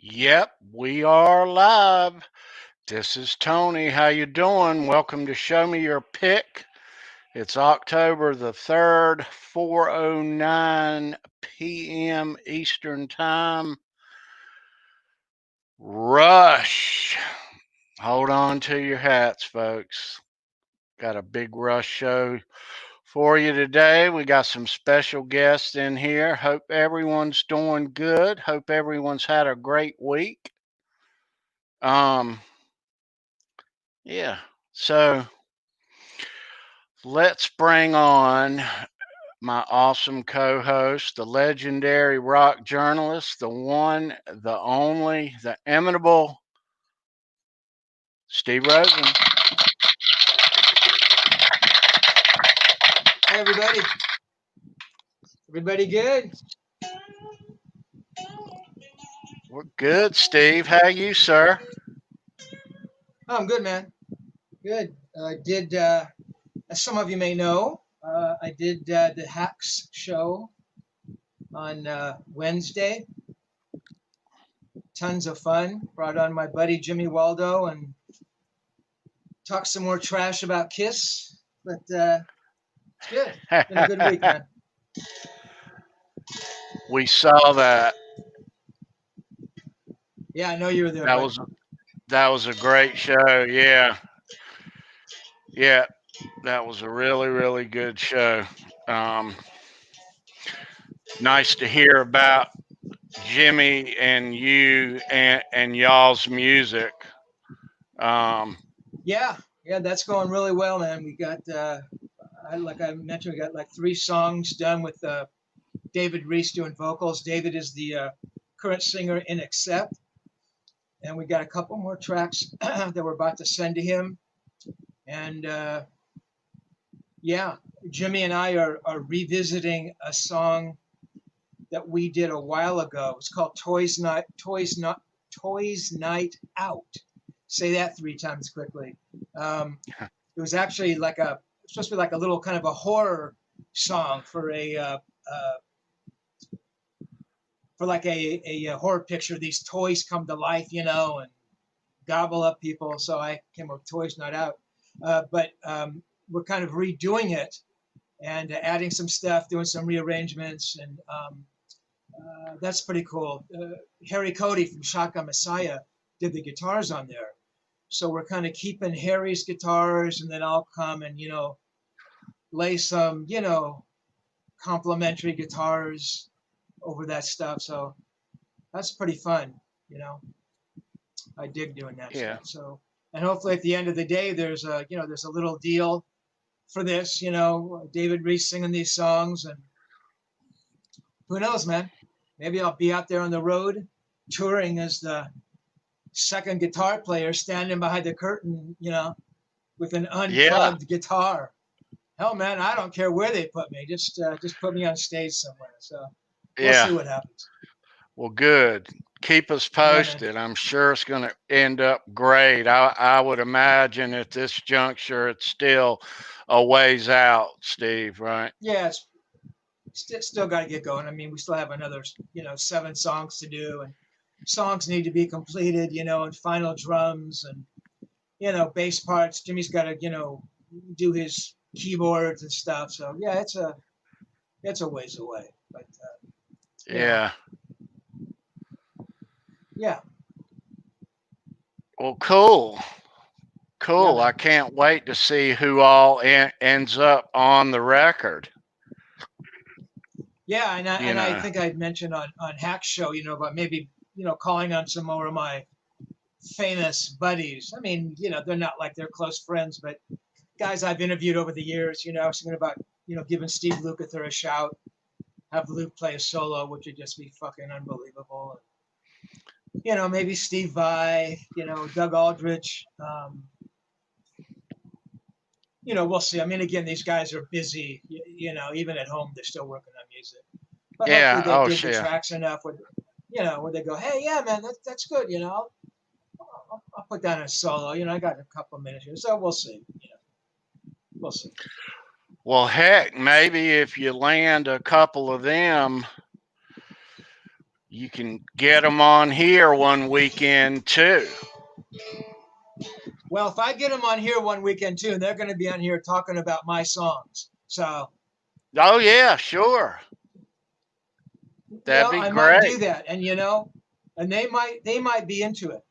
Yep, we are live. This is Tony. How you doing? Welcome to Show Me Your Pick. It's October the 3rd, 4:09 p.m. Eastern Time. Rush. Hold on to your hats, folks. Got a big Rush show for you today. We got some special guests in here. Hope everyone's doing good. Hope everyone's had a great week. Um, yeah. So let's bring on my awesome co-host, the legendary rock journalist, the one, the only, the imitable Steve Rosen. Hi, everybody. Everybody good? We're good, Steve. How you, sir? Oh, I'm good, man. Good. I did, as some of you may know, I did the Hacks show on Wednesday. Tons of fun. Brought on my buddy Jimmy Waldo and talked some more trash about Kiss. But it's good. It's been a good week, man. We saw that. Yeah, I know you were there, That bud. was a great show. Yeah. Yeah. That was a really, really good show. Um, nice to hear about Jimmy and you and y'all's music. Yeah, that's going really well, man. We got, like I mentioned, we got like 3 songs done with David Reese doing vocals. David is the current singer in Accept. And we got a couple more tracks that we're about to send to him. And yeah, Jimmy and I are revisiting a song that we did a while ago. It's called Toys Night Out. Say that 3 times quickly. It was actually supposed to be like a little kind of a horror song for a horror picture. These toys come to life, and gobble up people. So I came up with Toys Not Out. But we're kind of redoing it and adding some stuff, doing some rearrangements, and that's pretty cool. Harry Cody from Shotgun Messiah did the guitars on there. So we're kind of keeping Harry's guitars, and then I'll come and, lay some, complimentary guitars over that stuff. So that's pretty fun, I dig doing that Yeah. stuff. So, and hopefully at the end of the day, there's a little deal for this, David Reese singing these songs, and who knows, man? Maybe I'll be out there on the road touring as the second guitar player standing behind the curtain, with an unplugged guitar. Hell, man, I don't care where they put me. Just put me on stage somewhere. So we'll see what happens. Well, good. Keep us posted. I'm sure it's going to end up great. I would imagine at this juncture, it's still a ways out, Steve, right? Yeah, it's still got to get going. I mean, we still have another, 7 songs to do, and songs need to be completed, and final drums and, bass parts. Jimmy's got to, do his keyboards and stuff. So yeah, it's a ways away, but yeah. Yeah. Well, cool. Cool. Yeah, I can't wait to see who all ends up on the record. Yeah, and I think I'd mentioned on Hack's show, about maybe, calling on some more of my famous buddies. I mean, they're not like they're close friends, but guys I've interviewed over the years, something about, giving Steve Lukather a shout, have Luke play a solo, which would just be fucking unbelievable. Maybe Steve Vai, Doug Aldrich. We'll see. I mean, again, these guys are busy. Even at home, they're still working on music. But hopefully they dig the tracks enough where they go, hey, yeah, man, that's good. I'll put down a solo. I got a couple of minutes here, so we'll see. We'll see. Well, heck, maybe if you land a couple of them, you can get them on here one weekend too. Well, if I get them on here one weekend too, they're going to be on here talking about my songs. So, oh yeah, sure. That'd be I great. might do that, and and they might be into it.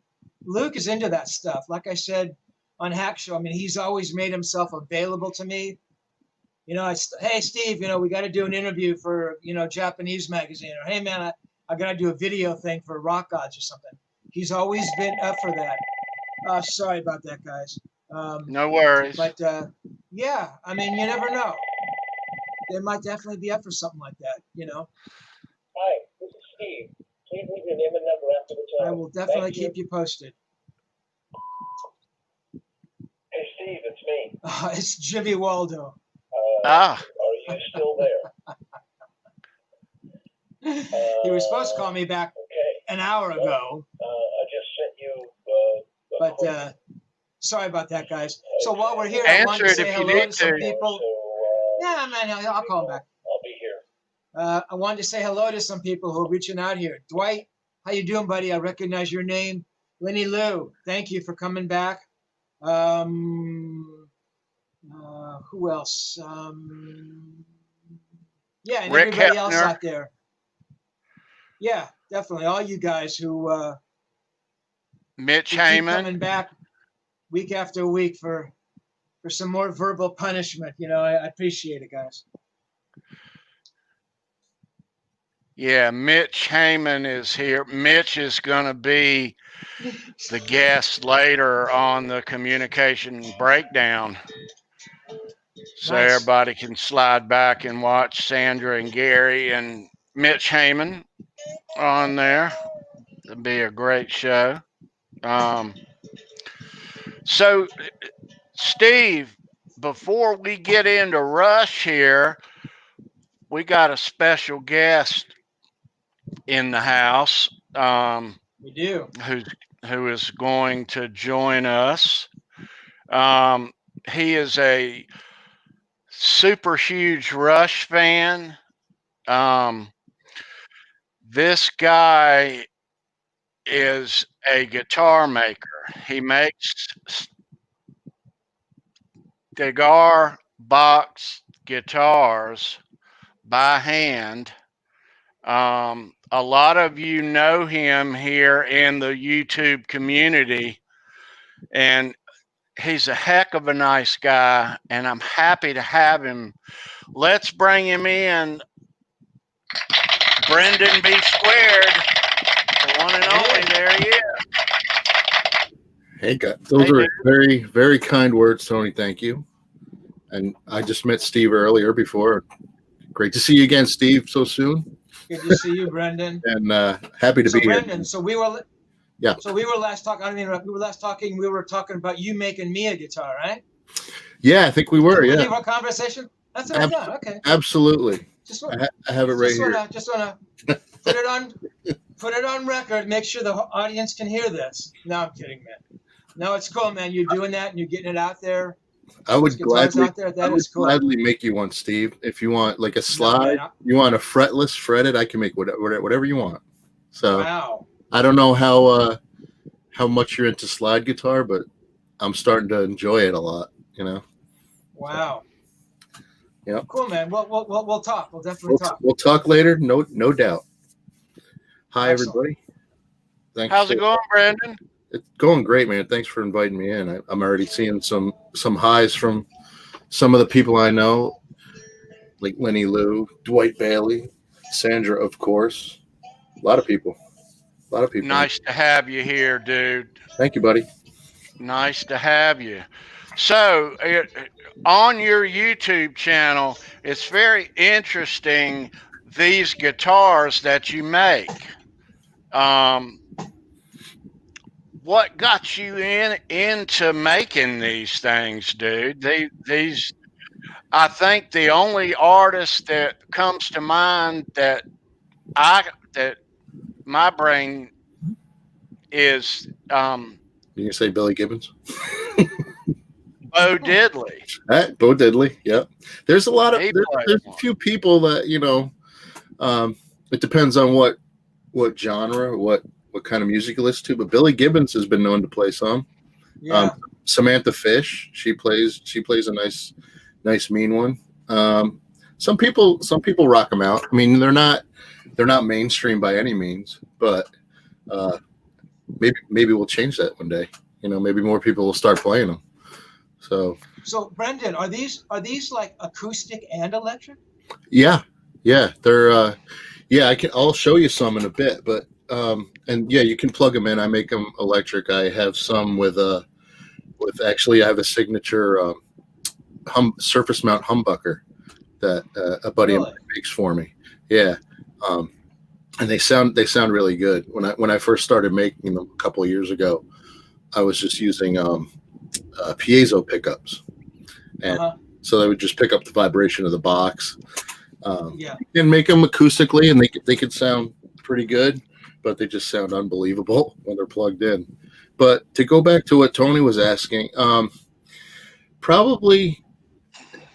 Luke is into that stuff. Like I said on Hack Show, I mean, he's always made himself available to me. Hey Steve, we got to do an interview for Japanese magazine, or hey man, I got to do a video thing for Rock Gods or something. He's always been up for that. Sorry about that, guys. No worries. But yeah, I mean, you never know. They might definitely be up for something like that. Hi, this is Steve. Please leave your name and number after the tone. I will definitely keep you posted. Hey Steve, it's me. It's Jimmy Waldo. Are you still there? He was supposed to call me back an hour ago. I just sent you. But sorry about that, guys. So while we're here, I wanted to say hello to some people. Yeah, man, I'll call him back. I'll be here. I wanted to say hello to some people who are reaching out here. Dwight, how you doing, buddy? I recognize your name. Lenny Lou, thank you for coming back. Who else? Yeah, and Rick everybody Hefner. else out there. Yeah, definitely. All you guys who Mitch keep Heyman. coming back week after week for some more verbal punishment. I appreciate it, guys. Yeah, Mitch Heyman is here. Mitch is going to be the guest later on the communication breakdown. So Nice. everybody can slide back and watch Sandra and Gary and Mitch Heyman on there. It'll be a great show. So, Steve, before we get into Rush here, we got a special guest in the house. We do. Who is going to join us. He is a super huge Rush fan. This guy is a guitar maker. He makes Cigar box guitars by hand. A lot of you know him here in the YouTube community, and he's a heck of a nice guy, and I'm happy to have him. Let's bring him in. Brendan B. Squared, the one and only. There he is. Hey, guys. Those are very, very kind words, Tony. Thank you. And I just met Steve earlier before. Great to see you again, Steve, so soon. Good to see you, Brendan. And happy to be Brendan, here. So we were last talking. I don't interrupt. We were talking about you making me a guitar, right? Yeah, I think we were. Yeah. What conversation? That's what I thought. Okay. Absolutely. I have it right here. Just wanna put it on record. Make sure the audience can hear this. No, I'm kidding, man. No, it's cool, man. You're doing that and you're getting it out there. I would gladly Cool. make you one, Steve. If you want like a slide, you want a fretless, fretted, I can make whatever you want. So wow. I don't know how much you're into slide guitar, but I'm starting to enjoy it a lot. Wow. Yeah. Cool, man. We'll talk. We'll definitely talk. We'll talk later. No doubt. Hi, Excellent. everybody. Thanks. How's it going, Brandon? It's going great, man. Thanks for inviting me in. I'm already seeing some highs from some of the people I know, like Lenny Lou, Dwight Bailey, Sandra, of course. A lot of people. Nice to have you here, dude. Thank you, buddy. Nice to have you. So, on your YouTube channel, it's very interesting, these guitars that you make. What got you into making these things, dude? These, I think the only artist that comes to mind that my brain is You can say Billy Gibbons. Bo Diddley. Bo Diddley, yeah. There's a lot of there's a few people that it depends on what what genre, what kind of music you listen to, but Billy Gibbons has been known to play some. Yeah. Samantha Fish, she plays a nice mean one. Some people rock them out. I mean, they're not mainstream by any means, but maybe we'll change that one day. Maybe more people will start playing them. So Brendan, are these like acoustic and electric? yeah, they're I'll show you some in a bit, but and yeah, you can plug them in. I make them electric. I have some with actually I have a signature surface mount humbucker that a buddy of mine makes for me. Yeah. And they sound really good. When I first started making them a couple of years ago, I was just using piezo pickups, and so they would just pick up the vibration of the box, and make them acoustically, and they could sound pretty good, but they just sound unbelievable when they're plugged in. But to go back to what Tony was asking, probably,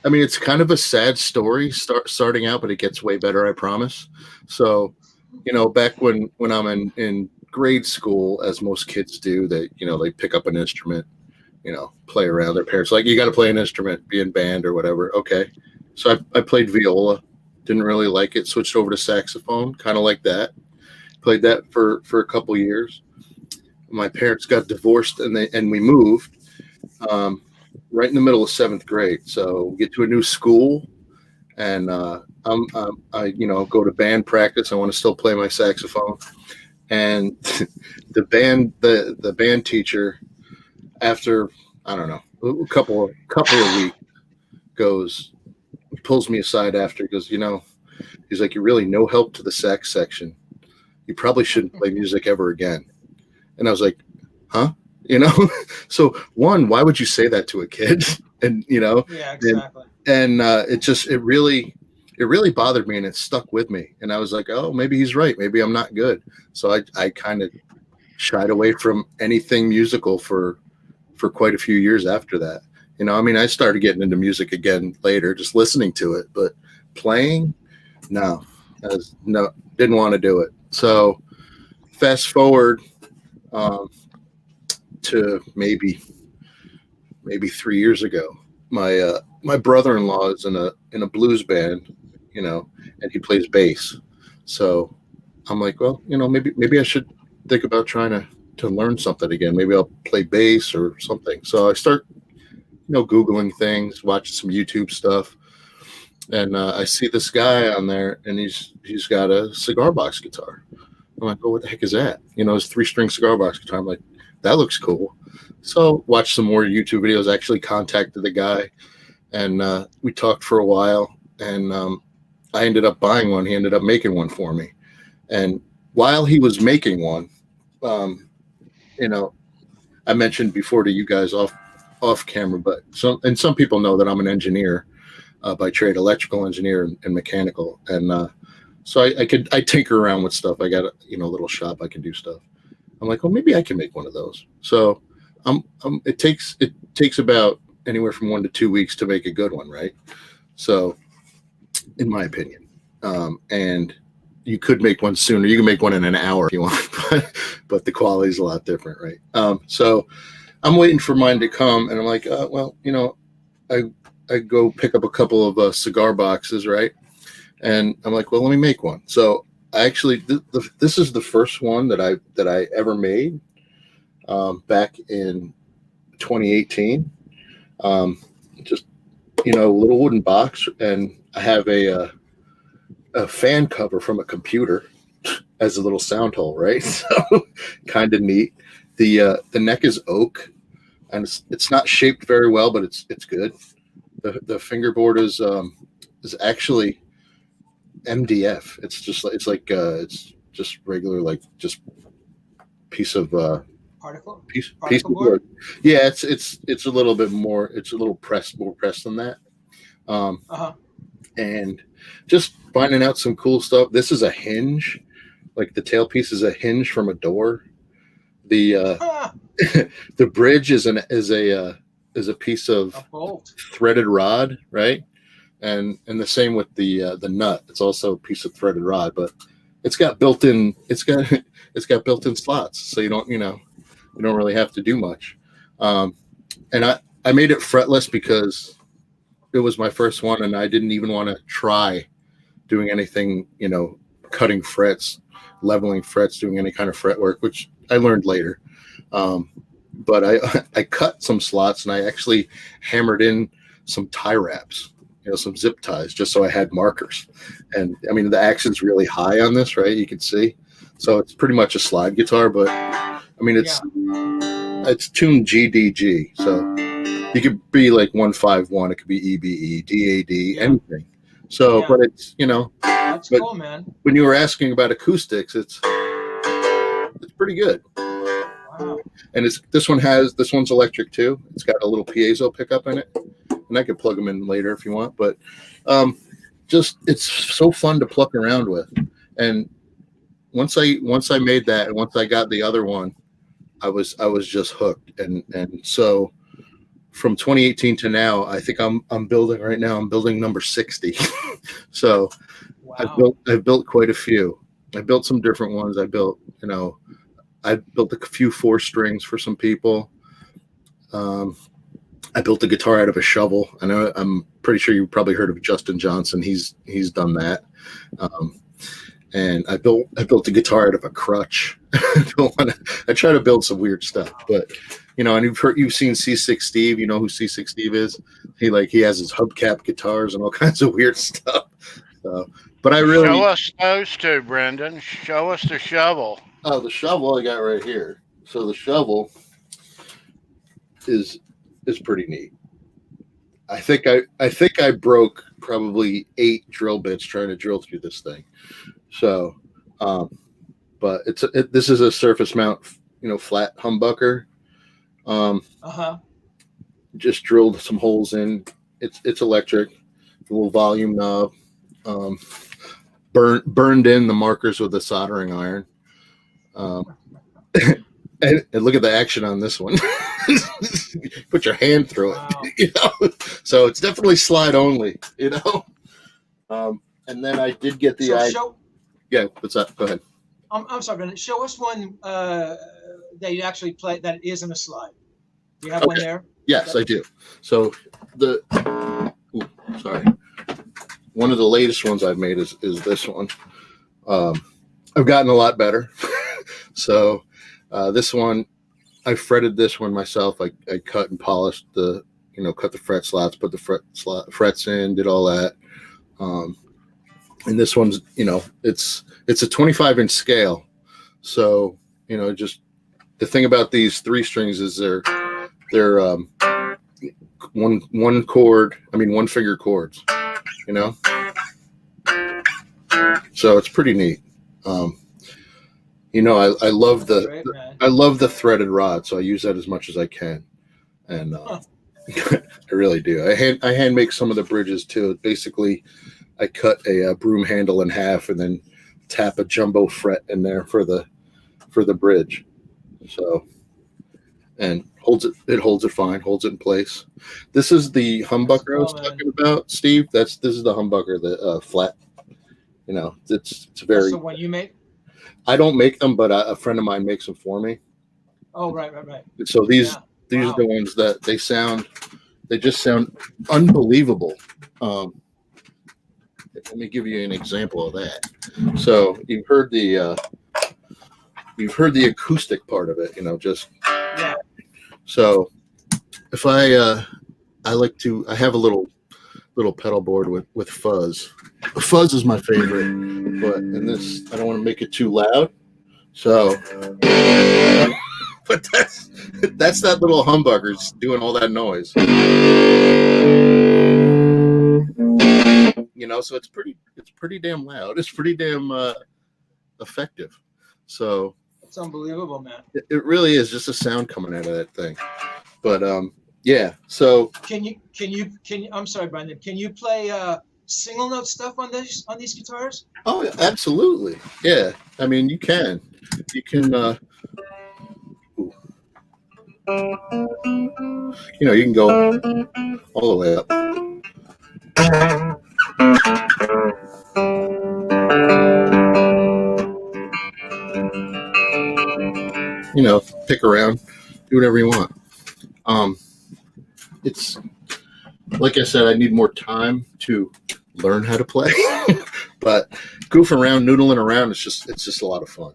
I mean, it's kind of a sad story starting out, but it gets way better, I promise. So, back when I'm in grade school, as most kids do, they pick up an instrument, play around. Their parents like, you got to play an instrument, be in band or whatever. Okay. So I played viola, didn't really like it, switched over to saxophone, kind of like that. Played that for a couple years. My parents got divorced and we moved right in the middle of 7th grade. So we get to a new school, and I go to band practice. I want to still play my saxophone, and the band teacher, after I don't know a couple of weeks, pulls me aside after, goes, he's like, you're really no help to the sax section. You probably shouldn't play music ever again. And I was like, huh? So one, why would you say that to a kid? And yeah, exactly. And it really bothered me, and it stuck with me. And I was like, oh, maybe he's right. Maybe I'm not good. So I kind of shied away from anything musical for quite a few years after that. I mean, I started getting into music again later, just listening to it, but playing, no, didn't want to do it. So fast forward to maybe 3 years ago, my brother-in-law is in a blues band, and he plays bass. So I'm like, well, maybe I should think about trying to learn something again. Maybe I'll play bass or something. So I start, Googling things, watching some YouTube stuff, and I see this guy on there, and he's got a cigar box guitar. I'm like, oh, what the heck is that? It's 3-string cigar box guitar. I'm like, that looks cool. So watched some more YouTube videos, actually contacted the guy, and we talked for a while, and I ended up buying one. He ended up making one for me. And while he was making one, I mentioned before to you guys off camera, but some people know that I'm an engineer by trade, electrical engineer and mechanical. And so I tinker around with stuff. I got a little shop. I can do stuff. I'm like, well, maybe I can make one of those. So it takes about anywhere from 1 to 2 weeks to make a good one, right? So, in my opinion, and you could make one sooner. You can make one in an hour if you want, but the quality is a lot different, right? So I'm waiting for mine to come, and I'm like, well, I go pick up a couple of cigar boxes, right? And I'm like, well, let me make one. So I actually, this is the first one that I ever made back in 2018. Just a little wooden box, and I have a fan cover from a computer as a little sound hole, right? So kind of neat. The neck is oak, and it's not shaped very well, but it's good. The fingerboard is actually MDF. It's just regular, like just piece of piece of wood. Yeah, it's a little bit more. It's a little more pressed than that. And just finding out some cool stuff. This is a hinge, like the tailpiece is a hinge from a door. The the bridge is a piece of threaded rod, right? And the same with the nut. It's also a piece of threaded rod, but it's got built-in slots, so you don't really have to do much. And I made it fretless because it was my first one, and I didn't even want to try doing anything, cutting frets, leveling frets, doing any kind of fret work, which I learned later. But I cut some slots, and I actually hammered in some tie wraps, some zip ties, just so I had markers. And I mean, the action's really high on this, right? You can see. So it's pretty much a slide guitar, but I mean, it's tuned GDG. So you could be like 151, it could be EBE, DAD, anything. So, but it's, that's cool, man. When you were asking about acoustics, it's pretty good. Wow. And this one's electric too. It's got a little piezo pickup in it, and I could plug them in later if you want. But it's so fun to pluck around with. And once I made that, and once I got the other one, I was just hooked. And so from 2018 to now, I think I'm building right now. I'm building number 60. So wow. I've built quite a few. I built some different ones. I built a few 4 strings for some people. I built a guitar out of a shovel. I'm pretty sure you probably heard of Justin Johnson. He's done that. And I built a guitar out of a crutch. I try to build some weird stuff, but and you've seen C6 Steve. You know who C6 Steve is? He has his hubcap guitars and all kinds of weird stuff. But I really show us those two, Brendan. Show us the shovel. Oh, the shovel I got right here. So the shovel is pretty neat. I think I broke probably 8 drill bits trying to drill through this thing. So, but this is a surface mount, flat humbucker. Just drilled some holes in. It's electric. A little volume knob. Burned in the markers with a soldering iron. And look at the action on this one. Put your hand through it. Wow. So it's definitely slide only. And then I did get the yeah. What's up? Go ahead. I'm sorry, Brendan. Show us one that you actually play that isn't a slide. Do you have one there? Yes, I do. So sorry. One of the latest ones I've made is this one. I've gotten a lot better. So this one, I fretted this one myself. I cut and polished cut the fret slots, put the frets in, did all that. And this one's, it's a 25-inch scale. So, just the thing about these 3 strings is they're one finger chords, So it's pretty neat. I love I love the threaded rod, so I use that as much as I can, and I really do. I hand make some of the bridges too. Basically, I cut a broom handle in half and then tap a jumbo fret in there for the bridge. So, and it holds it fine, holds it in place. This is the humbucker I was talking about, Steve. This is the humbucker, the flat. It's very. That's the one you make? I don't make them, but a friend of mine makes them for me. Oh, right. So these are the ones that they just sound unbelievable. Let me give you an example of that. So you've heard the acoustic part of it, So if I have a little pedal board with fuzz. Fuzz is my favorite, and this, I don't want to make it too loud. So, but that's that little humbucker's doing all that noise. So it's pretty damn loud. It's pretty damn effective. So it's unbelievable, man. It really is just a sound coming out of that thing. But yeah. So can you? I'm sorry, Brendan. Can you play single note stuff on these guitars? Oh, absolutely. Yeah. I mean, you can. You can. You can go all the way up. pick around, do whatever you want. It's like I said, I need more time to learn how to play, but goofing around, noodling around, it's just a lot of fun.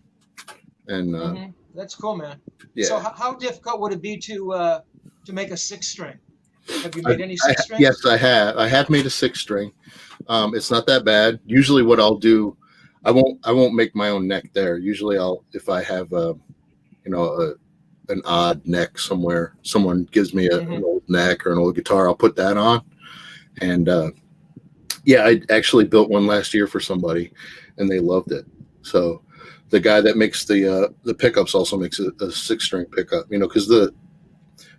And that's cool, man. yeah. So how difficult would it be to make a 6-string? Have you made any 6-strings? Yes, I have. I have made a 6-string. It's not that bad. Usually, what I'll do, I won't make my own neck there. Usually, if I have an odd neck somewhere, someone gives me an old neck or an old guitar, I'll put that on. And I actually built one last year for somebody, and they loved it. So the guy that makes the pickups also makes a 6-string pickup. Because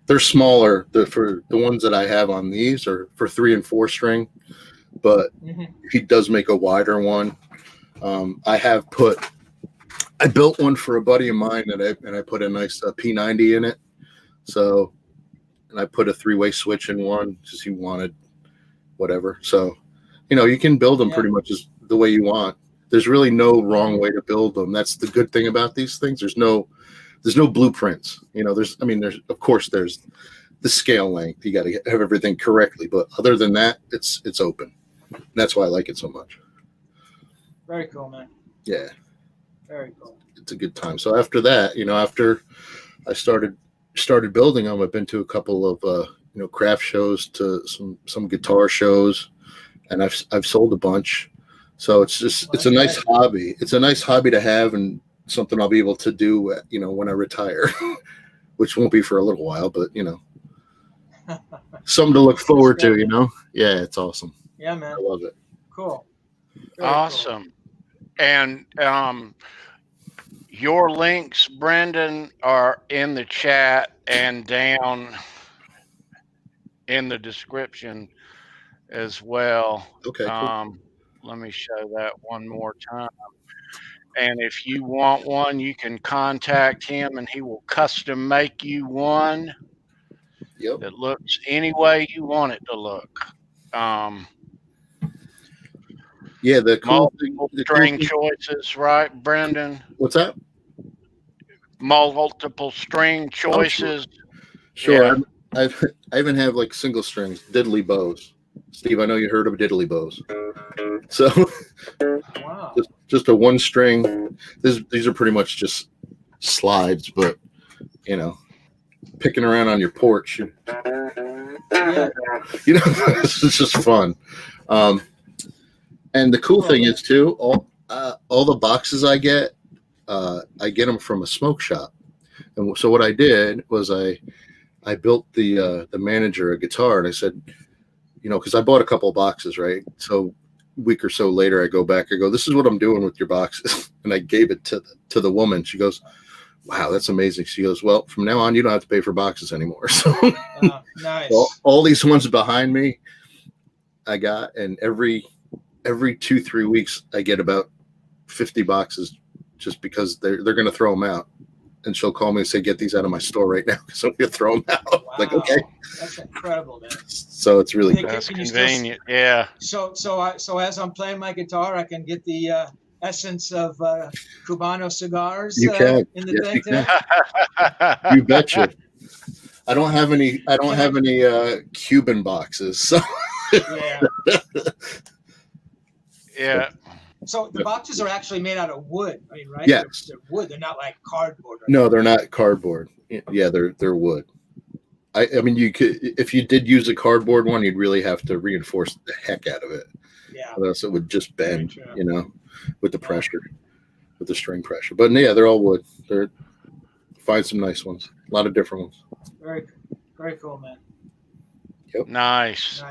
they're smaller. For the ones that I have on these are for 3 and 4 string, but he does make a wider one. I built one for a buddy of mine and I put a nice P90 in it. So, and I put a 3-way switch in one because he wanted whatever. So, you can build them pretty much as the way you want. There's really no wrong way to build them. That's the good thing about these things. There's no blueprints. There's of course there's the scale length. You got to have everything correctly, but other than that, it's open. And that's why I like it so much. Very cool, man. Yeah. Very cool. It's a good time. So after that, after I started building them, I've been to a couple of craft shows, to some guitar shows, and I've sold a bunch. So it's a nice hobby. It's a nice hobby to have and something I'll be able to do, when I retire, which won't be for a little while, but something to look forward to. Yeah, it's awesome. Yeah, man. I love it. Cool. Very awesome. Cool. And your links, Brendan, are in the chat and down in the description as well. Okay. Cool. Let me show that one more time. And if you want one, you can contact him and he will custom make you one that looks any way you want it to look. Yeah, the cool string choices, right, Brendan? What's that? Multiple string choices. Sure. Yeah. I even have like single strings, diddly bows. Steve, I know you heard of diddly bows. So wow. just a 1-string. These are pretty much just slides, but picking around on your porch, it's just fun. And the cool thing is too, all the boxes I get them from a smoke shop. And so what I did was I built the manager a guitar, and I said, because I bought a couple of boxes, right? So a week or so later, I go back, I go, this is what I'm doing with your boxes. And I gave it to the woman. She goes, wow, that's amazing. She goes, well, from now on, you don't have to pay for boxes anymore. So nice. all these ones behind me, I got, and every 2-3 weeks, I get about 50 boxes just because they're going to throw them out. And she'll call me and say, get these out of my store right now because I'm going to throw them out. Wow. Like, okay. That's incredible, man. So it's really cool. That's convenient. Yeah. So as I'm playing my guitar, I can get the essence of Cubano cigars you can. In the thing too. You betcha. I don't have any Cuban boxes. So yeah. Yeah. So the boxes are actually made out of wood, I mean, right? Yes. They're wood. They're not like cardboard. Right? No, they're not cardboard. Yeah, they're wood. I mean, you could, if you did use a cardboard one, you'd really have to reinforce the heck out of it. Yeah. Or else it would just bend, with the pressure, with the string pressure. But yeah, they're all wood. Find some nice ones. A lot of different ones. Very, very cool, man. Yep. Nice.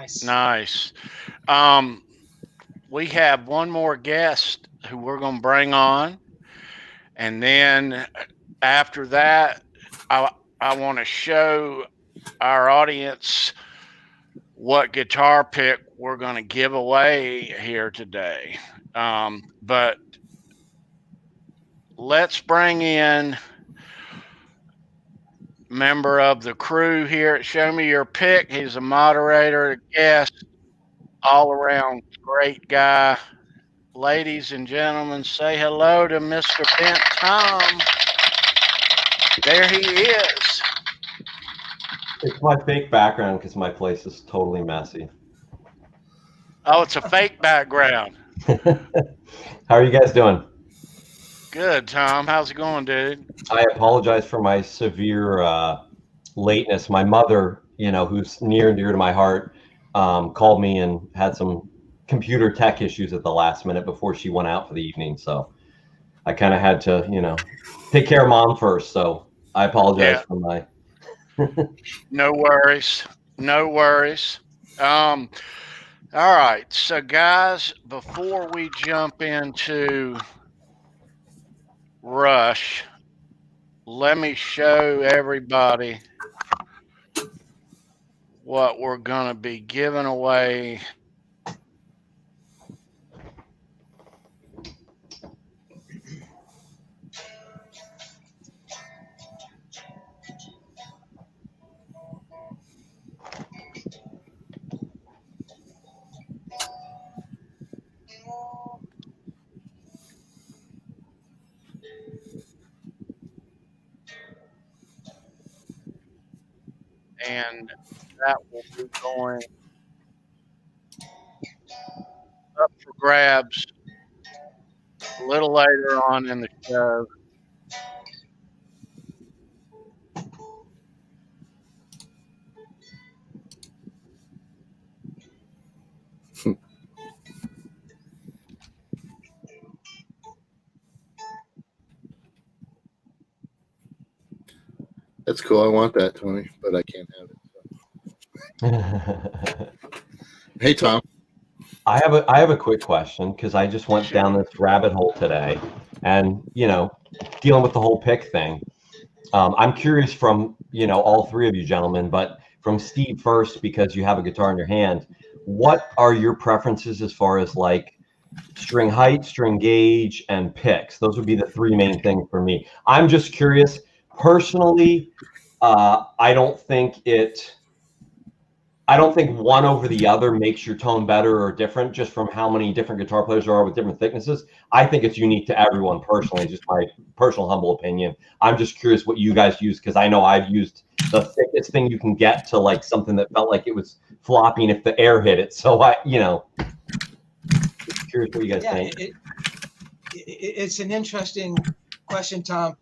We have one more guest who we're going to bring on. And then after that, I want to show our audience what guitar pick we're going to give away here today. But let's bring in member of the crew here at Show Me Your Pick. He's a moderator, a guest, all around great guy. Ladies and gentlemen, say hello to Mr. Bent Tom. There he is. It's my fake background because my place is totally messy. Oh, it's a fake background. How are you guys doing? Good, Tom. How's it going, dude? I apologize for my severe lateness. My mother, who's near and dear to my heart, called me and had some computer tech issues at the last minute before she went out for the evening. So I kind of had to, take care of mom first. So I apologize Yeah. for my. No worries. No worries. All right. So, guys, before we jump into Rush, let me show everybody what we're going to be giving away. And that will be going up for grabs a little later on in the show. That's cool. I want that, Tony, but I can't have it. Hey, Tom. I have a quick question because I just went down this rabbit hole today, and dealing with the whole pick thing. I'm curious from all three of you gentlemen, but from Steve first because you have a guitar in your hand. What are your preferences as far as like string height, string gauge, and picks? Those would be the three main things for me. I'm just curious. Personally, I don't think one over the other makes your tone better or different just from how many different guitar players there are with different thicknesses. I think it's unique to everyone personally, just my personal humble opinion. I'm just curious what you guys use because I know I've used the thickest thing you can get to like something that felt like it was flopping if the air hit it. So just curious what you guys think. It's an interesting question, Tom.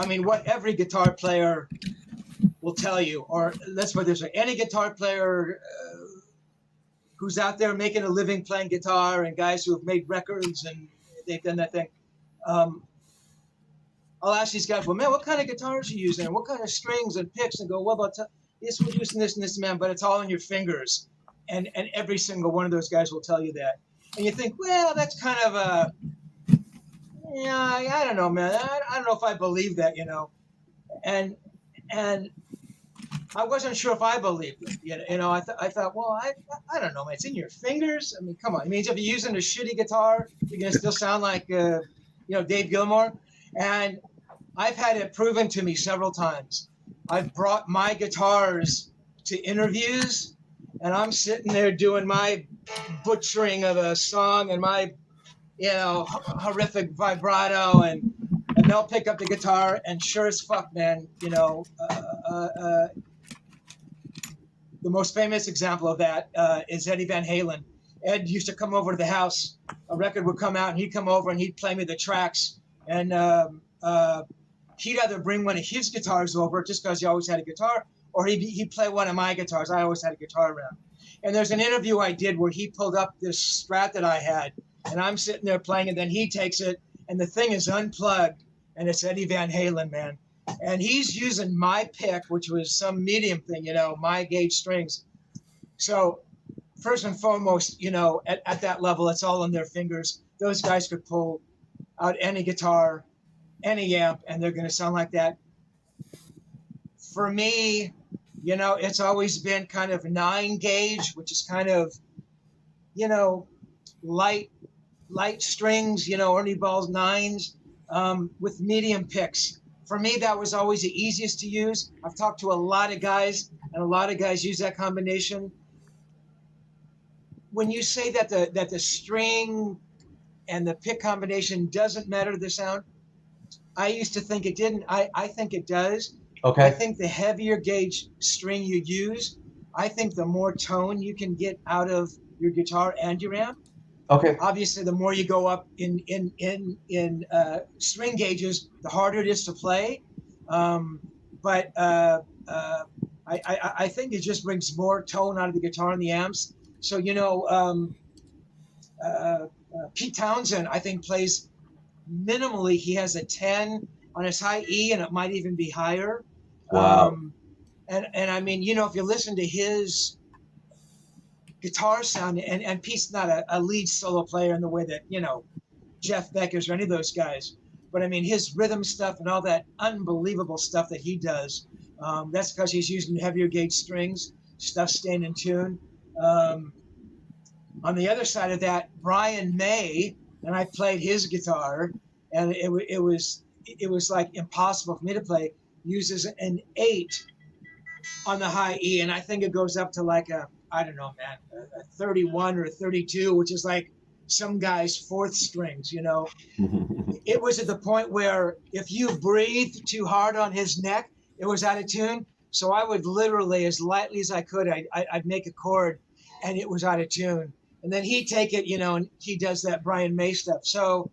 I mean, what every guitar player will tell you, or let's put it this way, any guitar player who's out there making a living playing guitar and guys who have made records and they've done that thing, I'll ask these guys, well, man, what kind of guitars are you using? And what kind of strings and picks? And go, well, this, we're using this and this, man, but it's all in your fingers. And every single one of those guys will tell you that. And you think, well, that's kind of a, I don't know, man. I don't know if I believe that, And I wasn't sure if I believed it. I thought, well, I don't know, man. It's in your fingers. I mean, come on. It means if you're using a shitty guitar, you're gonna still sound like, Dave Gilmour. And I've had it proven to me several times. I've brought my guitars to interviews, and I'm sitting there doing my butchering of a song and my, horrific vibrato, and they'll pick up the guitar, and sure as fuck, man, the most famous example of that is Eddie Van Halen. Ed used to come over to the house. A record would come out, and he'd come over and he'd play me the tracks. And he'd either bring one of his guitars over just because he always had a guitar, or he'd play one of my guitars. I always had a guitar around. And there's an interview I did where he pulled up this Strat that I had, and I'm sitting there playing, and then he takes it, and the thing is unplugged, and it's Eddie Van Halen, man. And he's using my pick, which was some medium thing, my gauge strings. So first and foremost, at that level, it's all in their fingers. Those guys could pull out any guitar, any amp, and they're going to sound like that. For me, it's always been kind of 9 gauge, which is kind of, light strings, Ernie Ball's 9s with medium picks. For me, that was always the easiest to use. I've talked to a lot of guys, and a lot of guys use that combination. When you say that the string and the pick combination doesn't matter to the sound, I used to think it didn't. I think it does. Okay. I think the heavier gauge string you use, I think the more tone you can get out of your guitar and your amp. Okay. Obviously, the more you go up in string gauges, the harder it is to play. But I think it just brings more tone out of the guitar and the amps. So Pete Townsend, I think, plays minimally. He has a 10 on his high E, and it might even be higher. Wow. And I mean, if you listen to his guitar sound, and Pete's not a lead solo player in the way that, Jeff Beck is or any of those guys. But I mean, his rhythm stuff and all that unbelievable stuff that he does, that's because he's using heavier gauge strings, stuff staying in tune. On the other side of that, Brian May, and I played his guitar, and it was like impossible for me to play, uses an 8 on the high E, and I think it goes up to like I don't know, man, a 31 or a 32, which is like some guy's fourth strings, It was at the point where if you breathed too hard on his neck, it was out of tune. So I would literally, as lightly as I could, I'd make a chord, and it was out of tune. And then he'd take it, and he does that Brian May stuff. So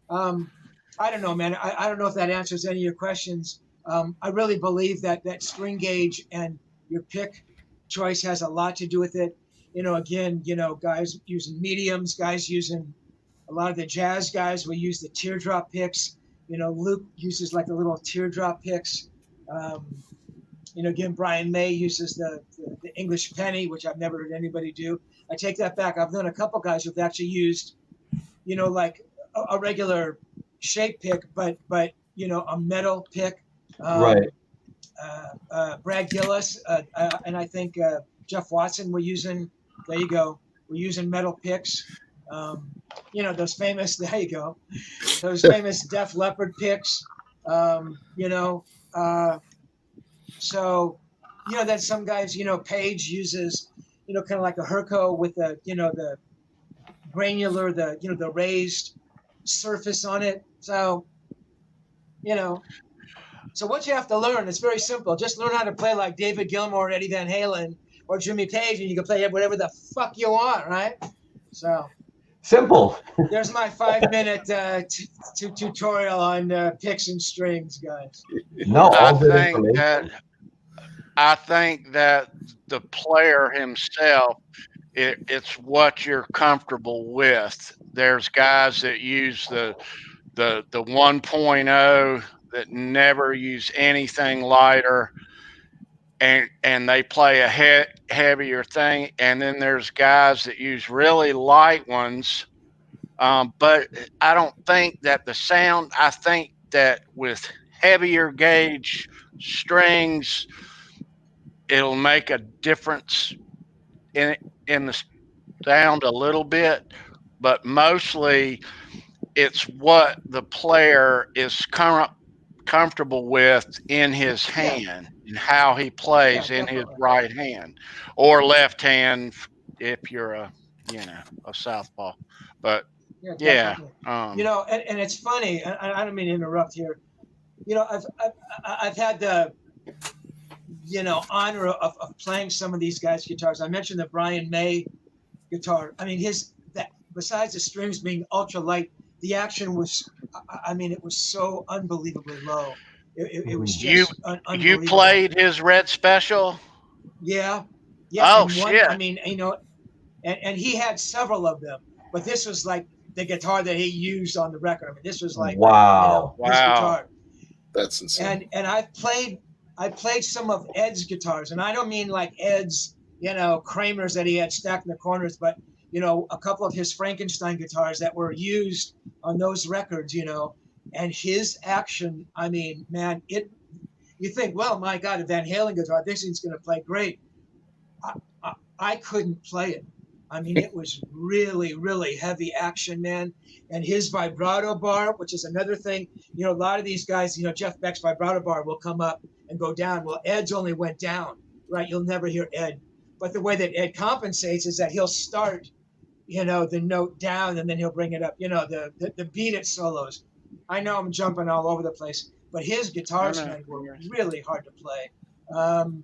I don't know, man. I don't know if that answers any of your questions. I really believe that string gauge and your pick choice has a lot to do with it. Again, guys using mediums, guys using, a lot of the jazz guys will use the teardrop picks. Luke uses like the little teardrop picks. Again, Brian May uses the English penny, which I've never heard anybody do. I take that back. I've known a couple guys who've actually used, like a regular shape pick, but a metal pick. Right. Brad Gillis and I think Jeff Watson were using. There you go. We're using metal picks. Those famous. There you go. Those famous Def Leppard picks. So, then some guys, Page uses, kind of like a Herco with the, the granular, the raised surface on it. So, so what you have to learn, it's very simple. Just learn how to play like David Gilmour, Eddie Van Halen, or Jimmy Page, and you can play whatever the fuck you want, right? So simple. There's my 5-minute tutorial on picks and strings, guys. No, all good information. I think that the player himself, it's what you're comfortable with. There's guys that use the 1.0 that never use anything lighter, and they play a heavier thing. And then there's guys that use really light ones. But I don't think that the sound, I think that with heavier gauge strings, it'll make a difference in the sound a little bit, but mostly it's what the player is comfortable with in his hand and how he plays in his right hand or left hand if you're a southpaw. But and it's funny. I don't mean to interrupt here. I've had the honor of playing some of these guys' guitars. I mentioned the Brian May guitar. I mean, besides the strings being ultra light, the action was, it was so unbelievably low. It was just unbelievable. You played his Red Special? Yeah. Oh, shit. And he had several of them, but this was like the guitar that he used on the record. I mean, this was like, his guitar. That's insane. And I played some of Ed's guitars, and I don't mean like Ed's, Kramers that he had stacked in the corners, but a couple of his Frankenstein guitars that were used on those records, and his action. I mean, man, you think, well, my God, a Van Halen guitar, this thing's going to play great. I couldn't play it. I mean, it was really, really heavy action, man. And his vibrato bar, which is another thing, a lot of these guys, Jeff Beck's vibrato bar will come up and go down. Well, Ed's only went down, right? You'll never hear Ed. But the way that Ed compensates is that he'll start, the note down and then he'll bring it up, the beat it solos. I know I'm jumping all over the place, but his guitars, No, man, were no. really hard to play. Um,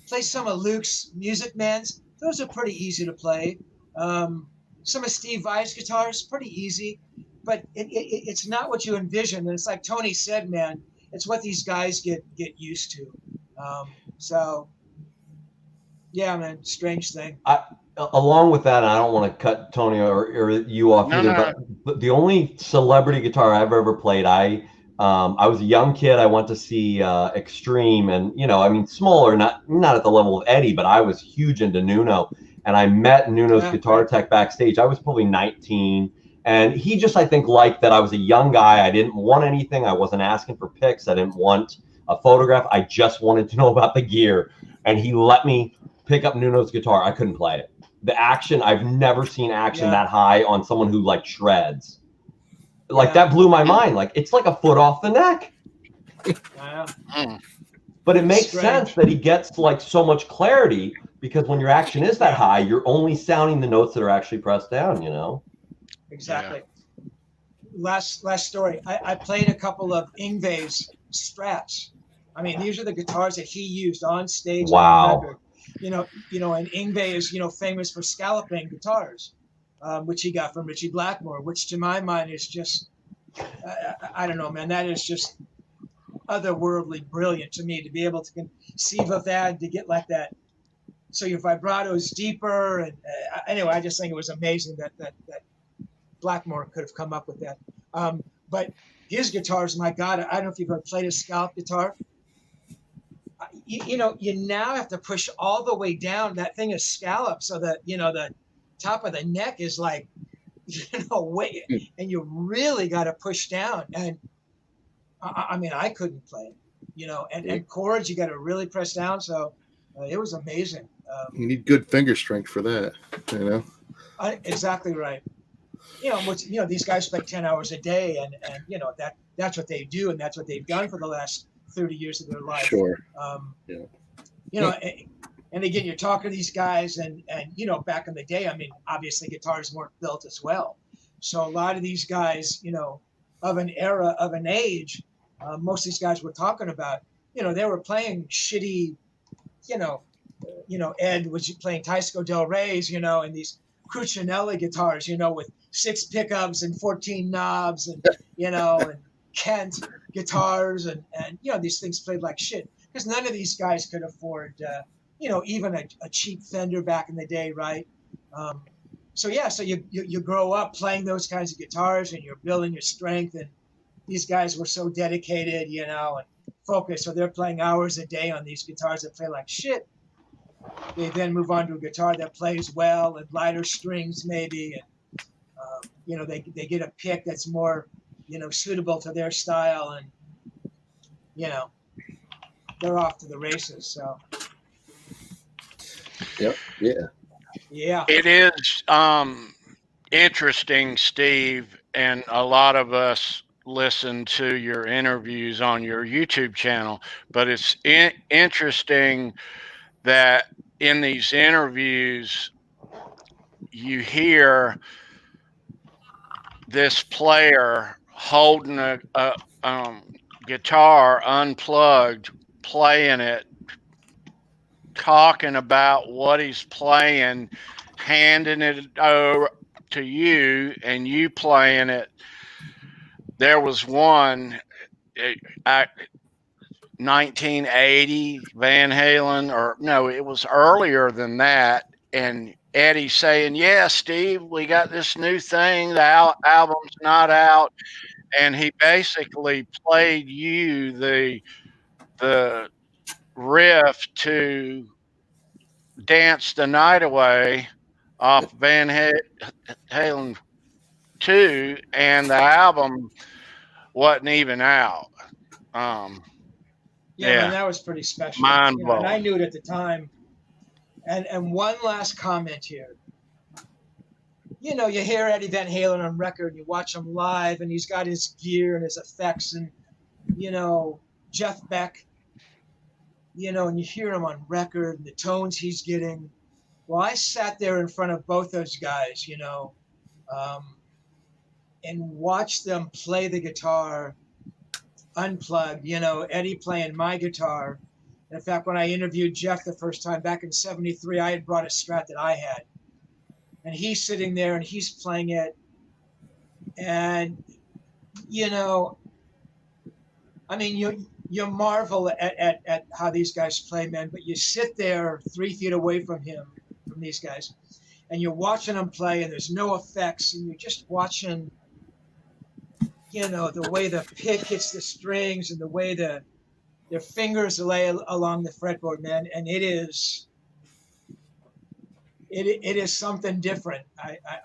play some of Luke's Music Man's. Those are pretty easy to play. Some of Steve Vai's guitars, pretty easy, but it's not what you envision. And it's like Tony said, man, it's what these guys get used to. So, yeah, man, strange thing. Along with that, I don't want to cut Tony or you off No, either, no. but the only celebrity guitar I've ever played, I was a young kid. I went to see Extreme, and I mean, smaller, not at the level of Eddie, but I was huge into Nuno, and I met Nuno's guitar Right. tech backstage. I was probably 19, and he just, I think, liked that I was a young guy. I didn't want anything. I wasn't asking for pics. I didn't want a photograph. I just wanted to know about the gear, and he let me pick up Nuno's guitar. I couldn't play it. The action, I've never seen action that high on someone who like shreds. Like that blew my mind. Like it's like a foot off the neck. But it makes sense that he gets like so much clarity because when your action is that high, you're only sounding the notes that are actually pressed down, Exactly. Last story. I played a couple of Yngwie's Strats. I mean, these are the guitars that he used on stage and on record. And Yngwie is, famous for scalloping guitars, which he got from Richie Blackmore, which to my mind is just, I don't know, man, that is just otherworldly brilliant to me to be able to conceive of that, to get like that. So your vibrato is deeper. And anyway, I just think it was amazing that Blackmore could have come up with that. But his guitars, my God, I don't know if you've ever played a scallop guitar. You now have to push all the way down. That thing is scalloped so that, the top of the neck is like, way, and you really got to push down. And I mean, I couldn't play it, and chords, you got to really press down. So it was amazing. You need good finger strength for that, Exactly right. These guys play 10 hours a day and that's what they do. And that's what they've done for the last 30 years of their life. Sure. And again, you're talking to these guys and back in the day, I mean, obviously guitars weren't built as well. So a lot of these guys, of an era, of an age, most of these guys we're talking about, they were playing shitty, Ed was playing Taisco Del Rey's, and these Cuccinelli guitars, with 6 pickups and 14 knobs and, and Kent guitars and these things played like shit because none of these guys could afford, even a cheap Fender back in the day. Right. So you grow up playing those kinds of guitars and you're building your strength, and these guys were so dedicated, and focused. So they're playing hours a day on these guitars that play like shit. They then move on to a guitar that plays well and lighter strings maybe, and they get a pick that's more suitable to their style, and they're off to the races. So yeah, it is interesting, Steve, and a lot of us listen to your interviews on your YouTube channel, but it's interesting that in these interviews you hear this player holding a guitar unplugged, playing it, talking about what he's playing, handing it over to you, and you playing it. There was one, 1980 Van Halen, or no, it was earlier than that. And Eddie saying, "Yeah, Steve, we got this new thing. The album's not out," and he basically played you the riff to "Dance the Night Away" off Van Halen 2, and the album wasn't even out. Man, that was pretty special. Mind blowing. And I knew it at the time. And one last comment here. You hear Eddie Van Halen on record, and you watch him live, and he's got his gear and his effects, and Jeff Beck, and you hear him on record and the tones he's getting. Well, I sat there in front of both those guys, and watch them play the guitar unplugged. You know, Eddie playing my guitar. In fact, when I interviewed Jeff the first time back in '73, I had brought a Strat that I had, and he's sitting there and he's playing it, and you know, I mean, you marvel at how these guys play, man. But you sit there 3 feet away from these guys, and you're watching them play, and there's no effects, and you're just watching, you know, the way the pick hits the strings and the way their fingers lay along the fretboard, man. And it is something different.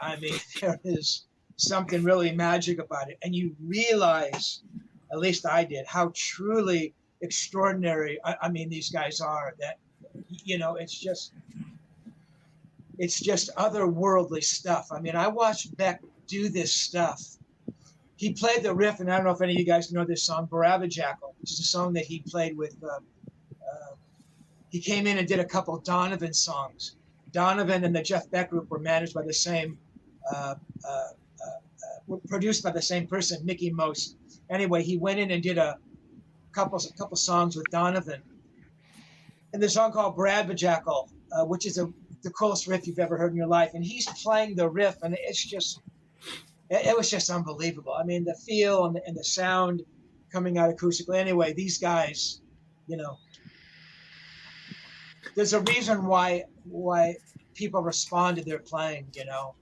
I mean, there is something really magic about it, and you realize, at least I did, how truly extraordinary, I mean, these guys are. That, you know, it's just otherworldly stuff. I mean, I watched Beck do this stuff. He played the riff, and I don't know if any of you guys know this song, Barabba-Jackal, which is a song that he played with, he came in and did a couple Donovan songs. Donovan and the Jeff Beck group were managed by the same, were produced by the same person, Mickey Most. Anyway, he went in and did a couple songs with Donovan. And the song called Barabba-Jackal, which is the coolest riff you've ever heard in your life. And he's playing the riff, and it was just unbelievable. I mean, the feel and the sound coming out acoustically. Anyway, these guys, you know, there's a reason why people respond to their playing, you know.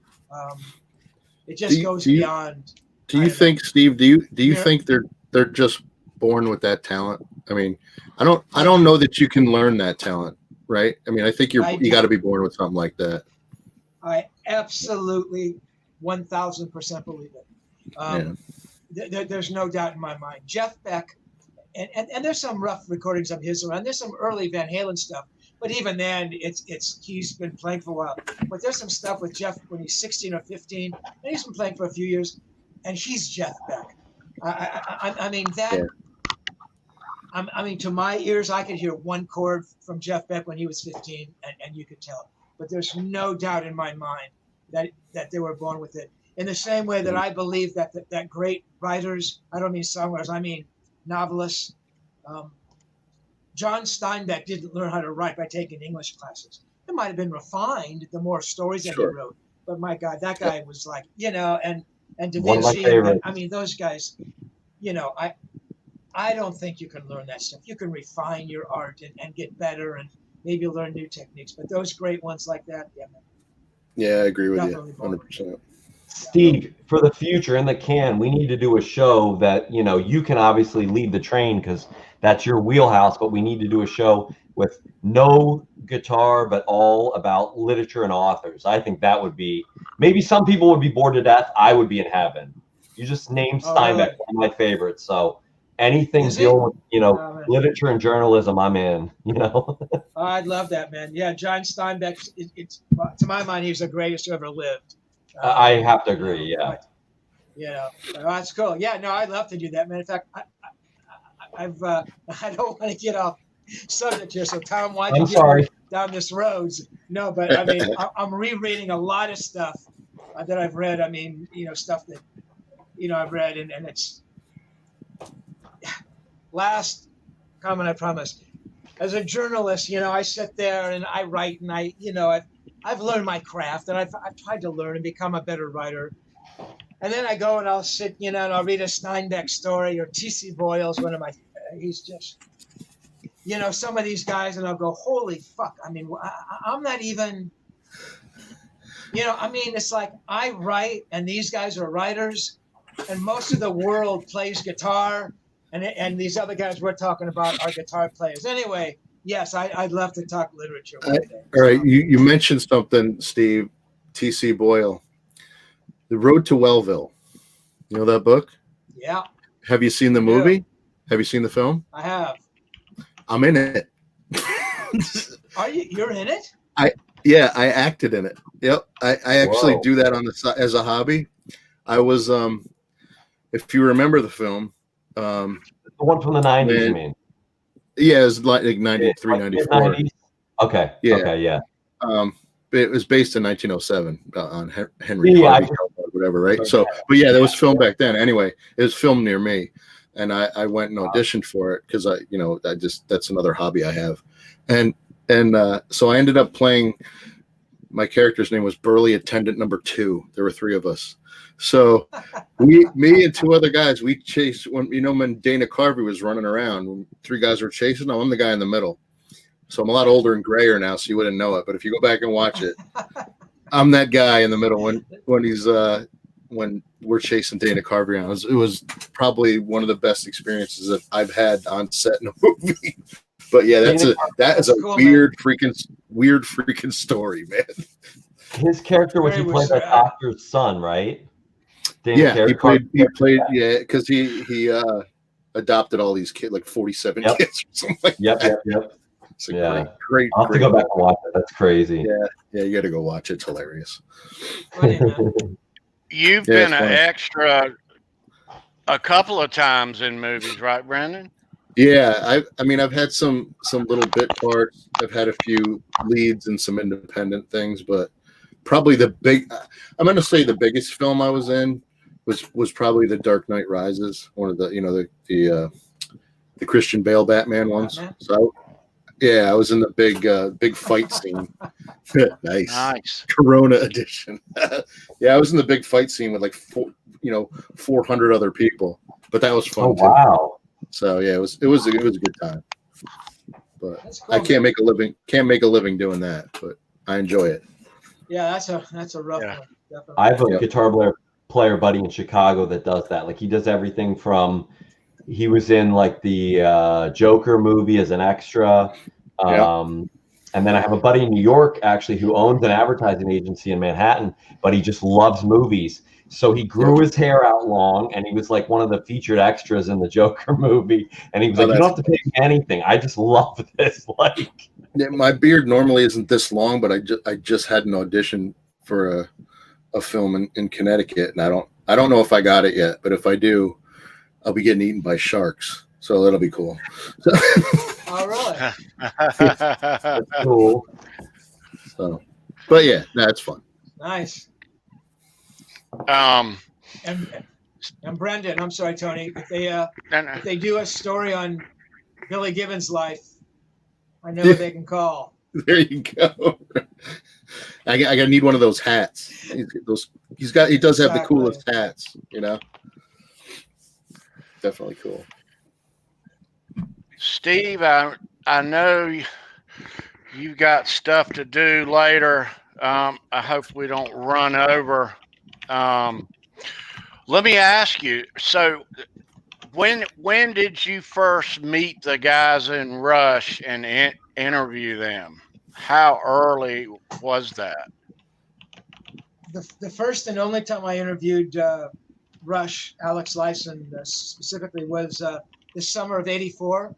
It just goes beyond. Do you think, Steve? Do you think they're just born with that talent? I mean, I don't know that you can learn that talent, right? I mean, I think you got to be born with something like that. I absolutely 1,000% believe it. There's no doubt in my mind. Jeff Beck, and there's some rough recordings of his around. There's some early Van Halen stuff, but even then, he's been playing for a while. But there's some stuff with Jeff when he's 16 or 15, and he's been playing for a few years, and he's Jeff Beck. I mean that. Yeah. I mean, to my ears, I could hear one chord from Jeff Beck when he was 15, and you could tell. But there's no doubt in my mind that they were born with it. In the same way that I believe that great writers, I don't mean songwriters, I mean novelists. John Steinbeck didn't learn how to write by taking English classes. It might have been refined, the more stories that he wrote. But my God, that guy was like, you know, and Da Vinci, I mean, those guys, you know, I don't think you can learn that stuff. You can refine your art and get better and maybe learn new techniques. But those great ones like that, yeah, man. Yeah, I agree with you 100%. Steve, for the future in the can, we need to do a show that, you know, you can obviously lead the train because that's your wheelhouse, but we need to do a show with no guitar, but all about literature and authors. I think that would be, maybe some people would be bored to death. I would be in heaven. You just named Steinbeck, one of my favorites. So anything dealing with, you know, literature and journalism, I'm in, you know. I'd love that, man. Yeah, John Steinbeck, it's to my mind, he's the greatest who ever lived. I have to agree, yeah. You know, that's cool. Yeah, no, I'd love to do that, man. In fact, I don't want to get off subject here, so Tom, why don't you get down this road? No, but I mean, I'm rereading a lot of stuff that I've read. I mean, you know, stuff that, you know, I've read, and it's last comment, I promise. As a journalist, you know, I sit there and I write, and I've learned my craft, and I've tried to learn and become a better writer. And then I go and I'll sit, you know, and I'll read a Steinbeck story, or T.C. Boyle's one of my, he's just, you know, some of these guys, and I'll go, holy fuck. I mean, I'm not even, you know, I mean, it's like I write and these guys are writers, and most of the world plays guitar, and these other guys we're talking about are guitar players. Anyway, yes, I'd love to talk literature one day. All right, you mentioned something, Steve, T.C. Boyle. The Road to Wellville. You know that book? Yeah. Have you seen the movie? Yeah. Have you seen the film? I have. I'm in it. Are you? You're in it? Yeah, I acted in it. Yep. I actually do that on the side as a hobby. I was if you remember the film, the one from the 90s, you mean? Yeah, it was like 93, 94. Okay. Yeah. Okay, yeah. It was based in 1907 on Henry Harvey, whatever, right? So, but yeah, that was filmed back then. Anyway, it was filmed near me, and I went and auditioned for it because that's another hobby I have, and so I ended up playing. My character's name was Burly Attendant Number 2. There were 3 of us. So me and 2 other guys, we chased when Dana Carvey was running around, when 3 guys were chasing. I'm the guy in the middle. So I'm a lot older and grayer now, so you wouldn't know it. But if you go back and watch it, I'm that guy in the middle when we're chasing Dana Carvey around. It was probably one of the best experiences that I've had on set in a movie. But yeah, that is a cool, weird freaking story, man. His character was he played that doctor's son, right? Yeah, he played because he adopted all these kids, like 47 kids or something like that. Yep. It's a great. I'll have to go back and watch it. That's crazy. Yeah, you got to go watch it. It's hilarious. You've been an extra a couple of times in movies, right, Brandon? Yeah, I've had some little bit parts. I've had a few leads and some independent things, but probably I'm going to say the biggest film I was in was probably The Dark Knight Rises, one of the the Christian Bale Batman ones. So I was in the big fight scene. Nice. Corona edition. Yeah, I was in the big fight scene with like 400 other people, but that was fun too. Wow. So yeah, it was a good time. But cool, I can't make a living doing that, but I enjoy it. Yeah, that's a rough one. Definitely. I have a guitar player buddy in Chicago that does that. Like he does everything from he was in like the Joker movie as an extra. And then I have a buddy in New York actually who owns an advertising agency in Manhattan, but he just loves movies. So he grew his hair out long, and he was like one of the featured extras in the Joker movie. And he was like, "You don't have to pay me anything. I just love this." Like, my beard normally isn't this long, but I just had an audition for a film in Connecticut, and I don't know if I got it yet, but if I do, I'll be getting eaten by sharks. So that'll be cool. Oh, really? That's cool. So, but yeah, that's fun. Nice. And Brendan, I'm sorry, Tony, if they do a story on Billy Gibbons' life, I know what they can call. There you go. I gotta need one of those hats. He does have the coolest hats, Definitely cool. Steve, I know you've got stuff to do later. I hope we don't run over. Let me ask you. So, when did you first meet the guys in Rush and interview them? How early was that? The first and only time I interviewed RUSH Alex Lifeson specifically was the summer of '84.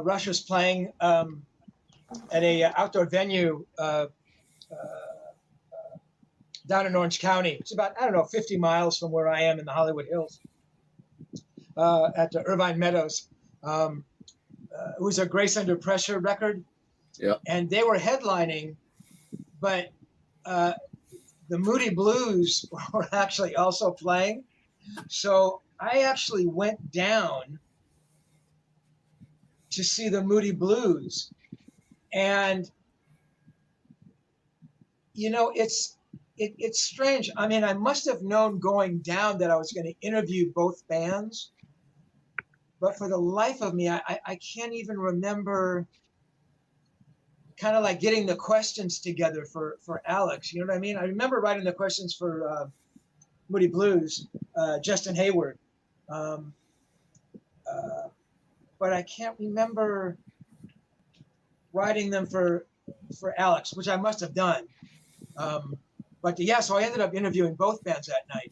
RUSH was playing at a outdoor venue down in Orange County. It's about, 50 miles from where I am in the Hollywood Hills at Irvine Meadows. It was a Grace Under Pressure record. Yeah. And they were headlining, but the Moody Blues were actually also playing. So I actually went down to see the Moody Blues. And, it's strange. I mean, I must have known going down that I was going to interview both bands. But for the life of me, I can't even remember kind of like getting the questions together for Alex. You know what I mean? I remember writing the questions for Moody Blues, Justin Hayward. But I can't remember writing them for Alex, which I must have done. So I ended up interviewing both bands that night.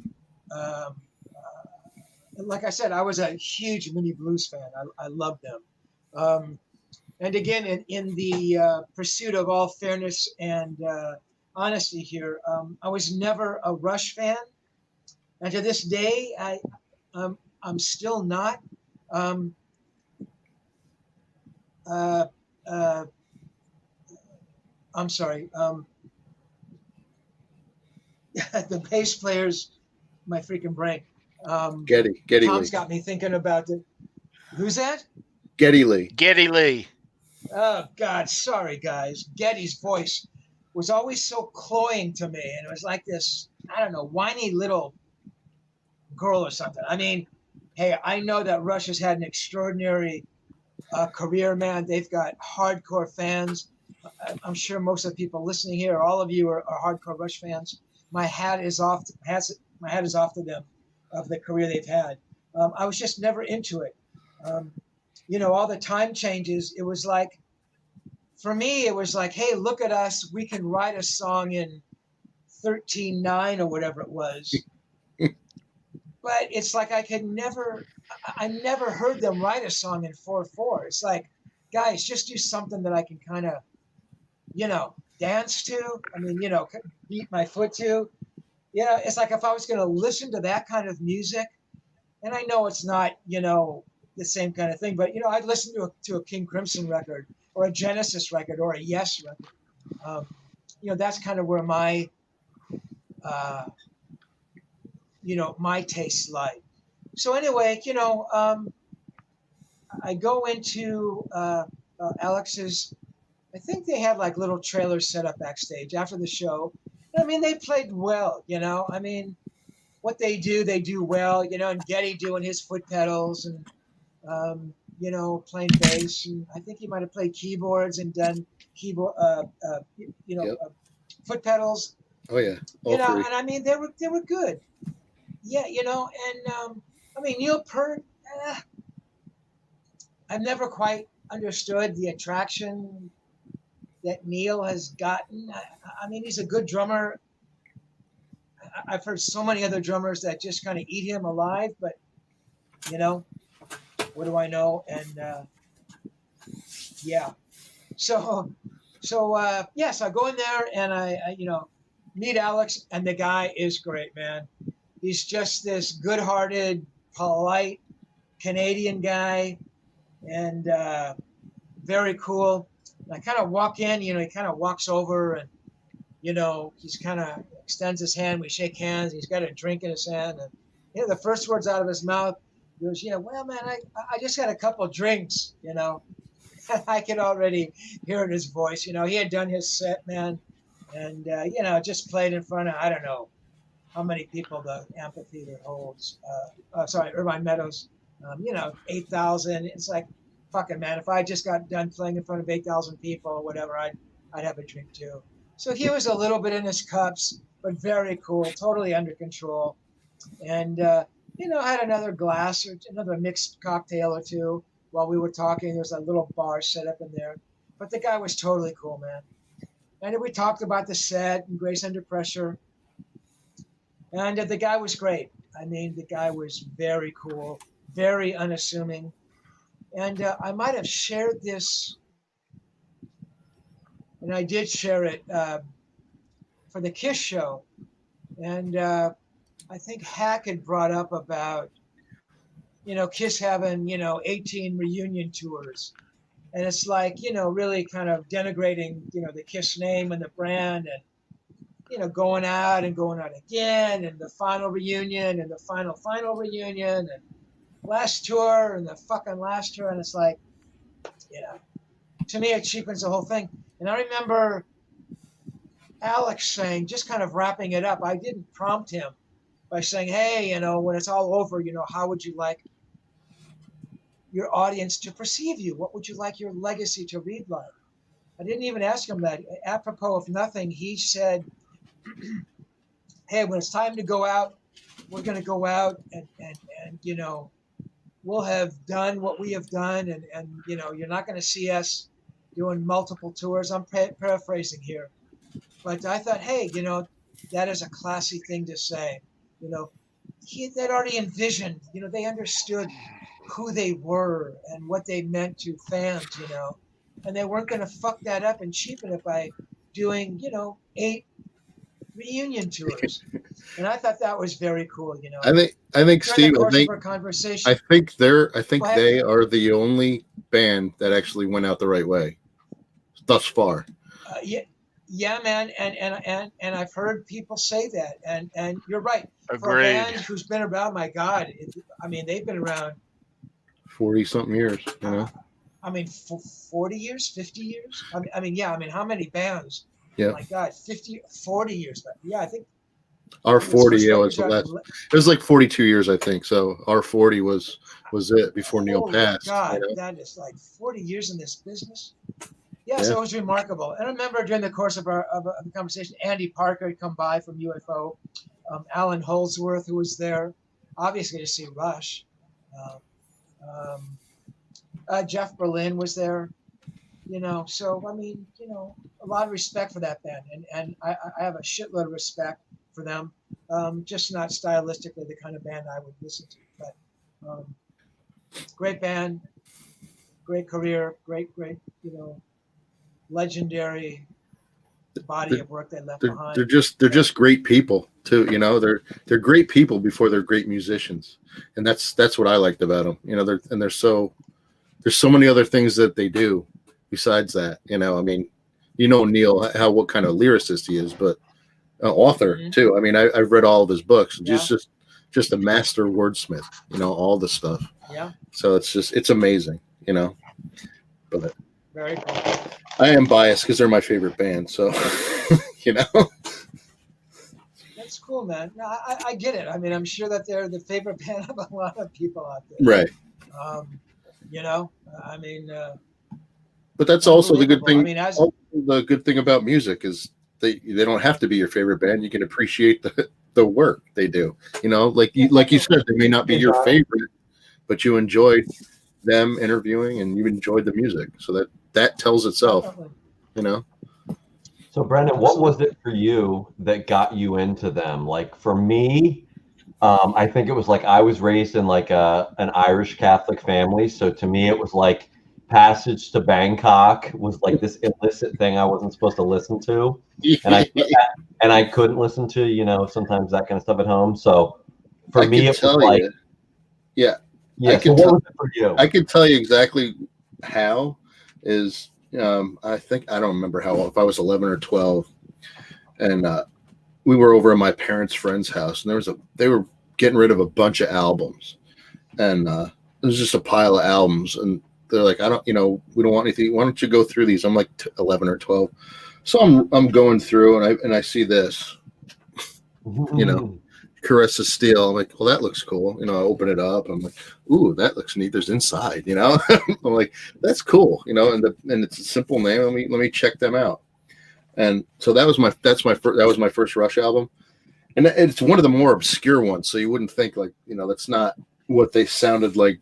And like I said, I was a huge Moody Blues fan. I loved them. And again, in the pursuit of all fairness and honesty here, I was never a Rush fan. And to this day, I'm still not. I'm sorry. the bass players, my freaking brain. Getty Tom's Lee. got me thinking about it. Who's that? Getty Lee. Geddy Lee. Oh God, sorry guys. Getty's voice was always so cloying to me, and it was like this, I don't know, whiny little girl or something. I mean, hey, I know that Rush has had an extraordinary career, man. They've got hardcore fans. I'm sure most of the people listening here, all of you are hardcore Rush fans. My hat is off. My hat is off to them of the career they've had. I was just never into it. All the time changes. It was like, for me, it was like, hey, look at us. We can write a song in 13/9 or whatever it was. But it's like I never heard them write a song in 4/4. It's like, guys, just do something that I can kind of, dance to. I mean, beat my foot to. It's like if I was going to listen to that kind of music, and I know it's not, the same kind of thing, but, I'd listen to a King Crimson record or a Genesis record or a Yes record. That's kind of where my, my tastes lie. So anyway, I go into Alex's, I think they had like little trailers set up backstage after the show. I mean, they played well, I mean, what they do well, and Geddy doing his foot pedals and, playing bass. And I think he might have played keyboards and done keyboard, Yep. Foot pedals. Oh yeah. All three. And I mean, they were good. Yeah, and I mean, Neil Peart, I've never quite understood the attraction that Neil has gotten. I mean, he's a good drummer. I've heard so many other drummers that just kind of eat him alive, but what do I know? And yeah, so I go in there and I meet Alex, and the guy is great, man. He's just this good-hearted, polite Canadian guy, and very cool. And I kind of walk in, he kind of walks over, and he's kind of extends his hand. We shake hands. He's got a drink in his hand, and the first words out of his mouth goes, well, man, I just had a couple drinks, I could already hear in his voice. He had done his set, man, and just played in front of, I don't know how many people the amphitheater holds. Irvine Meadows, 8,000. It's like, fucking man, if I just got done playing in front of 8,000 people or whatever, I'd have a drink too. So he was a little bit in his cups, but very cool, totally under control. And, had another glass or another mixed cocktail or two while we were talking. There was a little bar set up in there. But the guy was totally cool, man. And we talked about the set and Grace Under Pressure. And the guy was great. I mean, the guy was very cool, very unassuming. And I might have shared this, and I did share it for the Kiss show. And I think Hack had brought up about, Kiss having, 18 reunion tours. And it's like, really kind of denigrating, the Kiss name and the brand, and, going out again, and the final reunion and the final reunion, and last tour and the fucking last tour. And it's like, to me, it cheapens the whole thing. And I remember Alex saying, just kind of wrapping it up, I didn't prompt him by saying, hey, when it's all over, how would you like your audience to perceive you? What would you like your legacy to read like? I didn't even ask him that. Apropos of nothing, he said, hey, when it's time to go out, we're going to go out and we'll have done what we have done. And you're not going to see us doing multiple tours. I'm paraphrasing here. But I thought, hey, that is a classy thing to say. They'd already envisioned, they understood who they were and what they meant to fans, and they weren't going to fuck that up and cheapen it by doing, 8 reunion tours. And I thought that was very cool, I think Steve, conversation, I think they are the only band that actually went out the right way thus far. Yeah, man, and I've heard people say that, and you're right. For a Agreed. band who's been around, my God, I mean, they've been around. 40 something years, you know. I mean, for 40 years, 50 years. Yeah. I mean, how many bands? Yeah. My God, 50, 40 years. Yeah, I think Our his 40, first yeah, record was the dropped last. It was like 42 years, I think. So our 40 was it before Neil Holy passed. God, You know? that is like 40 years in this business. Yeah, Yeah. so it was remarkable. And I remember during the course of the conversation, Andy Parker had come by from UFO, Alan Holdsworth, who was there, obviously to see Rush. Um, Jeff Berlin was there, you know. So, I mean, you know, a lot of respect for that band. And I have a shitload of respect for them, just not stylistically the kind of band I would listen to. But great band, great career, great, you know, legendary body of work they left behind. They're just great people too. You know, they're great people before they're great musicians, and that's what I liked about them. You know, there's so many other things that they do besides that. You know, I mean, you know Neil, what kind of lyricist he is, but author too. I mean, I've read all of his books. Yeah. Just a master wordsmith. You know, all the stuff. Yeah. So it's amazing. You know, but very cool. I am biased because they're my favorite band. So, you know. That's cool, man. No, I get it. I mean, I'm sure that they're the favorite band of a lot of people out there. Right. You know, I mean. But that's also the good thing. I mean, the good thing about music is they don't have to be your favorite band. You can appreciate the work they do. You know, like you said, they may not be your favorite, but you enjoyed them interviewing and you enjoyed the music. So that tells itself. Definitely. You know. So Brendan, what was it for you that got you into them? Like for me, I think it was like I was raised in like an Irish Catholic family. So to me, it was like Passage to Bangkok was like this illicit thing I wasn't supposed to listen to, and I couldn't listen to, you know, sometimes that kind of stuff at home. So for me, it was like, yeah. So what was it for you? I can tell you exactly how is. I think I don't remember how old, if I was 11 or 12, and we were over at my parents' friend's house, and they were getting rid of a bunch of albums, and it was just a pile of albums, and they're like, we don't want anything. Why don't you go through these? I'm like 11 or 12, so I'm going through, and I see this, you know, Caress of Steel. I'm like, well, that looks cool. You know, I open it up. I'm like, ooh, that looks neat. There's Inside, you know. I'm like, that's cool, you know. And it's a simple name. Let me check them out. And so that was my first Rush album, and it's one of the more obscure ones. So you wouldn't think like, you know, that's not what they sounded like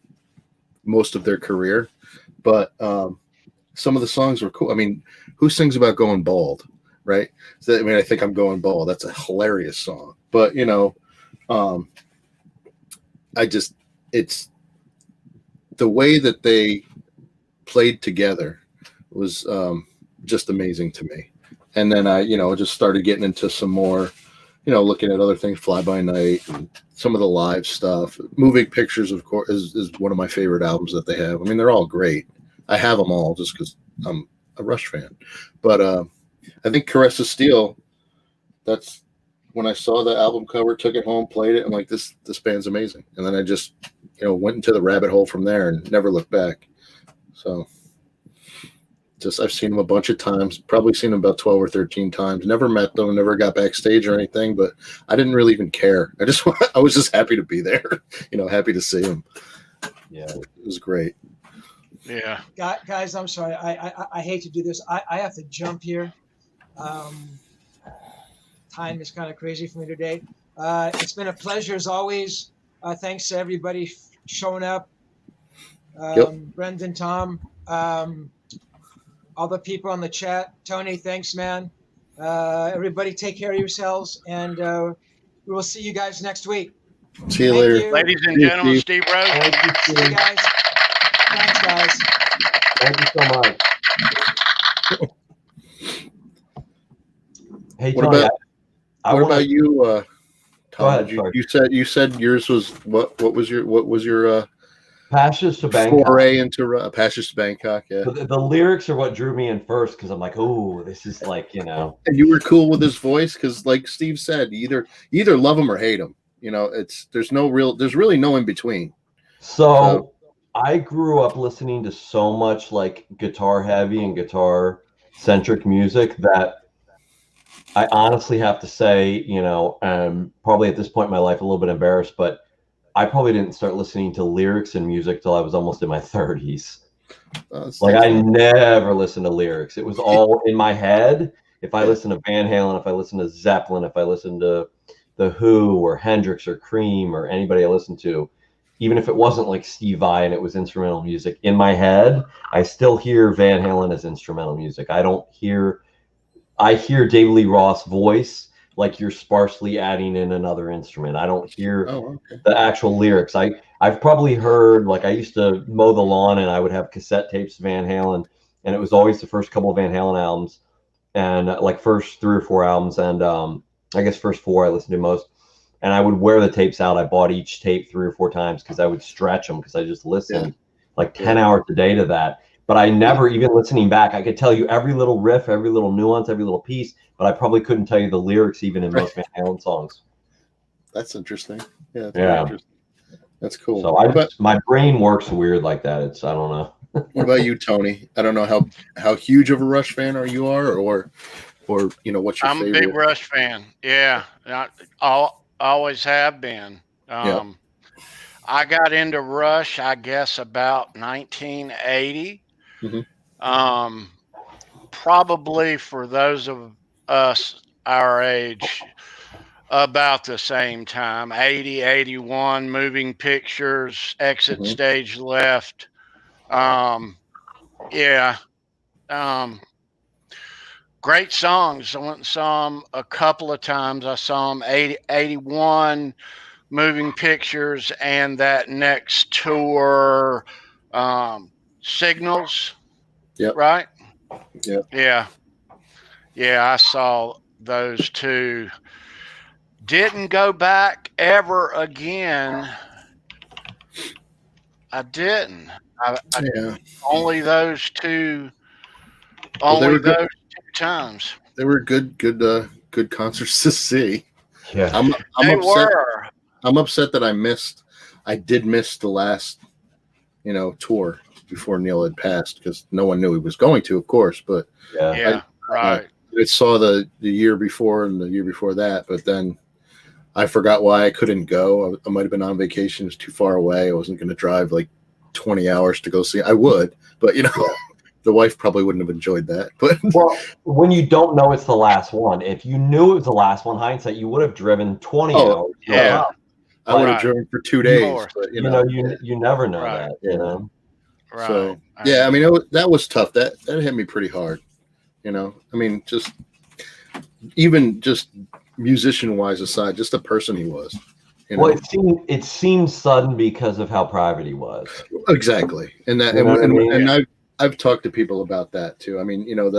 most of their career, but some of the songs were cool. I mean, who sings about going bald, right? So, I mean, I think I'm going bald. That's a hilarious song, but you know. It's the way that they played together was just amazing to me. And then I, you know, just started getting into some more, you know, looking at other things, Fly By Night, and some of the live stuff. Moving Pictures, of course, is one of my favorite albums that they have. I mean, they're all great. I have them all just because I'm a Rush fan. But I think Caress of Steel, that's when I saw the album cover, took it home, played it. I'm like, this band's amazing. And then I just, you know, went into the rabbit hole from there and never looked back. So I've seen them a bunch of times, probably seen them about 12 or 13 times. Never met them, never got backstage or anything, but I didn't really even care. I was just happy to be there, you know, happy to see them. Yeah, it was great. Yeah. Guys, I'm sorry. I hate to do this. I have to jump here. Time is kind of crazy for me today. It's been a pleasure as always. Thanks to everybody showing up. Brendan, Tom, all the people on the chat. Tony, thanks, man. Everybody take care of yourselves, and we will see you guys next week. See you later. Ladies and gentlemen, Steve Rosen. Thank you, See you guys. Thanks, guys. Thank you so much. Hey, Tony. What about you, Tom? Go ahead, you said yours was what was your Passes to Bangkok. foray into Passes to Bangkok. Yeah, The lyrics are what drew me in first because I'm like, oh, this is like, you know. and you were cool with his voice because, like Steve said, you either love him or hate him. You know, there's really no in between. So I grew up listening to so much like guitar heavy and guitar centric music that I honestly have to say, you know, probably at this point in my life, a little bit embarrassed, but I probably didn't start listening to lyrics and music till I was almost in my 30s. Like I never listened to lyrics. It was all in my head. If I listened to Van Halen, if I listened to Zeppelin, if I listened to The Who or Hendrix or Cream or anybody I listened to, even if it wasn't like Steve Vai and it was instrumental music, in my head, I still hear Van Halen as instrumental music. I hear David Lee Roth's voice like you're sparsely adding in another instrument. I don't hear the actual lyrics. I've probably heard, like I used to mow the lawn and I would have cassette tapes of Van Halen, and it was always the first couple of Van Halen albums and like first 3 or 4 albums. And I guess first 4 I listened to most. And I would wear the tapes out. I bought each tape 3 or 4 times because I would stretch them because I just listened like 10 hours a day to that. But I never, even listening back, I could tell you every little riff, every little nuance, every little piece, but I probably couldn't tell you the lyrics even in most Van Halen songs. That's interesting. Yeah. Interesting. That's cool. So my brain works weird like that. I don't know. What about you, Tony? I don't know how huge of a Rush fan or you know, what's your I'm favorite? a big Rush fan. Yeah. I always have been. I got into Rush, I guess, about 1980. Probably for those of us our age, about the same time, 80, 81, Moving Pictures, Exit Stage Left. Great songs. I went and saw them a couple of times. I saw them 81, Moving Pictures, and that next tour, Signals. Yep. Right? Yep. Yeah, I saw those two. Didn't go back ever again. I didn't. Only those two. Only those 2 times. They were good concerts to see. Yeah, I'm they upset. were. I'm upset that I did miss the last, you know, tour before Neil had passed because no one knew he was going to, of course. But right. I saw the year before and the year before that, but then I forgot why I couldn't go. I might have been on vacation. It was too far away. I wasn't going to drive like 20 hours to go see. I would, but you know, the wife probably wouldn't have enjoyed that. But well, when you don't know it's the last one, if you knew it was the last one, hindsight, you would have driven 20 hours. Yeah. I would have driven for 2 days. But, you never know that. You know. Right. So I mean, that was tough. That hit me pretty hard. You know, I mean, just musician-wise aside, just the person he was. You know? Well, it seemed sudden because of how private he was. Exactly, and that, and I've talked to people about that too. I mean, you know,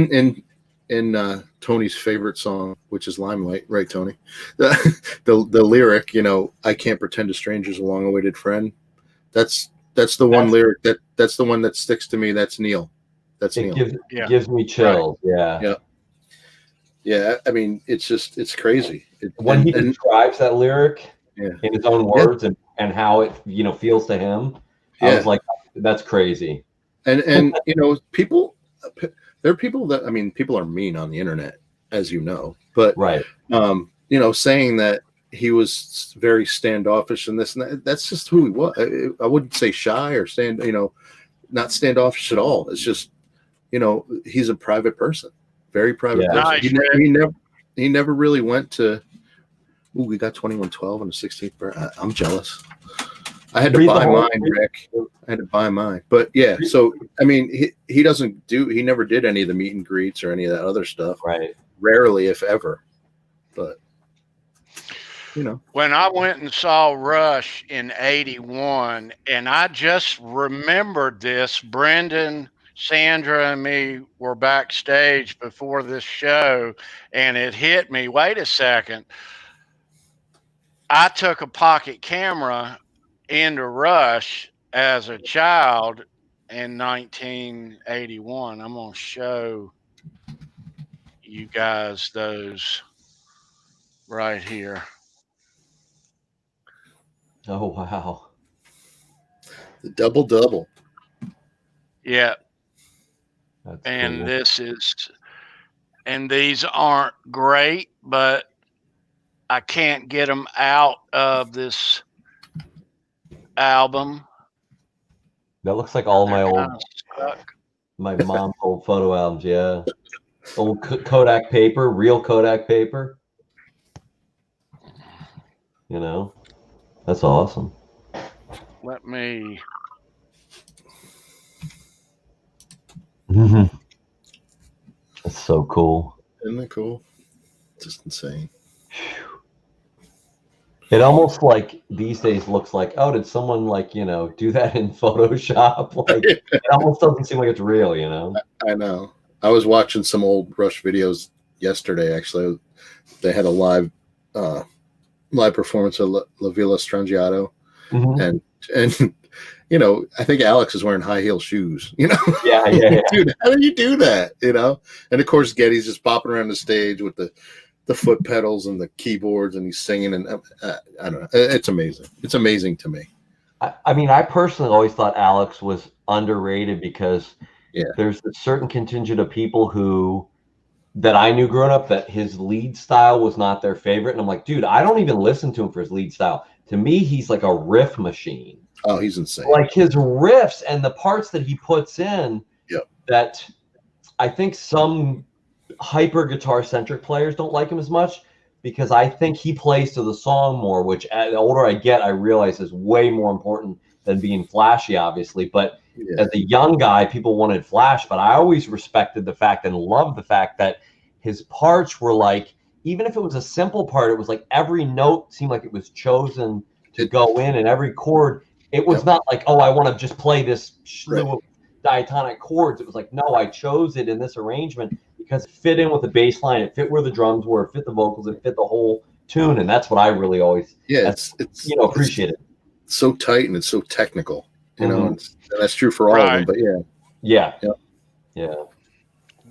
in Tony's favorite song, which is Limelight, right, Tony? The lyric, you know, I can't pretend a stranger's a long-awaited friend. That's the one lyric that's the one that sticks to me. That's Neil. Gives me chills. Right. Yeah. I mean, it's crazy. When he describes that lyric in his own words and how it, you know, feels to him, I was like, that's crazy. And you know, there are people that, I mean, people are mean on the internet, as you know, but you know, saying that he was very standoffish and this and that, that's just who he was. I wouldn't say shy or not standoffish at all. It's just, you know, he's a private person, very private person. Nice, he never really went to, we got 2112 on the 16th birthday. I'm jealous. I had to buy mine, Rick. I had to buy mine. But yeah, so I mean, he never did any of the meet and greets or any of that other stuff. Right. Rarely, if ever. But you know. When I went and saw Rush in 81, and I just remembered this, Brendan, Sandra, and me were backstage before this show, and it hit me, wait a second. I took a pocket camera into Rush as a child in 1981. I'm going to show you guys those right here. Oh wow. The double. Yeah. That's And cool. these aren't great, but I can't get them out of this album. That looks like all They're my kind of old, stuck. my mom's old photo albums. Yeah, old Kodak paper, real Kodak paper. You know, that's awesome. Let me. That's so cool. Isn't that cool? Just insane. It almost like these days looks like, oh, did someone like, do that in Photoshop? Like it almost doesn't seem like it's real, you know? I know. I was watching some old Rush videos yesterday. Actually, they had a live performance of La Villa Strangiato, Mm-hmm. and I think Alex is wearing high heel shoes. Yeah. Dude, how do you do that? And of course Geddy's just popping around the stage with the foot pedals and the keyboards, and he's singing, and I don't know. It's amazing. It's amazing to me. I mean, I personally always thought Alex was underrated because there's a certain contingent of people that I knew growing up that his lead style was not their favorite. And I'm like, dude, I don't even listen to him for his lead style. To me, he's like a riff machine. Oh, he's insane. Like his riffs and the parts that he puts in that I think some hyper guitar centric players don't like him as much because I think he plays to the song more, which the older I get, I realize is way more important than being flashy, obviously. But as a young guy, people wanted flash, but I always respected the fact and loved the fact that his parts were like, even if it was a simple part, it was like every note seemed like it was chosen to go in, and every chord, it was not like, oh, I want to just play this slew of diatonic chords. It was like, no, I chose it in this arrangement because it fit in with the bass line, it fit where the drums were, it fit the vocals, it fit the whole tune, and that's what I really always appreciated. It's so tight and it's so technical, and that's true for all of them. But yeah.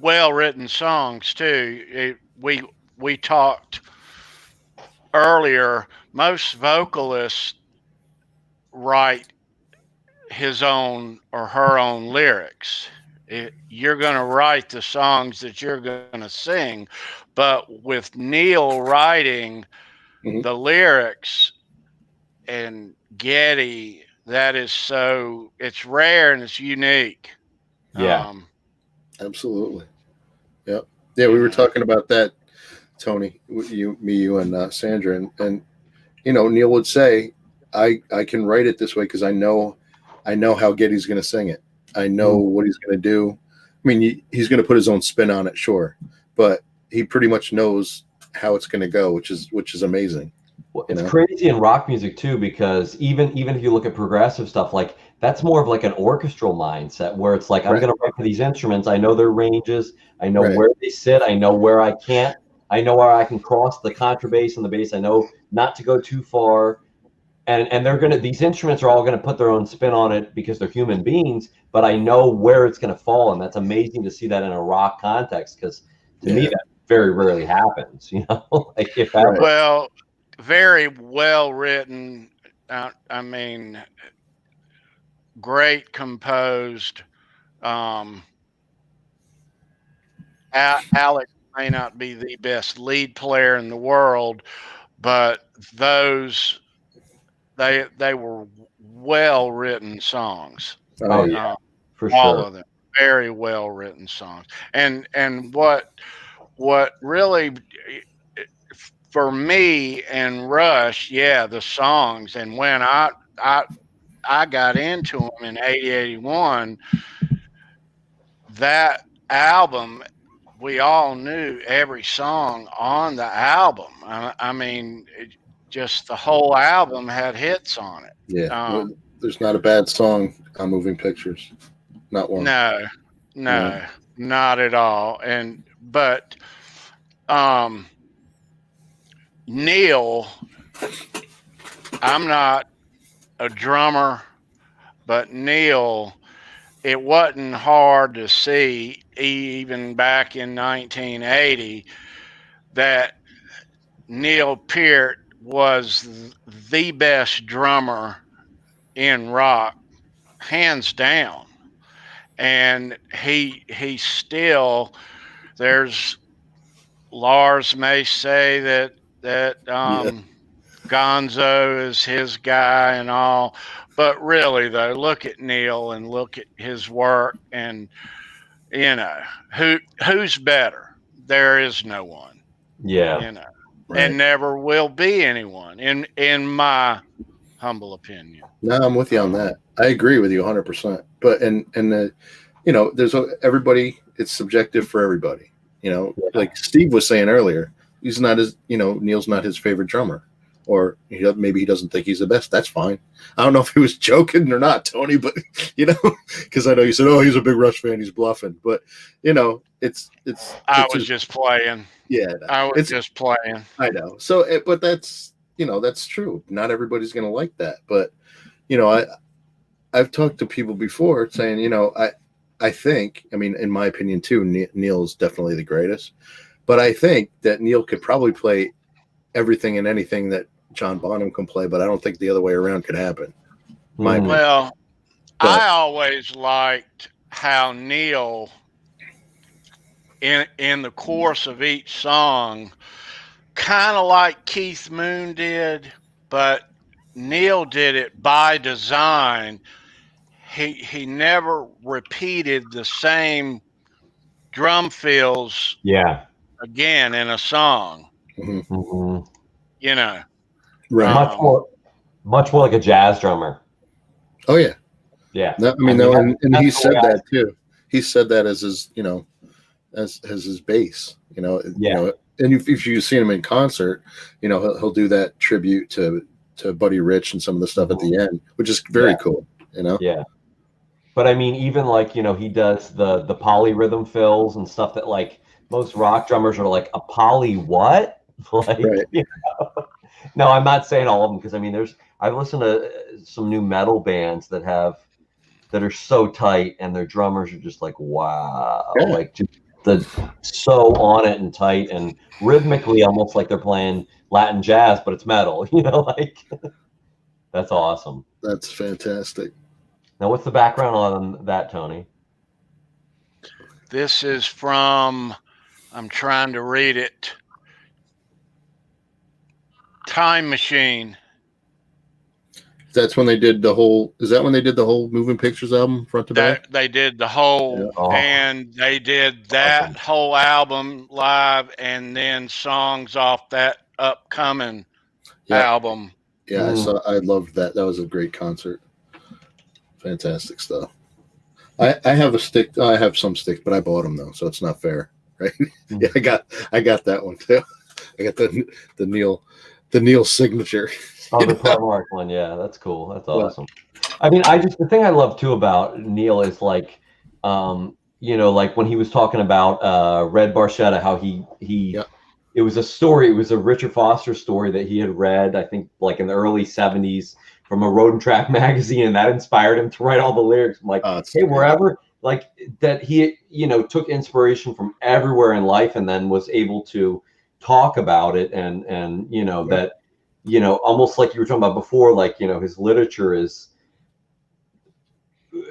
Well-written songs too. We talked earlier. Most vocalists write his own or her own lyrics. You're going to write the songs that you're going to sing, but with Neil writing the lyrics and Geddy, it's rare and it's unique. Absolutely. Yeah, we were talking about that, Tony, you and Sandra, and Neil would say, I can write it this way because I know how Geddy's going to sing it. I know what he's going to do. I mean, he's going to put his own spin on it, sure, but he pretty much knows how it's going to go, which is amazing. Well, it's crazy in rock music too, because even if you look at progressive stuff, like that's more of like an orchestral mindset where it's like, I'm going to write for these instruments. I know their ranges. I know where they sit. I know where I can't. I know where I can cross the contrabass and the bass. I know not to go too far. And these instruments are all going to put their own spin on it because they're human beings, but I know where it's going to fall. And that's amazing to see that in a rock context, because to me, that very rarely happens, like if ever. Well, very well written. I mean, great composed. Alex may not be the best lead player in the world, but they were well written songs. Oh yeah, for all sure. of them, very well written songs. And what really for me and Rush, the songs. And when I got into them in 80, 81, that album, we all knew every song on the album. I mean, just the whole album had hits on it. Yeah, there's not a bad song on Moving Pictures. Not one. No, not at all. But Neil, I'm not a drummer, but Neil, it wasn't hard to see, even back in 1980, that Neil Peart was the best drummer in rock, hands down. And he still, there's, Lars may say that Yeah. Gonzo is his guy and all, but really though, look at Neil and look at his work, and you know who's better. There is no one, Yeah. you know, Right. and never will be anyone in my humble opinion. No, I'm with you on that. I agree with you 100%. But there's everybody. It's subjective for everybody. Like Steve was saying earlier, he's not Neil's not his favorite drummer, or maybe he doesn't think he's the best. That's fine. I don't know if he was joking or not, Tony, but because I know you said, "Oh, he's a big Rush fan, he's bluffing," but it's. I was just playing. Yeah, I was just playing. I know. So, but that's that's true. Not everybody's going to like that, but I've talked to people before saying, I think, in my opinion too, Neil's definitely the greatest, but I think that Neil could probably play everything and anything that John Bonham can play, but I don't think the other way around could happen. Well, I always liked how Neil, in the course of each song, kind of like Keith Moon did, but Neil did it by design. He never repeated the same drum fills again in a song. Mm-hmm. Right. Much more like a jazz drummer. Oh yeah. Yeah. And he said that too. He said that as his, as his bass, and if you see him in concert, he'll do that tribute to Buddy Rich and some of the stuff at the end, which is very cool, Yeah. But even like, he does the polyrhythm fills and stuff that like most rock drummers are like, a poly what? Like, right. No, I'm not saying all of them, because I've listened to some new metal bands that are so tight, and their drummers are just like, wow, like just so on it and tight and rhythmically almost like they're playing Latin jazz, but it's metal, like that's awesome. That's fantastic. Now, what's the background on that, Tony? This is from, I'm trying to read it, Time Machine. That's when they did the whole. Is that when they did the whole Moving Pictures album front to back? They did the whole, and they did that whole album live, and then songs off that upcoming album. Yeah, I loved that. That was a great concert. Fantastic stuff. I have a stick. I have some sticks, but I bought them though, so it's not fair, right? Yeah, I got that one too. I got the Neil signature. Oh, the Primark one. Yeah, that's cool. That's awesome. The thing I love too about Neil is like, like when he was talking about Red Barchetta, how it was a story. It was a Richard Foster story that he had read, I think, like in the early 70s from a Road and Track magazine, and that inspired him to write all the lyrics. I'm like, hey, wherever, like that he, took inspiration from everywhere in life, and then was able to talk about it, and that. Almost like you were talking about before, like, his literature is,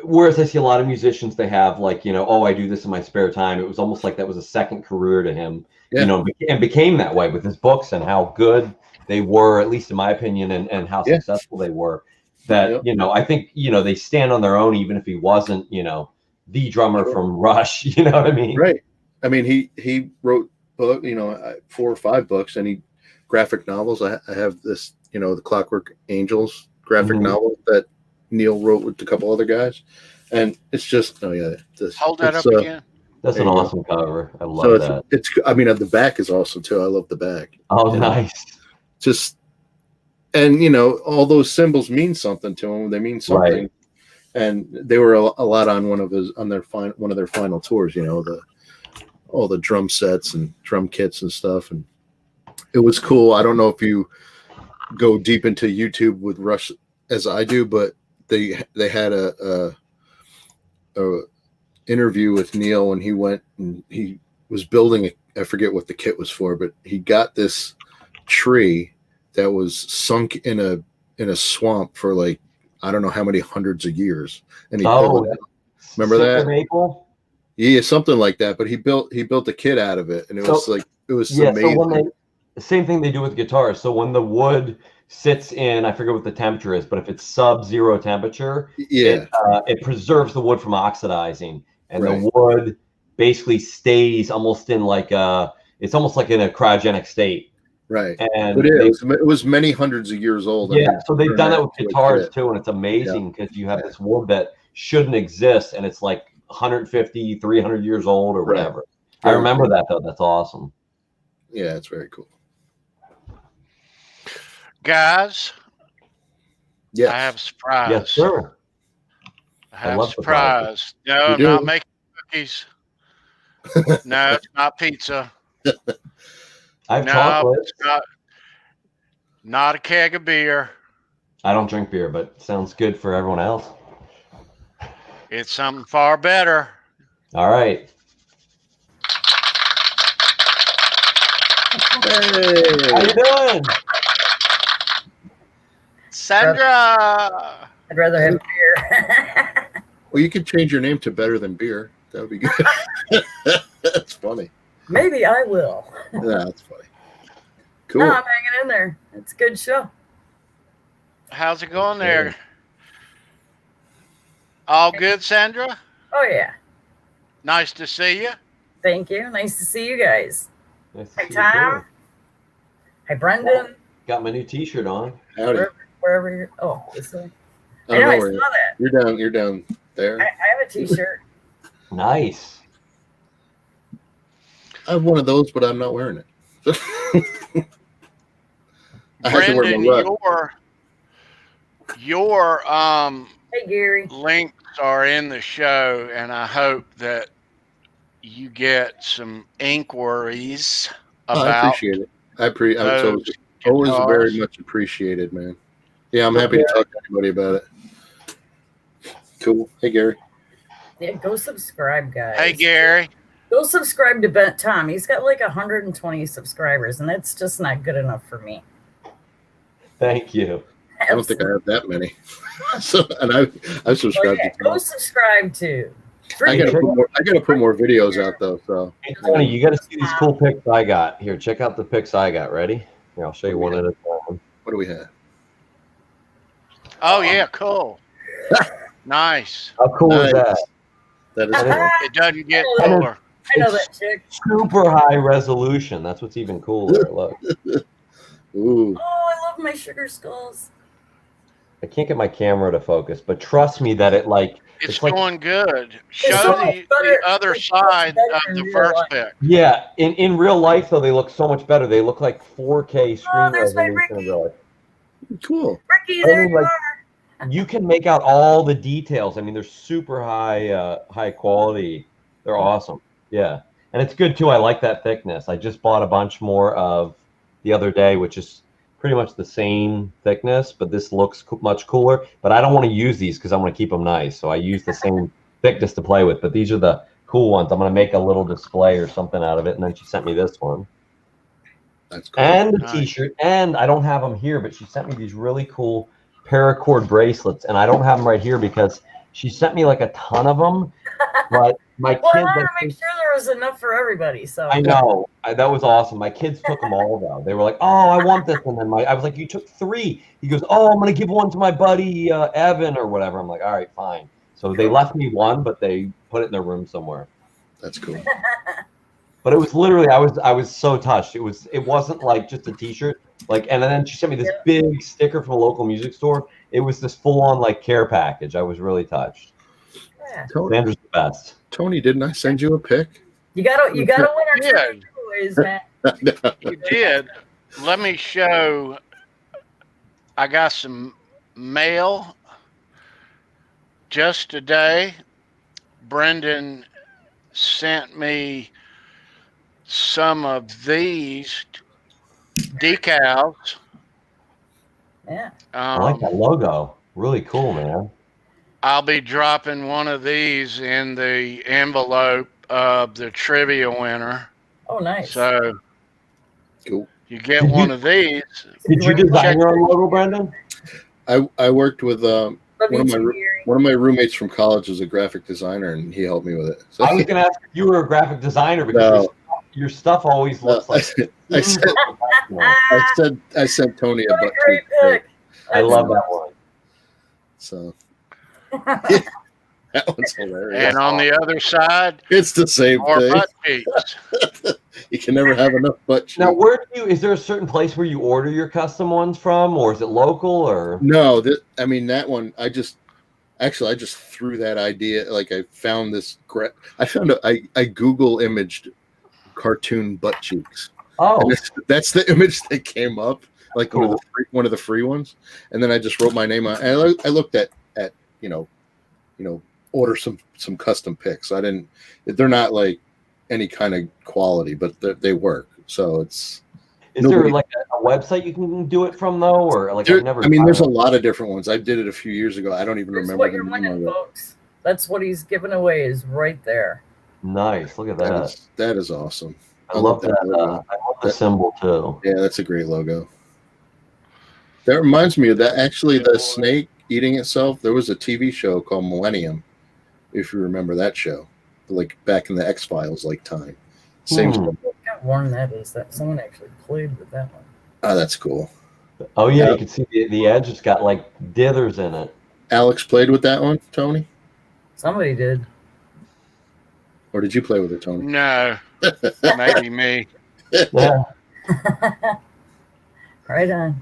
whereas I see a lot of musicians, they have like, I do this in my spare time. It was almost like that was a second career to him, and became that way with his books and how good they were, at least in my opinion, and how successful they were. That, I think, they stand on their own, even if he wasn't, the drummer from Rush, you know what I mean? Right. He wrote, 4 or 5 books, and he graphic novels. I have this, the Clockwork Angels graphic novel that Neil wrote with a couple other guys, and it's just hold that up again. That's an awesome cover. I love that. It's the back is awesome too. I love the back. Oh, nice. Just and all those symbols mean something to him. They mean something, right. And they were a lot on one of their final tours. All the drum sets and drum kits and stuff, and it was cool. I don't know if you go deep into YouTube with Rush as I do, but they had a interview with Neil when he went and he was building I forget what the kit was for, but he got this tree that was sunk in a swamp for like I don't know how many hundreds of years, and he pulled it out. Remember that? Maple? Yeah, something like that. But he built a kit out of it, and it was yeah. amazing. So when the same thing they do with guitars. So when the wood sits in, I forget what the temperature is, but if it's sub-zero temperature, it preserves the wood from oxidizing, and the wood basically stays almost in it's almost like in a cryogenic state. Right. And but it was many hundreds of years old. Yeah, so they've done that with guitars too, and it's amazing because you have this wood that shouldn't exist, and it's like 150, 300 years old or whatever. I remember that though. That's awesome. Yeah, it's very cool. Guys, yes. I have a surprise. Yes, sir. I have a surprise. No, I'm not making cookies. No, it's not pizza. I have chocolate. It's not a keg of beer. I don't drink beer, but sounds good for everyone else. It's something far better. All right. Hey. How you doing? Sandra. I'd rather have beer. Well, you could change your name to Better Than Beer. That would be good. That's funny. Maybe I will. Yeah, that's funny. Cool. No, I'm hanging in there. It's a good show. How's it going there? All good, Sandra? Oh, yeah. Nice to see you. Thank you. Nice to see you guys. Nice to Hi, see Tom. you. Hi, Brendan. Got my new T-shirt on. Howdy. Wherever you're. Oh, this way. I I know, I where saw that. You're down there. I have a T-shirt. Nice. I have one of those, but I'm not wearing it. I had to wear Brendan, my rug. your Hey, Gary. links are in the show, and I hope that you get some inquiries about I appreciate it. It's always very much appreciated, man. Yeah, I'm happy to talk to anybody about it. Cool. Hey, Gary. Yeah, go subscribe, guys. Hey, Gary. Go subscribe to Tom. He's got like 120 subscribers, and that's just not good enough for me. Thank you. I don't think I have that many. I subscribed to go subscribe to. I gotta put more videos out though. So hey, Tony, you gotta see these cool pics I got. Here, check out the pics I got. Ready? Here, I'll show you one at a time. What do we have? Oh yeah, cool. Nice. How cool is that? That is cool. It doesn't get cooler. I know that chick. Super high resolution. That's what's even cooler. Look. Ooh. Oh, I love my sugar skulls. I can't get my camera to focus, but trust me that it's like, going good. Show so the other side of the first pic. Yeah, in real life though, they look so much better. They look like 4K screen there's my resolution. Ricky. In real life. Cool. Ricky, there you are. You can make out all the details. I mean, they're super high quality. They're awesome. Yeah, and it's good too. I like that thickness. I just bought a bunch more of the other day, which is pretty much the same thickness, but this looks much cooler. But I don't want to use these because I want to keep them nice. So I use the same thickness to play with. But these are the cool ones. I'm going to make a little display or something out of it. And then she sent me this one. That's cool. And a T-shirt. And I don't have them here, but she sent me these really cool paracord bracelets. And I don't have them right here because she sent me like a ton of them. But my kids, I wanted to make sure there was enough for everybody. So I know that was awesome. My kids took them all though. They were like, "Oh, I want this," and then I was like, "You took 3." He goes, "Oh, I'm gonna give one to my buddy Evan or whatever." I'm like, "All right, fine." So they left me one, but they put it in their room somewhere. That's cool. But it was literally, I was so touched. It wasn't like just a T-shirt, and then she sent me this big sticker from a local music store. It was this full-on care package. I was really touched. yeah. Sandra's the best. Tony, didn't I send you a pic? You gotta win our Yeah. giveaways, man. You did. Let me show. I got some mail just today. Brendan sent me some of these decals. Yeah. I like that logo. Really cool, man. I'll be dropping one of these in the envelope of the trivia winner. Oh, nice. So Cool. you get Did one you- of these. Did you design your own logo, Brendan? I worked with Love one of you my too, Gary. one of my roommates from college was a graphic designer, and he helped me with it. So I was going to ask if you were a graphic designer because your stuff always looks like. I sent Tony a What a butt great cheek. pick. I love that one. So that one's hilarious. And on the other side, It's the same more thing. butt cheeks. You can never have enough butt cheeks. Now, is there a certain place where you order your custom ones from, or is it local, or? No, that one, I just threw that idea. Like I found this, I Google imaged cartoon butt cheeks. Oh, And that's the image that came up, like Cool. one of the free ones. And then I just wrote my name on. And I looked at order some custom pics. They're not like any kind of quality, but they work. So it's. is there like a website you can do it from though, or like I've never? There's a lot of different ones. I did it a few years ago. I don't even Here's remember what the you're name winning, of it. folks. That's what he's giving away is right there. Nice. Look at that. That is awesome. I love that. logo. I love the symbol too. Yeah, that's a great logo. That reminds me of that. Actually, the snake eating itself. There was a TV show called Millennium, if you remember that show, like back in the X-Files like time. Same stuff. How worn that is. That someone actually played with that one. Oh, that's cool. Oh yeah, you can see the edge. It's got like dithers in it. Alex played with that one, Tony? Somebody did. Or did you play with it, Tony? No, maybe me. Yeah. Right on.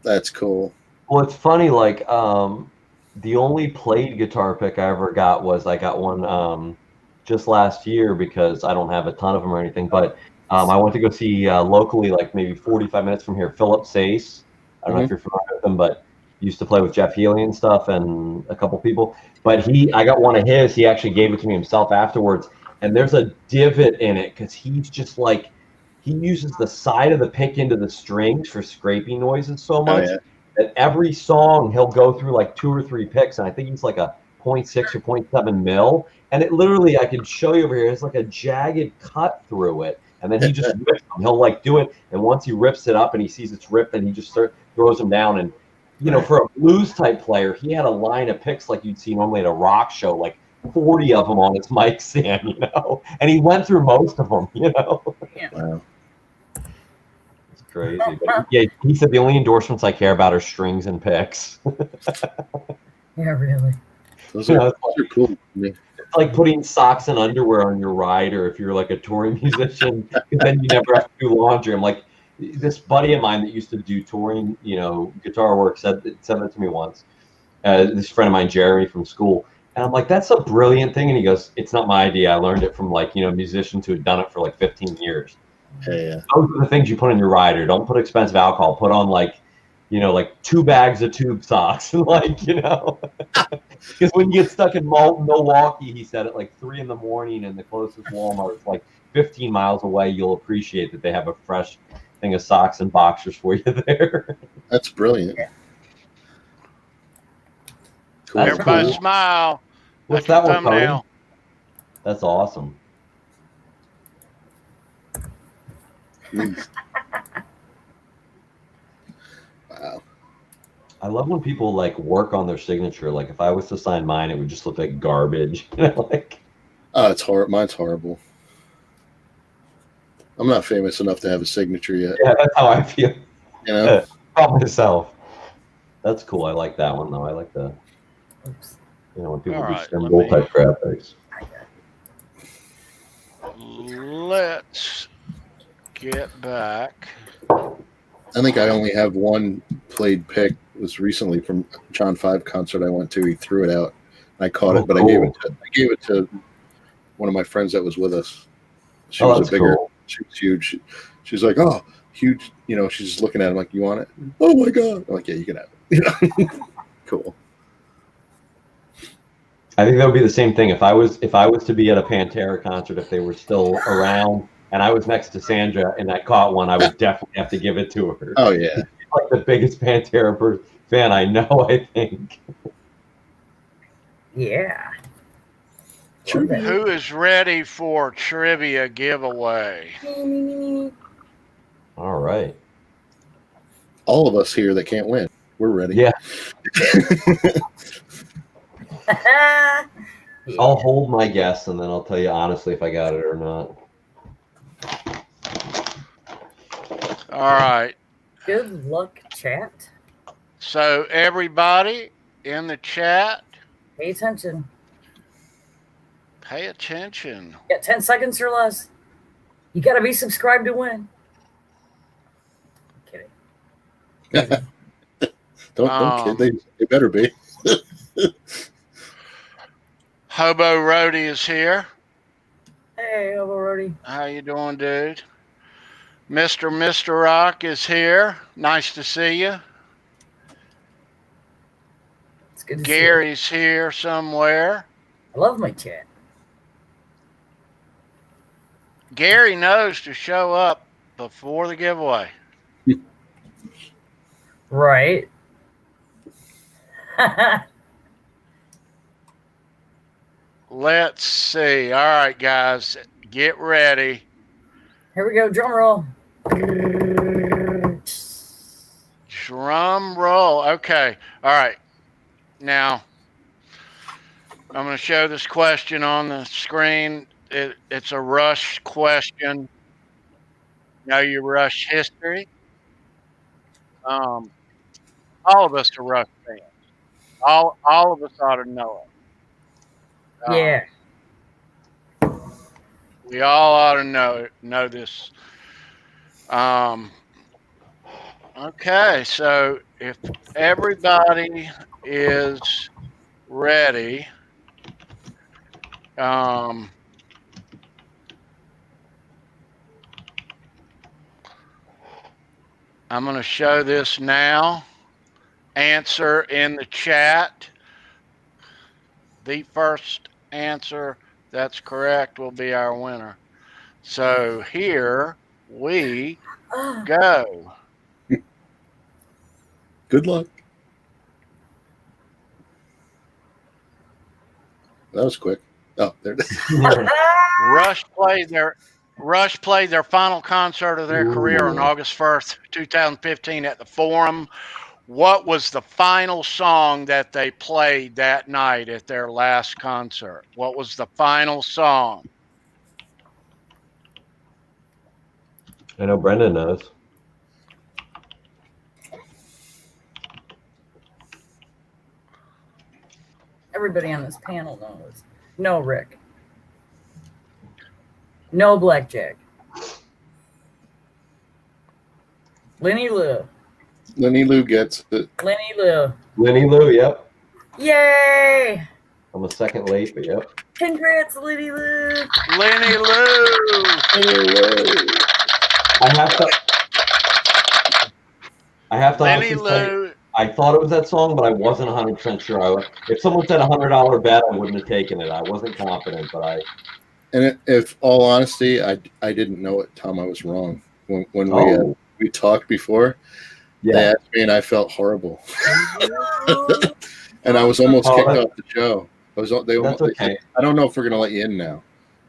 That's cool. Well, it's funny. Like the only played guitar pick I ever got was I got one just last year because I don't have a ton of them or anything. But I went to go see locally, like maybe 45 minutes from here, Philip Sace. I don't know if you're familiar with him, but used to play with Jeff Healy and stuff and a couple people. But I got one of his. He actually gave it to me himself afterwards. And there's a divot in it because he's just like, he uses the side of the pick into the strings for scraping noises so much that every song he'll go through like 2 or 3 picks. And I think he's like a 0.6 or 0.7 mil. And it literally, I can show you over here, it's like a jagged cut through it. And then he just rips them. He'll like do it. And once he rips it up and he sees it's ripped, then he just throws them down. And, for a blues type player, he had a line of picks like you'd see normally at a rock show, like 40 of them on his mic stand, and he went through most of them, Wow. It's crazy. But yeah, he said the only endorsements I care about are strings and picks. Yeah, really. Those are cool. It's like putting socks and underwear on your rider if you're like a touring musician, because then you never have to do laundry. I'm like, this buddy of mine that used to do touring, guitar work said that to me once. This friend of mine, Jeremy from school. And I'm like, that's a brilliant thing. And he goes, it's not my idea. I learned it from musicians who had done it for like 15 years. Yeah. Those are the things you put in your rider. Don't put expensive alcohol. Put on like 2 bags of tube socks. Because when you get stuck in Milwaukee, he said at like 3 a.m. and the closest Walmart is like 15 miles away, you'll appreciate that they have a fresh thing of socks and boxers for you there. That's brilliant. Cool. Everybody cool. smile. What's That's that your one, Tony? thumbnail. That's awesome. Wow. I love when people like work on their signature. Like if I was to sign mine, it would just look like garbage. Oh, it's horrible. Mine's horrible. I'm not famous enough to have a signature yet. Yeah, that's how I feel. Probably myself. That's cool. I like that one though. I like the, when people do symbol type graphics. Let's get back. I think I only have one played pick. It was recently from John 5 concert I went to. He threw it out. I caught it, but cool. I gave it to one of my friends that was with us. She was a bigger. Cool. She was huge. She's like, oh, huge. She's just looking at him like, you want it? Oh my god! I'm like, yeah, you can have it. Cool. I think that would be the same thing if I was to be at a Pantera concert, if they were still around, and I was next to Sandra and I caught one, I would definitely have to give it to her. Oh yeah. like the biggest Pantera fan I know, I think. Yeah. Trivia. Who is ready for trivia giveaway? All right. All of us here that can't win, we're ready. Yeah. Yeah. I'll hold my guess, and then I'll tell you honestly if I got it or not. All right. Good luck, chat. So everybody in the chat, Pay attention. pay attention. You got 10 seconds or less. You got to be subscribed to win. Kidding. Don't kid. They better be. Hobo Roadie is here. Hey, already. How you doing, dude? Mr. Rock is here. Nice to see you. It's good to Gary's here somewhere. see you. I love my chat. Gary knows to show up before the giveaway. Right. Let's see. All right, guys, get ready. Here we go. Drum roll. Drum roll. Okay. All right. Now, I'm going to show this question on the screen. It's a Rush question. Know your Rush history. All of us are Rush fans. All of us ought to know it. Yeah. We all ought to know this. Okay, so if everybody is ready, I'm going to show this now. Answer in the chat. The first answer that's correct will be our winner. So here we go. Good luck. That was quick. Oh, there it is. Rush played their final concert of their career on August 1st, 2015 at the Forum. What was the final song that they played that night at their last concert? What was the final song? I know Brendan knows. Everybody on this panel knows. No Rick. No Blackjack. Lenny Lou. Lenny Lou gets it. Lenny Lou. Lenny Lou, yep. Yay! I'm a second late, but yep. Congrats, Lenny Lou. Lenny Lou. I have to Lenny honestly say, Lou. I thought it was that song, but I wasn't 100% sure. If someone said $100 bet, I wouldn't have taken it. I wasn't confident, but I. And if all honesty, I didn't know it, Tom. I was wrong when we talked before. Yeah. They asked me, and I felt horrible, and I was almost kicked off the show. That's okay. I don't know if we're gonna let you in now.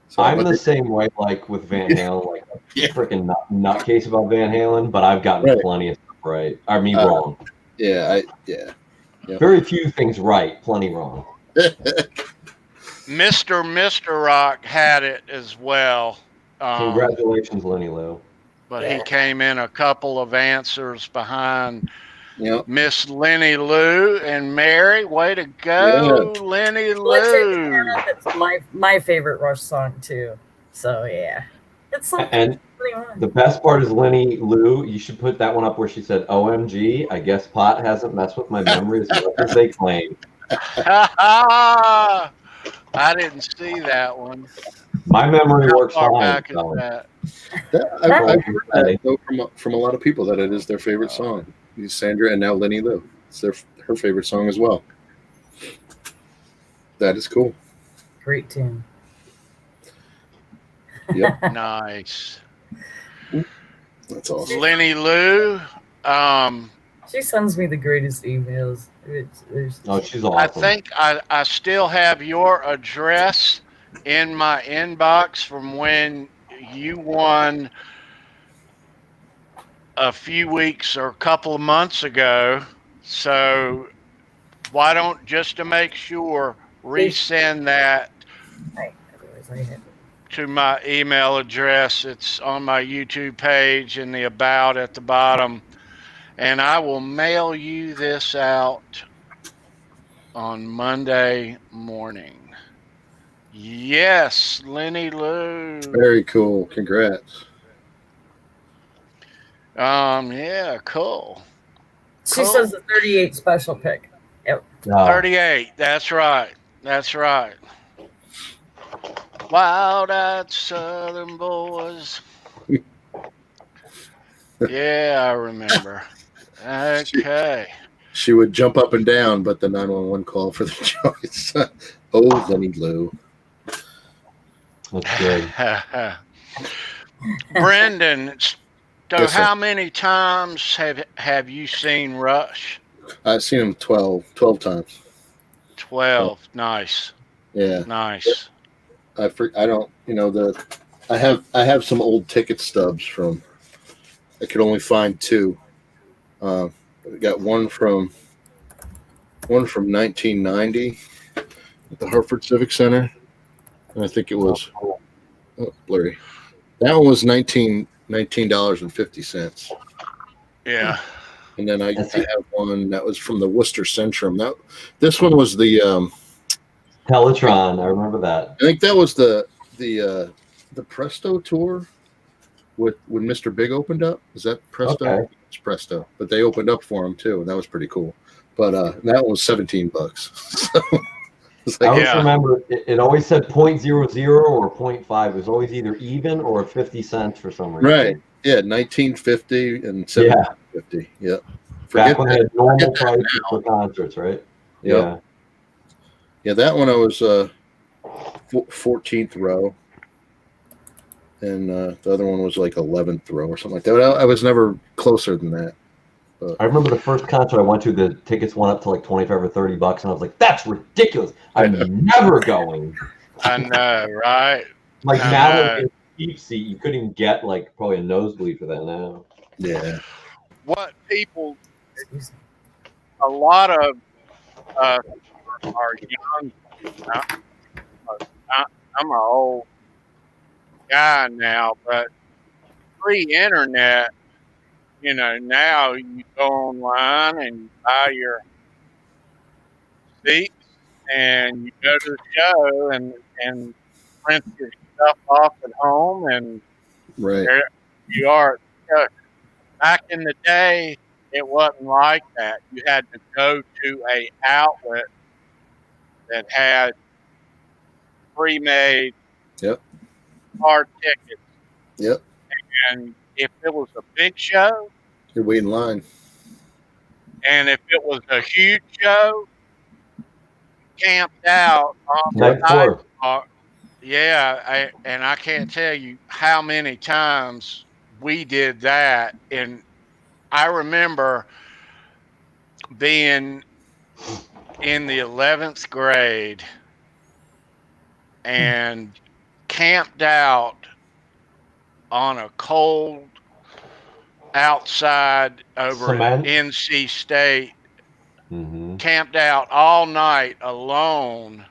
So, I'm the same way, like with Van Halen, like a freaking nutcase about Van Halen, but I've gotten plenty of stuff right. I mean, wrong. Yeah. Very few things right, plenty wrong. Mr. Rock had it as well. Congratulations, Lenny Lou. But he came in a couple of answers behind Yep. Miss Lenny Lou and Mary. Way to go, Lenny Lou. It's my favorite Rush song too. So yeah, it's so And the best part is Lenny Lou. You should put that one up where she said, "OMG, I guess pot hasn't messed with my memory as much as they claim." I didn't see that one. My memory works How far fine. back is that? I've heard that though, from a lot of people that it is their favorite song. Sandra and now Lenny Lou. It's her favorite song as well. That is cool. Great tune. Yep. Nice. That's awesome. Lenny Lou, She sends me the greatest emails. Oh, she's I awesome. think I still have your address in my inbox from when you won a few weeks or a couple of months ago. So why don't, just to make sure, resend that Otherwise, I have it. to my email address. It's on my YouTube page in the about at the bottom. And I will mail you this out on Monday morning. Yes, Lenny Lou. Very cool. Congrats. Yeah, cool. She says the 38 special pick. Yep. 38. That's right. That's right. Wild-eyed Southern boys. Yeah, I remember. Okay. She would jump up and down, but the 911 call for the choice. Oh, Lenny Lou. That's good. Brendan, so Yes, sir. how many times have you seen Rush? I've seen him 12 times. 12. Nice. Yeah. Nice. I don't, I have some old ticket stubs from, I could only find two. I got one from 1990 at the Hartford Civic Center. And I think it was blurry. That one was $19.50. Yeah. And then I have one that was from the Worcester Centrum. This one was the Teletron. I remember that. I think that was the Presto tour when Mr. Big opened up. Is that Presto? Okay. It's Presto, but they opened up for him too, and that was pretty cool. But that one was $17. So I always remember it always said 0.00 or 0.5. It was always either even or 50 cents for some reason. Right. Yeah, 1950 and 1750. Yeah. Back when they had normal prices for concerts, right? Yeah. Yeah, that one I was 14th row. And the other one was like 11th row or something like that. I was never closer than that. I remember the first concert I went to, the tickets went up to like 25 or $30, and I was like, that's ridiculous. I'm never going. I know, right? Like now that it's a cheap seat, you couldn't even get like probably a nosebleed for that now. Yeah. What people, a lot of are young. I'm an old guy now, but pre-internet, now you go online and you buy your seats and you go to the show and print your stuff off at home, and there you are. Back in the day, it wasn't like that. You had to go to a outlet that had pre-made hard tickets. Yep. And if it was a big show, you're waiting in line. And if it was a huge show, camped out on the sidewalk. Yeah, and I can't tell you how many times we did that. And I remember being in the 11th grade and camped out on a cold outside over at NC State, camped out all night alone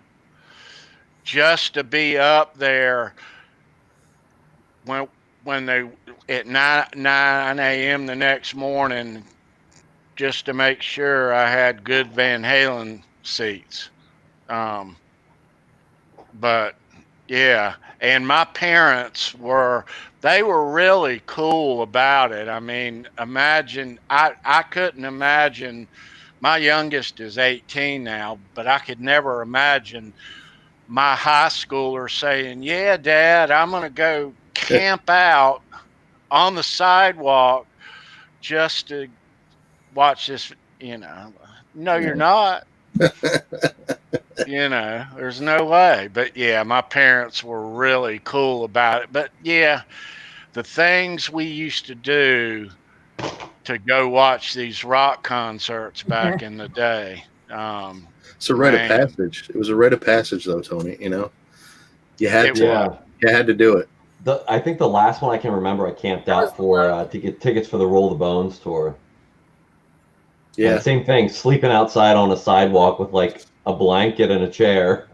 just to be up there when they at 9 a.m. the next morning, just to make sure I had good Van Halen seats. But yeah, and my parents were really cool about it. I mean, I couldn't imagine, my youngest is 18 now, but I could never imagine my high schooler saying, yeah, Dad, I'm going to go camp out on the sidewalk just to watch this, No, you're not. There's no way. But yeah, my parents were really cool about it. But yeah, the things we used to do to go watch these rock concerts back in the day. It's a rite of Man. passage. It was a rite of passage, though, Tony. You know, you had It to. Yeah. You had to do it. I think the last one I can remember, I camped out for to get tickets for the Roll the Bones tour. Yeah. And same thing, sleeping outside on a sidewalk with like a blanket and a chair.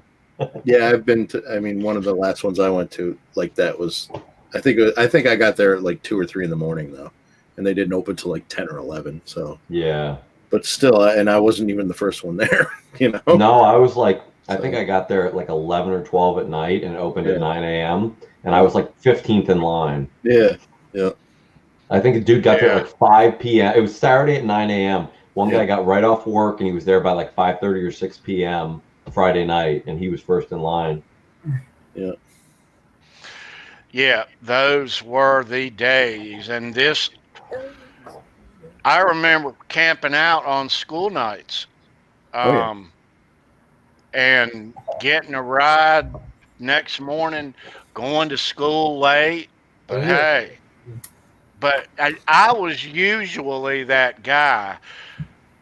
Yeah, I've been to. I mean, one of the last ones I went to like that was. I think I got there at like 2 or 3 in the morning though, and they didn't open till like 10 or 11. So Yeah. but still, and I wasn't even the first one there. You know. No, I was like, I think I got there at like 11 or 12 at night and it opened at 9 a.m. And I was like 15th in line. Yeah. Yeah. I think a dude got there at like 5 p.m. It was Saturday at 9 a.m. One Yeah. guy got right off work and he was there by like 5:30 or 6 p.m. Friday night, and he was first in line. Yeah. Yeah, those were the days. And this, I remember camping out on school nights, and getting a ride next morning, going to school late. But hey, but I was usually that guy.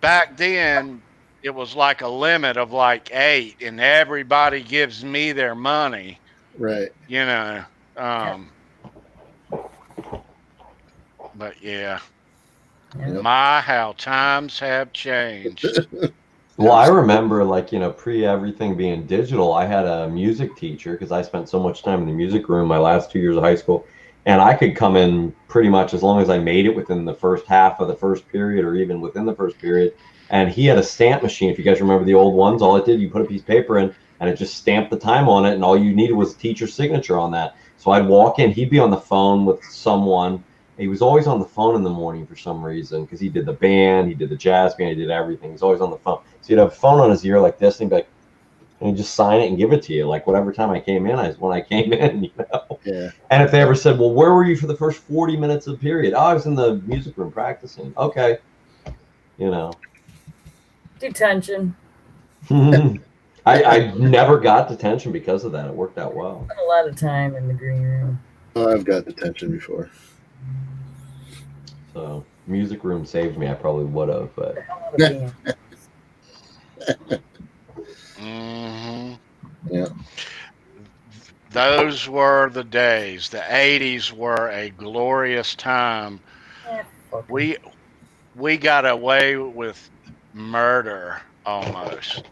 Back then, it was like a limit of like 8, and everybody gives me their money. Right. You know. But yeah. My, how times have changed. Well, I remember, like, you know, pre everything being digital, I had a music teacher because I spent so much time in the music room my last 2 years of high school, and I could come in pretty much as long as I made it within the first half of the first period or even within the first period. And he had a stamp machine. If you guys remember the old ones, all it did, you put a piece of paper in and it just stamped the time on it, and all you needed was the teacher's signature on that. So I'd walk in, he'd be on the phone with someone. He was always on the phone in the morning for some reason because he did the band, he did the jazz band, he did everything. He's always on the phone. So he'd have a phone on his ear like this, and he'd be like, and he'd just sign it and give it to you. Like whatever time I came in, when I came in, you know. Yeah. And if they ever said, well, where were you for the first 40 minutes of the period? Oh, I was in the music room practicing. Okay. You know. Detention. I never got detention because of that. It worked out well. Spent a lot of time in the green room. I've got detention before. So music room saved me. I probably would have, but Yeah. Those were the days. The 80s were a glorious time. We got away with murder almost.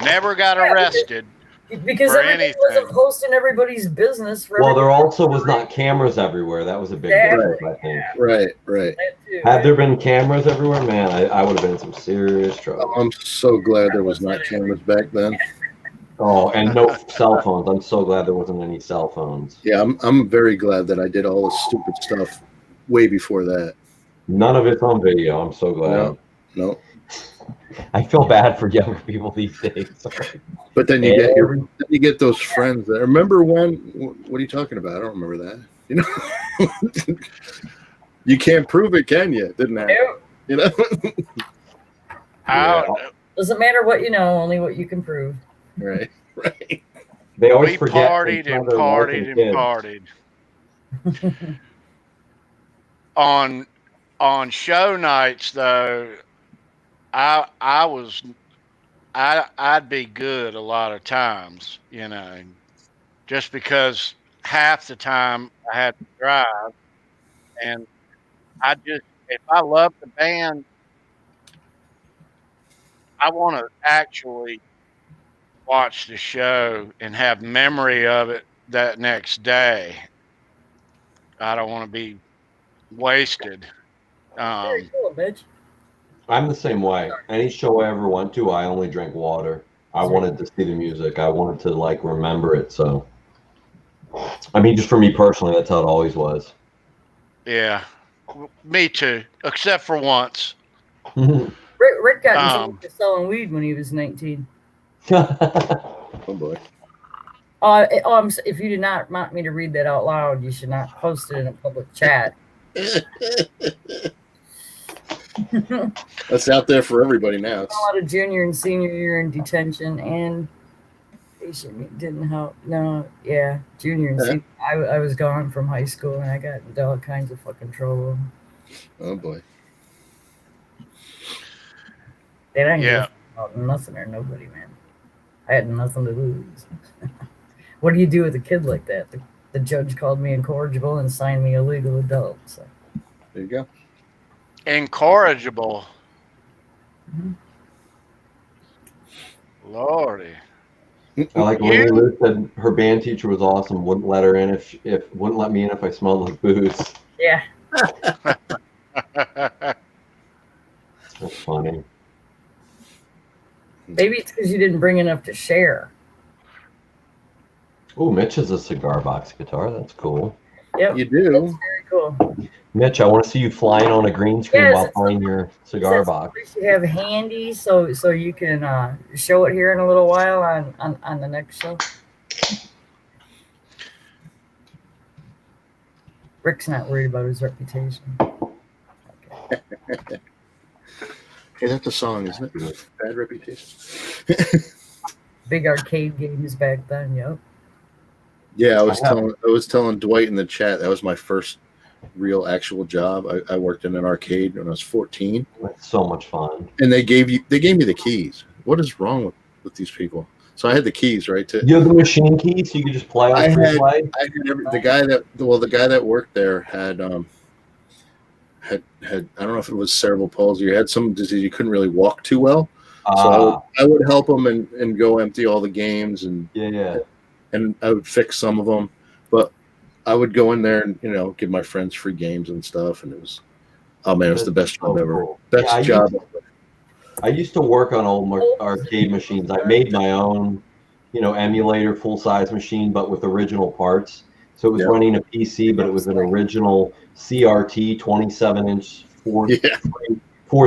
Never got arrested. Because for everybody wasn't anything. posting everybody's business. For well, there everybody. also was not cameras everywhere. That was a big Exactly. difference, I think. Right. That too, Had right? there been cameras everywhere, man, I would have been in some serious trouble. I'm so glad there was not cameras back then. Oh, and no cell phones. I'm so glad there wasn't any cell phones. Yeah, I'm very glad that I did all the stupid stuff way before that. None of it's on video. I'm so glad. No. I feel bad for younger people these days. But then you get those friends that remember when. What are you talking about? I don't remember that. You know, you can't prove it, can you? It didn't happen. You know. Doesn't matter what you know, only what you can prove. Right. They always We forget. partied and partied and partied. On show nights though, I'd be good a lot of times, you know, just because half the time I had to drive, and if I love the band, I want to actually watch the show and have memory of it that next day. I don't want to be wasted. Very cool, bitch. I'm the same way. Any show I ever went to, I only drank water. I wanted to see the music. I wanted to like remember it. So, I mean, just for me personally, that's how it always was. Yeah, me too, except for once. Rick got in trouble for selling weed when he was 19. Oh boy. If you did not want me to read that out loud, you should not post it in a public chat. That's out there for everybody now. A lot of junior and senior year in detention, and didn't help. No, yeah, junior and senior. I was gone from high school, and I got into all kinds of fucking trouble. Oh boy. They didn't Yeah. give about nothing or nobody, man. I had nothing to lose. What do you do with a kid like that? The judge called me incorrigible and signed me a legal adult. So. There you go. Incorrigible. Mhm. Lordy. I like Lenny Lou said her band teacher was awesome. Wouldn't let her in if wouldn't let me in if I smelled like booze. Yeah. That's funny. Maybe it's because you didn't bring enough to share. Oh, Mitch has a cigar box guitar. That's cool. Yep. You do. That's very cool. Mitch, I want to see you flying on a green screen Yes, while it's playing your cigar That's box. what you have handy so you can show it here in a little while on the next show. Rick's not worried about his reputation. Okay. Hey, that's a song, isn't it? Bad Reputation. Big arcade games back then, yep. Yeah, I was telling Dwight in the chat that was my first real actual job. I worked in an arcade when I was 14. That's so much fun. And they gave me the keys. What is wrong with these people? So I had the keys, right? You have the machine keys, so you could just play on free play. The guy that worked there had I don't know if it was cerebral palsy or had some disease. You couldn't really walk too well. So I would help him and go empty all the games and and I would fix some of them, but I would go in there and give my friends free games and stuff, and it was it was the best job ever. Cool. Best job. I used to work on old arcade machines. I made my own, emulator full-size machine, but with original parts. So it was running a PC, but it was an original CRT 27-inch 4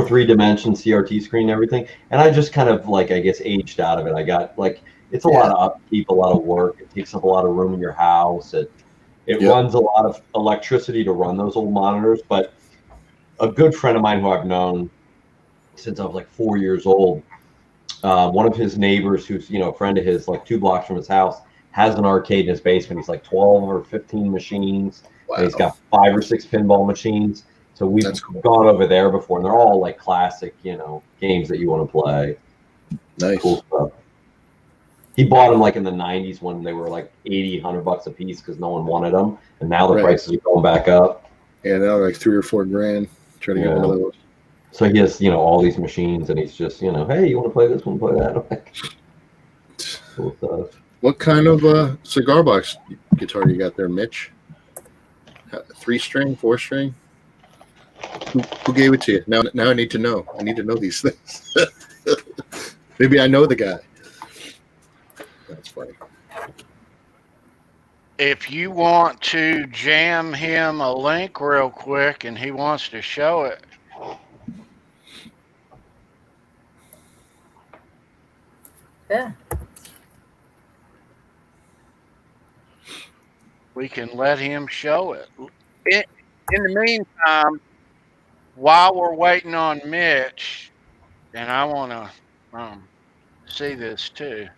3-dimension CRT screen and everything. And I just kind of aged out of it. I got it's a lot of upkeep, a lot of work. It takes up a lot of room in your house. It runs a lot of electricity to run those old monitors. But a good friend of mine who I've known since I was 4 years old, one of his neighbors who's a friend of his 2 blocks from his house has an arcade in his basement. He's 12 or 15 machines. Wow. And he's got 5 or 6 pinball machines. So we've gone over there before, and they're all classic games that you want to play. Nice. Cool stuff. He bought them in the 90s when they were $80, $100 a piece because no one wanted them, and now the prices are going back up. Yeah, now they're $3 or $4 grand. Trying to get one of those. So he has all these machines, and he's just hey, you want to play this? Want to play that? Cool stuff. What kind of cigar box guitar you got there, Mitch? 3-string, 4-string? Who gave it to you? Now I need to know. I need to know these things. Maybe I know the guy. That's funny. If you want to jam him a link real quick and he wants to show it. Yeah. We can let him show it. In the meantime, while we're waiting on Mitch, and I want to see this too.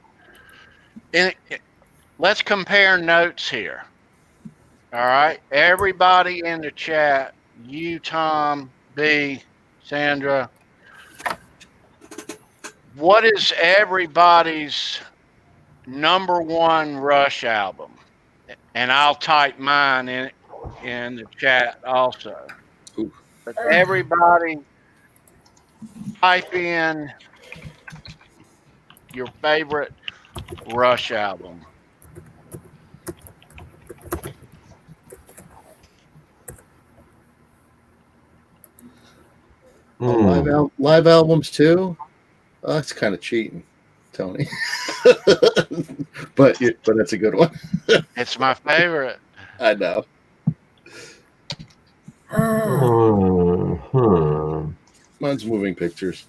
Let's compare notes here. All right. Everybody in the chat, you, Tom, B, Sandra, what is everybody's #1 Rush album? And I'll type mine in the chat also. Ooh. But everybody type in your favorite Rush album. Live albums too? Oh, that's kind of cheating, Tony. but that's a good one. It's my favorite. I know. Mine's Moving Pictures.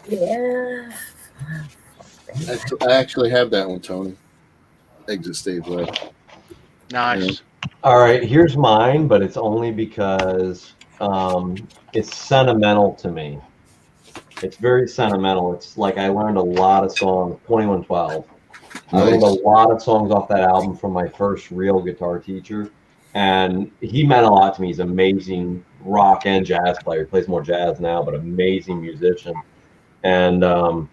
Yeah. I actually have that one, Tony. Exit Stage Left. Nice. Yeah. All right, here's mine, but it's only because it's sentimental to me. It's very sentimental. It's I learned a lot of songs, 2112. I learned a lot of songs off that album from my first real guitar teacher. And he meant a lot to me. He's an amazing rock and jazz player. He plays more jazz now, but amazing musician. And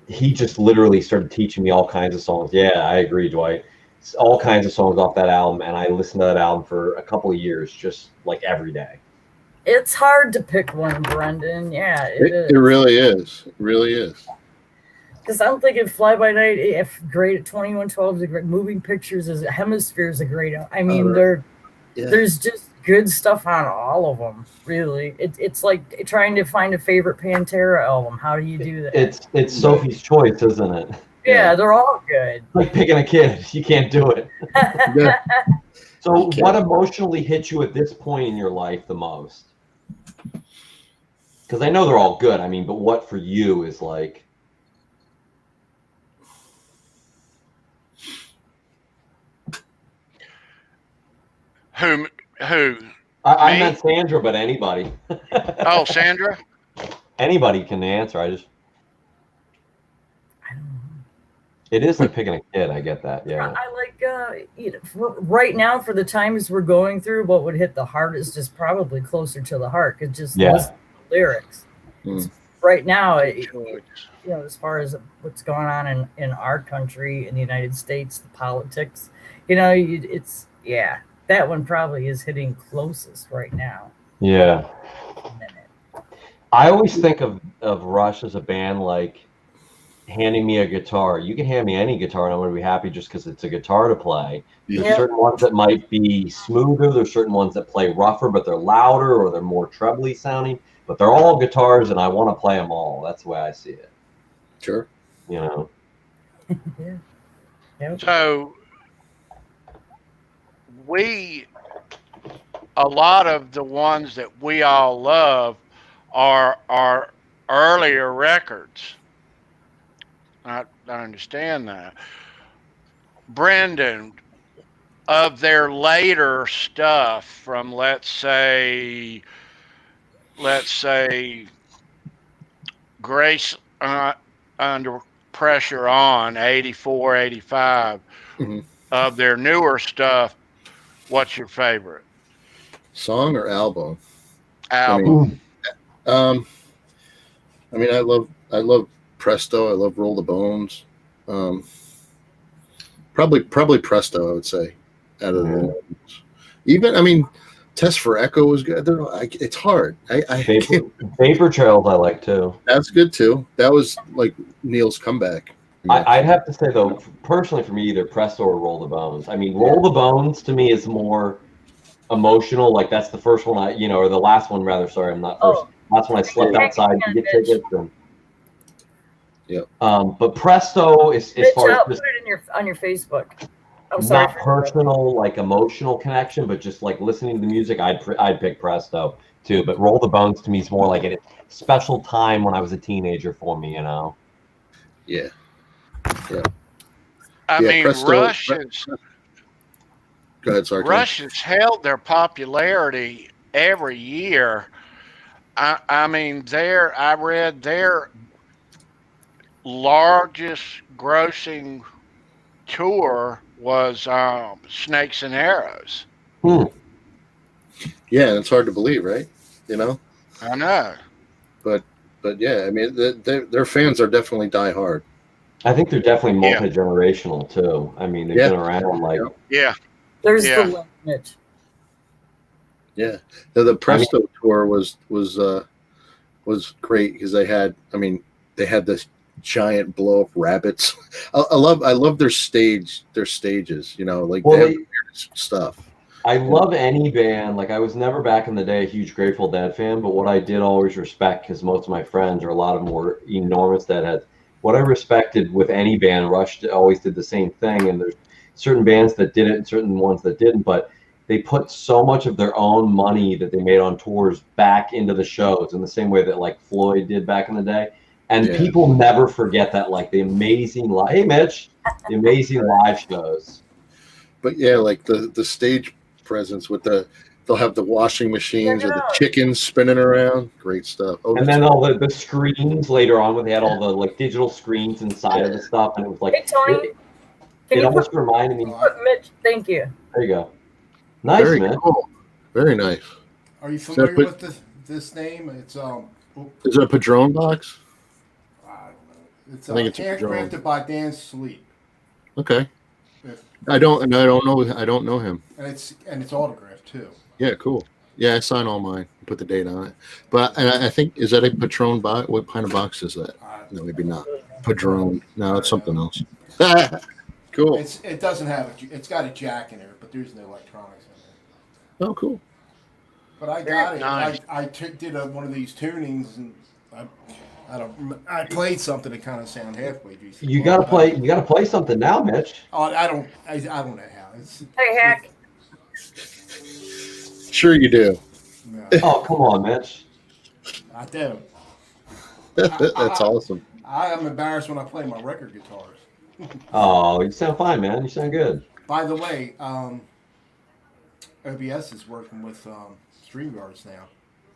he just literally started teaching me all kinds of songs. Yeah, I agree, Dwight. It's all kinds of songs off that album, and I listened to that album for a couple of years, just like every day. It's hard to pick one, Brendan. Yeah, it is. It really is. It really is. Because I'm thinking Fly By Night, if great, 2112 is a great, Moving Pictures is, Hemisphere is a great. I mean, there's just good stuff on all of them. Really, it's like trying to find a favorite Pantera album. How do you do that? It's Sophie's choice, isn't it? Yeah, they're all good. Like picking a kid, you can't do it. Yeah. So, what emotionally hit you at this point in your life the most? Because I know they're all good. I mean, but what for you is like? Who? I meant Sandra, but anybody. Oh, Sandra. Anybody can answer. I don't know. It is like picking a kid. I get that. Yeah. I like right now for the times we're going through. What would hit the hardest is probably Closer to the Heart. It's just listen to the lyrics. Right now, as far as what's going on in our country, in the United States, the politics, that one probably is hitting closest right now. Yeah. I always think of Rush as a band like handing me a guitar. You can hand me any guitar and I'm going to be happy just because it's a guitar to play. There's certain ones that might be smoother. There's certain ones that play rougher, but they're louder or they're more trebly sounding. But they're all guitars and I want to play them all. That's the way I see it. Sure. So a lot of the ones that we all love are earlier records. I understand that. Brendan, of their later stuff from let's say Grace Under Pressure on 84, 85, of their newer stuff, what's your favorite? Song or album? Album. I mean, I love Presto. I love Roll the Bones. Probably Presto, I would say. Out of the even, I mean, Test for Echo was good. It's hard. Vapor Trails I like too. That's good too. That was like Neil's comeback. I'd have to say though, personally for me, either Presto or Roll the Bones. I mean, Roll the Bones to me is more emotional. Like that's the first one or the last one rather. Sorry, I'm not first. That's when I slept outside to get tickets. But Presto is as far as put it on your Facebook. I'm sorry. Not personal, like emotional connection, but just like listening to the music, I'd pick Presto too. But Roll the Bones to me is more like a special time when I was a teenager for me, Yeah. I mean, Presto, Rush is. Go ahead, sorry. Rush has held their popularity every year. I mean, I read their largest grossing tour was Snakes and Arrows. Yeah, it's hard to believe, right? I know. But yeah, I mean, their fans are definitely die hard. I think they're definitely multi-generational too. I mean, they've been around like There's the limit. Yeah, the Presto tour was great because they had this giant blow up rabbits. I love their stages. They have weird stuff. I love any band. Like I was never back in the day a huge Grateful Dead fan, but what I did always respect, because most of my friends or a lot of them were enormous Deadheads. What I respected with any band, Rush always did the same thing, and there's certain bands that did it and certain ones that didn't, but they put so much of their own money that they made on tours back into the shows in the same way that like Floyd did back in the day. And people never forget that, like the amazing the amazing live shows. But yeah, like the stage presence with they'll have the washing machines or the chickens spinning around. Great stuff. And then all the screens later on, where they had all the like digital screens inside of the stuff, and it was like Hey, Tony, it almost reminded me. Mitch, thank you. There you go. Nice, Very man. cool. Very nice. Are you familiar with this name? It's Is it a Padron box? I don't know. It's I think it's a Padron. handcrafted by Dan Sleep. Okay. I don't know him. And it's autographed too. Yeah, cool. Yeah, I sign all mine. Put the date on it. But I think, is that a Patron box? What kind of box is that? No, maybe not. Padron. No, it's something else. Cool. It doesn't have it's got a jack in there, but there's no electronics in there. Oh, cool. But I got it. Nice. I did one of these tunings, and I played something that kind of sound halfway decent. You gotta play something now, Mitch. Oh, I don't know how. Hey, Hack. Sure you do. No, Oh, come on, Mitch. I don't. That's awesome. I am embarrassed when I play my record guitars. Oh, you sound fine, man. You sound good. By the way, OBS is working with StreamYards now.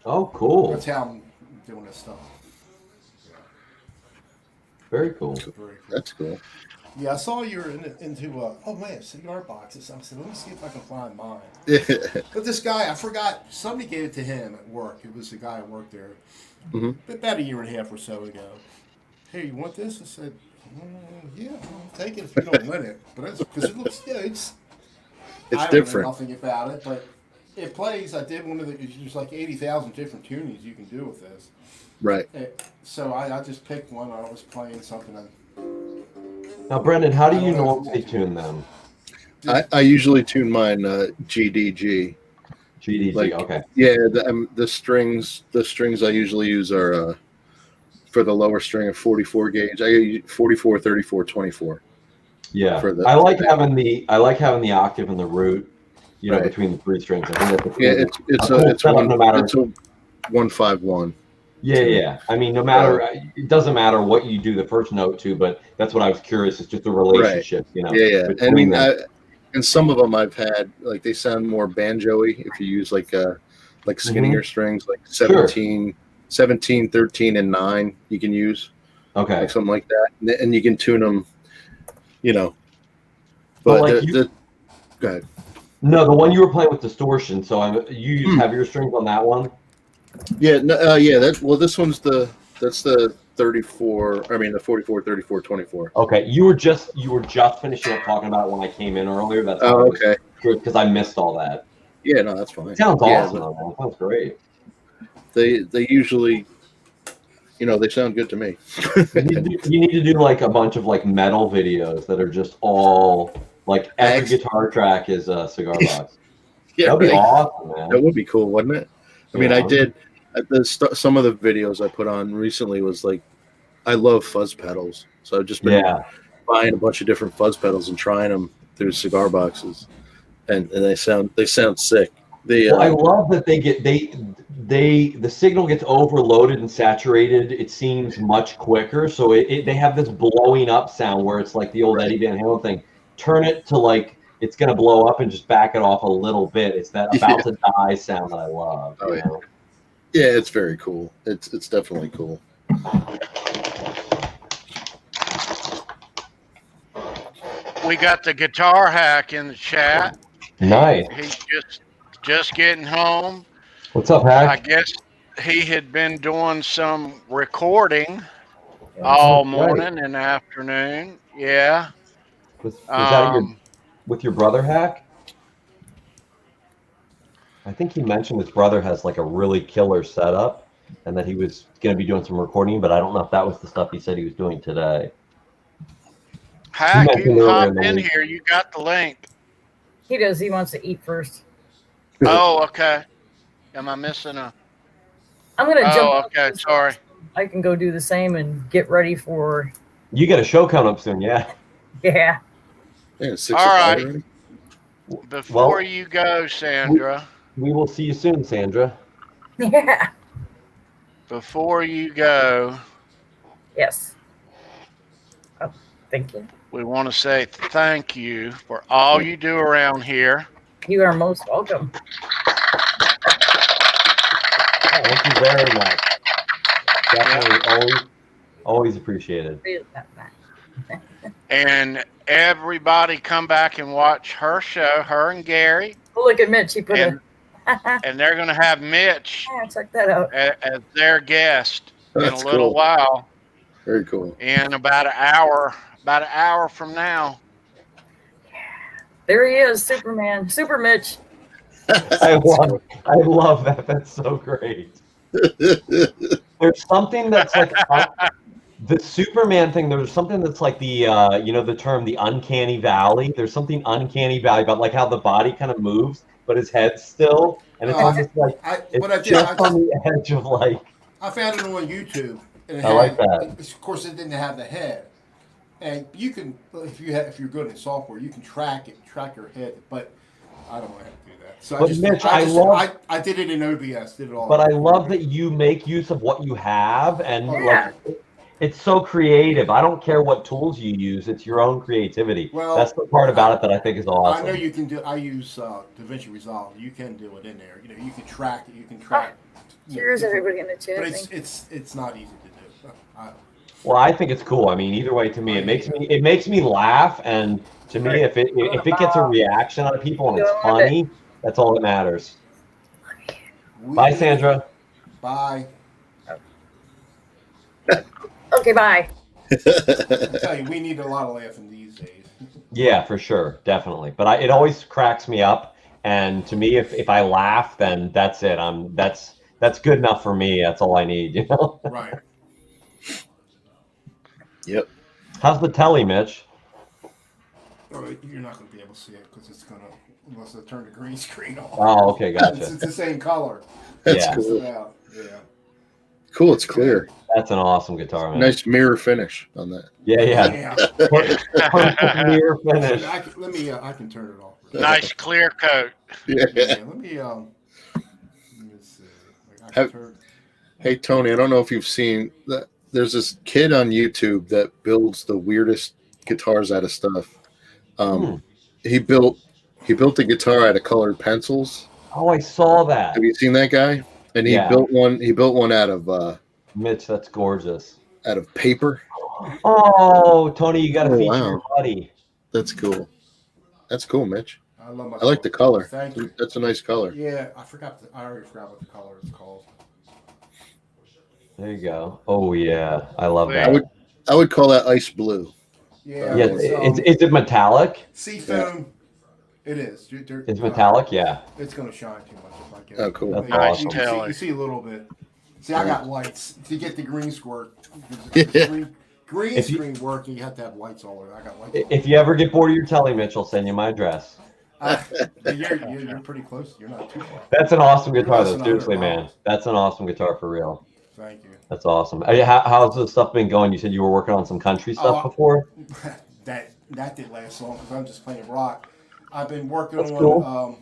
Oh, cool. That's how I'm doing this stuff. Very cool. Very cool. That's cool. Yeah, I saw you were into cigar boxes. I said, let me see if I can find mine. But this guy, I forgot, somebody gave it to him at work. It was the guy who worked there about a year and a half or so ago. Hey, you want this? I said, yeah, I'll take it if you don't win it. But because it looks, it's different. I don't know nothing about it, but it plays. I did one of there's like 80,000 different tunings you can do with this. Right. So I just picked one. I was playing something. Now, Brendan, how do you normally tune them? I usually tune mine GDG. GDG, Like, okay. Yeah, the strings I usually use are for the lower string of 44 gauge. I use 44, 34, 24. Yeah, I like having the octave and the root, Right. between the three strings. I think that's It's cool a setup, no matter. It's a 151. Yeah. I mean, no matter, it doesn't matter what you do the first note to, but that's what I was curious. It's just a relationship, Yeah. I between mean, them. and some of them I've had, like, they sound more banjo-y if you use like skinnier strings, like 17, 13, and 9 you can use. Okay. Like something like that. And you can tune them, But But like go ahead. No, the one you were playing with distortion. So you use heavier strings on that one. Yeah. This one's that's the 34. I mean, the 44, 34, 24. Okay, you were just finishing up talking about it when I came in earlier. That's okay. Because I missed all that. Yeah, no, that's fine. It sounds awesome. Man. Sounds great. They usually, they sound good to me. You need to do like a bunch of like metal videos that are just all like every guitar track is a cigar box. Yeah, that'd be awesome, man. That would be cool, wouldn't it? I mean, I did. Some of the videos I put on recently was like, I love fuzz pedals, so I've just been buying a bunch of different fuzz pedals and trying them through cigar boxes, and they sound sick. I love that the signal gets overloaded and saturated. It seems much quicker, so they have this blowing up sound where it's like the old Eddie Van Halen thing. Turn it to like it's gonna blow up and just back it off a little bit. It's that about to die sound that I love. Yeah, it's very cool. It's definitely cool. We got the guitar hack in the chat. Nice. He's just getting home. What's up, Hack? I guess he had been doing some recording all morning and afternoon. Yeah. Was that with your brother, Hack? I think he mentioned his brother has like a really killer setup and that he was going to be doing some recording, but I don't know if that was the stuff he said he was doing today. Hack, you can hop in here. You got the link. He does. He wants to eat first. Oh, okay. Am I missing a? I'm going to jump. Oh, okay. Sorry. I can go do the same and get ready for. You got a show coming up soon, yeah? Yeah. Yeah, 6 All right. Before you go, Sandra. We will see you soon, Sandra. Yeah. Before you go. Yes. Oh, thank you. We want to say thank you for all you do around here. You are most welcome. Thank you very much. Definitely always appreciated. And everybody come back and watch her show, her and Gary, Oh, look at Mitch. He put and, a. and they're going to have Mitch Yeah, check that out. as their guest in a That's little cool. while. Very cool. In about an hour from now. There he is, Superman, Super Mitch. I love that. That's so great. There's something that's like the Superman thing. There's something that's like the the term the uncanny valley. There's something uncanny valley about like how the body kind of moves, but his head's still, and it's just like just on the edge of like. I found it on YouTube. And I like that. Of course, it didn't have the head, and you can if you're good at software, you can track your head, but I don't want to have to do that. So Mitch, I did it in OBS, did it all. But I love that you make use of what you have, and like it's so creative. I don't care what tools you use; it's your own creativity. Well, that's the part about it that I think is awesome. I know you can do. I use DaVinci Resolve. You can do it in there. You can track it. You can track. Cheers, everybody in the chat. But it's not easy to do. Well, I think it's cool. I mean, either way, to me, it makes me laugh, and to me, if it gets a reaction out of people and it's funny, that's all that matters. Bye, Sandra. Bye. Okay, bye. I tell you, we need a lot of laughing these days. Yeah, for sure, definitely. But it always cracks me up, and to me, if I laugh, then that's it. That's good enough for me. That's all I need, you know. Right. Yep. How's the telly, Mitch? Oh, you're not going to be able to see it because it's going to, unless I turn the green screen off. Oh, okay, gotcha. It's the same color. That's Yeah. cool. Yeah. Cool. It's clear. That's an awesome guitar, man. Nice mirror finish on that. Yeah. Perfect mirror finish. I can turn it off. Nice clear coat. Yeah. Let me see. Hey Tony, I don't know if you've seen that. There's this kid on YouTube that builds the weirdest guitars out of stuff. He built a guitar out of colored pencils. Oh, I saw that. Have you seen that guy? And he built one. He built one out of Mitch. That's gorgeous. Out of paper. Oh, Tony, you got to feature your buddy. That's cool. That's cool, Mitch. I love my. I like the color. Thank you. That's a nice color. Yeah, I already forgot what the color is called. There you go. Oh yeah, I love that. I would call that ice blue. Yeah. Yeah. Is it metallic? Seafoam. It is. It's metallic. Yeah. It's going to shine too much if I get it. Oh, cool. That's awesome. You see a little bit. See, I got lights to get the green squirt. Green screen working, you have to have lights all over. I got lights. If you ever get bored of your telly, Mitch, I'll send you my address. You're pretty close. You're not too far. That's an awesome guitar, though. Seriously, man. That's an awesome guitar for real. Thank you. That's awesome. How's the stuff been going? You said you were working on some country stuff before. That didn't last long because I'm just playing rock. I've been working on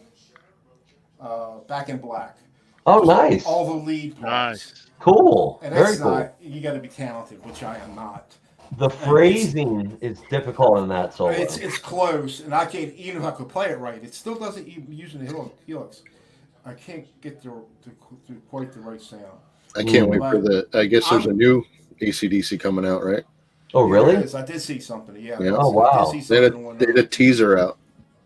Back in Black. Oh, nice. All the lead parts. Nice. Cool. And very cool. You got to be talented, which I am not. The phrasing is difficult in that solo. It's close, and I can't, even if I could play it right, it still doesn't even using the helix. I can't get to quite the right sound. I can't wait for I guess there's a new AC/DC coming out, right? Oh, really? I did see something. Yeah. Oh, wow. They had a teaser out.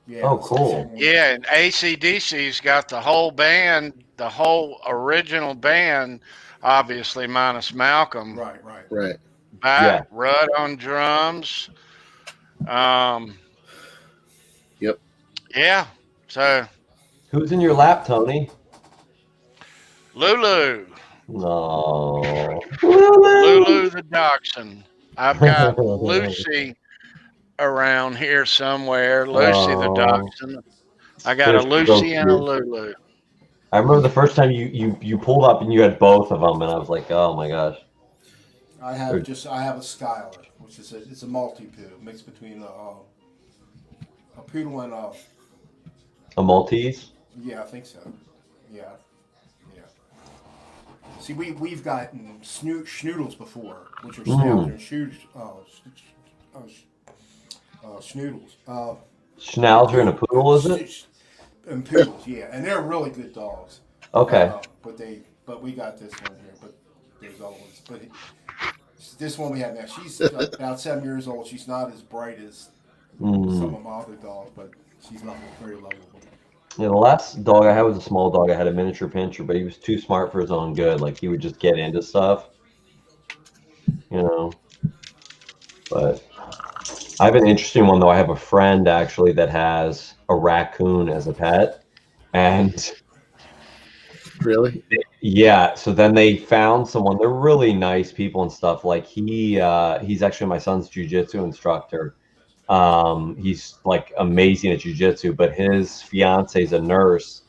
Yeah, oh, cool. Yeah, and AC/DC's got the whole band, the whole original band, obviously minus Malcolm. Right. Back, Rudd on drums. Yep. Yeah. So. Who's in your lap, Tony? Lulu. No. Lulu the dachshund. I've got Lucy around here somewhere. Lucy the dachshund. I got a Lucy and a Lulu. I remember the first time you pulled up and you had both of them, and I was like, oh my gosh. I have a Skylar, which is it's a multi-poo mixed between a poodle and a Maltese. Yeah, I think so. Yeah. See, we've gotten schnoodles before, which are Schnauzer and schnoodles. Schnauzer and a poodle, is it? And poodles, yeah, and they're really good dogs. Okay. But we got this one here, but there's other ones. But this one we have now, she's about 7 years old. She's not as bright as some of my other dogs, but she's not very lovable. Yeah, the last dog I had was a small dog. I had a miniature pinscher, but he was too smart for his own good. Like he would just get into stuff, you know. But I have an interesting one though. I have a friend actually that has a raccoon as a pet, and Really? yeah. So then they found someone. They're really nice people and stuff. Like he's actually my son's jujitsu instructor. He's like amazing at jujitsu, but his fiance is a nurse,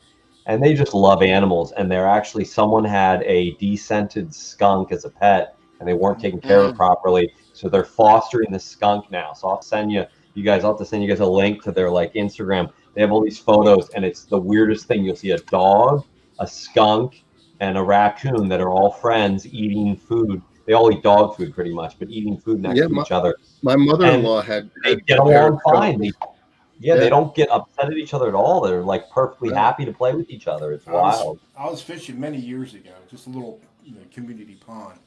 and they just love animals. And they're actually someone had a descented skunk as a pet, and they weren't taking care of it properly, so they're fostering the skunk now. So I'll send I'll have to send you guys a link to their like Instagram. They have all these photos, and it's the weirdest thing. You'll see a dog, a skunk, and a raccoon that are all friends eating food. They all eat dog food pretty much, but eating food next to each other. My mother-in-law had They get along fine. They don't get upset at each other at all. They're like perfectly happy to play with each other. It's wild. I was fishing many years ago, just a little community pond,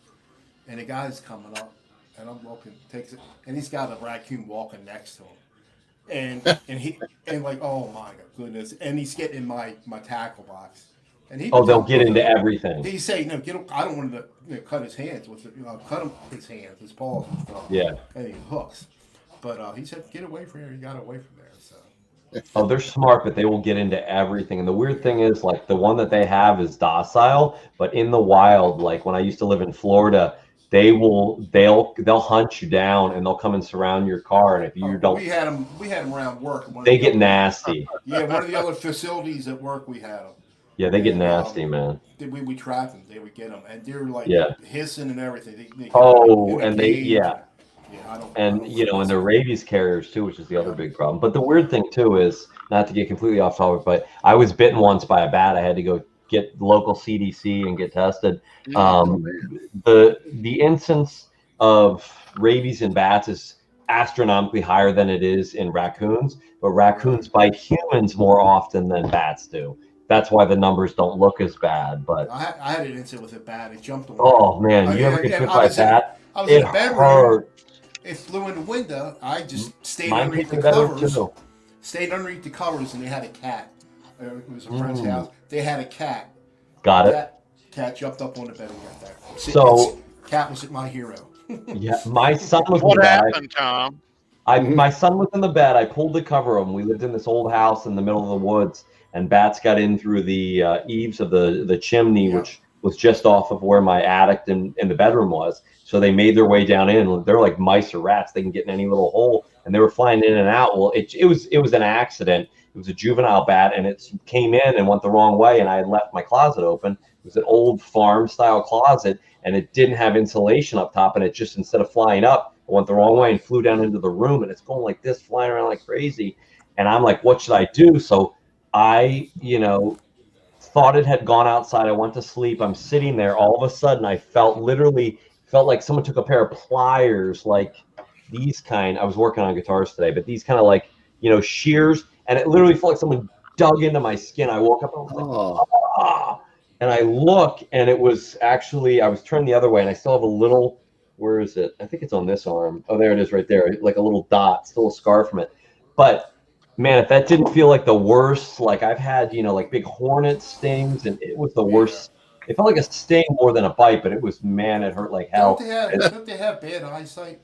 and a guy's coming up, and I'm looking, takes it, and he's got a raccoon walking next to him, and like, oh my goodness, and he's getting in my tackle box. And they'll get into everything. He say, "No, I don't want to cut his hands with it. Cut him his hands, his paws and stuff. Yeah, and he hooks." But he said, "Get away from here." He got away from there. So. Oh, they're smart, but they will get into everything. And the weird thing is, like the one that they have is docile, but in the wild, like when I used to live in Florida, they'll hunt you down and they'll come and surround your car. And if you don't, we had them around work. They get nasty. Yeah, one of the other facilities at work, we had them. Yeah, they get nasty, man. We trapped them. They would get them, and they're like hissing and everything. They and they're rabies carriers too, which is the other big problem. But the weird thing too is, not to get completely off topic, but I was bitten once by a bat. I had to go get local CDC and get tested. The incidence of rabies in bats is astronomically higher than it is in raccoons, but raccoons bite humans more often than bats do. That's why the numbers don't look as bad. But I had an incident with a bat. It jumped away. Oh man, you ever get bit by a bat? I was in a bedroom. It flew in the window. I just stayed underneath the covers. Stayed underneath the covers, and they had a cat. It was a friend's house. They had a cat. Got it. Cat jumped up on the bed and got that. So cat was my hero. Yeah, my son was. What happened, Tom? My son was in the bed. I pulled the cover on. We lived in this old house in the middle of the woods, and bats got in through the eaves of the chimney, which was just off of where my attic in the bedroom was. So they made their way down in. They're like mice or rats. They can get in any little hole, and they were flying in and out. Well, it was an accident. It was a juvenile bat, and it came in and went the wrong way, and I had left my closet open. It was an old farm-style closet, and it didn't have insulation up top, and it just, instead of flying up, it went the wrong way and flew down into the room, and it's going like this, flying around like crazy. And I'm like, what should I do? So I, thought it had gone outside. I went to sleep. I'm sitting there. All of a sudden, I felt like someone took a pair of pliers, like these kind. I was working on guitars today, but these kind of like, shears. And it literally felt like someone dug into my skin. I woke up and I was like, ah. And I look, and it was actually, I was turned the other way, and I still have a little, where is it? I think it's on this arm. Oh, there it is right there. Like a little dot, still a scar from it. But man, if that didn't feel like the worst, like I've had, like big hornet stings, and it was the worst. It felt like a sting more than a bite, but it hurt like hell. Don't they have bad eyesight?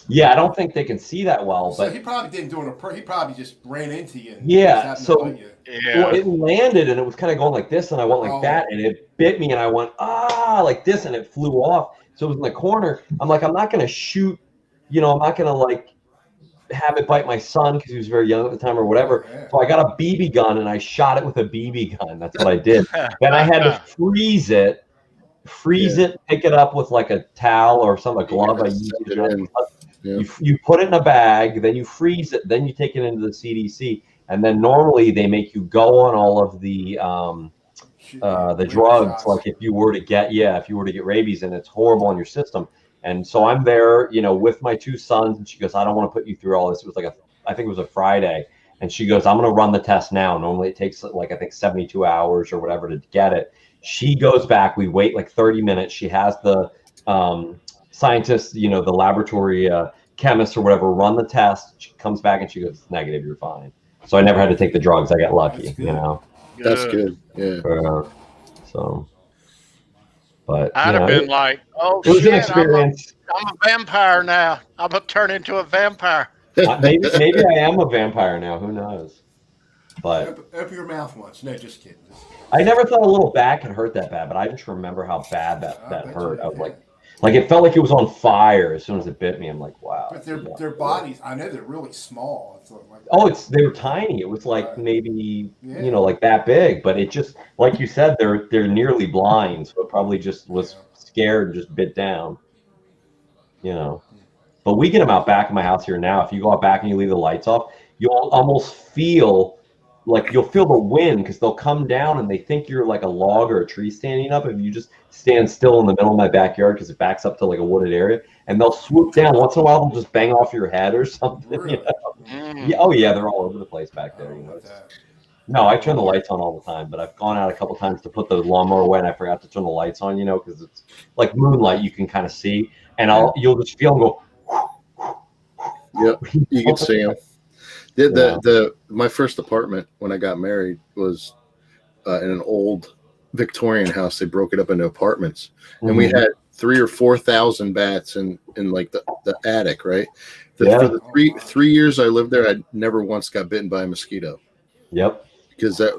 Yeah, I don't think they can see that well. So but he probably didn't do it. He probably just ran into you. Well, it landed, and it was kind of going like this, and I went like that, and it bit me, and I went like this, and it flew off. So it was in the corner. I'm like, I'm not gonna shoot. I'm not gonna like have it bite my son because he was very young at the time or whatever. Yeah. So I got a BB gun and I shot it with a BB gun. That's what I did. Then I had to freeze it, pick it up with like a towel or a glove. I used you put it in a bag, then you freeze it, then you take it into the CDC, and then normally they make you go on all of the drugs. Shots. Like if you were to get rabies, and it's horrible on your system. And so I'm there, with my two sons, and she goes, I don't want to put you through all this. It was I think it was a Friday. And she goes, I'm going to run the test now. Normally it takes I think 72 hours or whatever to get it. She goes back. We wait like 30 minutes. She has the scientists, the laboratory chemists or whatever, run the test. She comes back and she goes, it's negative, you're fine. So I never had to take the drugs. I got lucky, That's you good. know. That's good. Yeah. So, but I'd you have know, been like, oh it was an shit, experience. I'm a vampire now. I'm gonna turn into a vampire. Maybe I am a vampire now. Who knows? But Open your mouth once. No, just kidding. I never thought a little bat could hurt that bad, but I just remember how bad that bet hurt. you, I was yeah. like it felt like it was on fire as soon as it bit me. I'm like, wow. But their bodies, I know they're really small. It's like, They were tiny. It was like Right. maybe Yeah. you know, like that big, but it just like you said, they're nearly blind, so it probably just was scared and just bit down. You know. But we get them out back in my house here now. If you go out back and you leave the lights off, you'll almost feel like you'll feel the wind because they'll come down and they think you're like a log or a tree standing up. If you just stand still in the middle of my backyard because it backs up to like a wooded area, and they'll swoop down. Once in a while, they'll just bang off your head or something. Really? You know? Yeah, oh yeah, they're all over the place back there. You know. No, I turn the lights on all the time, but I've gone out a couple times to put the lawnmower away, and I forgot to turn the lights on. You know, because it's like moonlight, you can kind of see, and you'll just feel them go. Yep, you can see them. My first apartment when I got married was in an old Victorian house. They broke it up into apartments, and we had 3,000 or 4,000 bats in like the attic. Right, for the three years I lived there, I never once got bitten by a mosquito. Yep, because they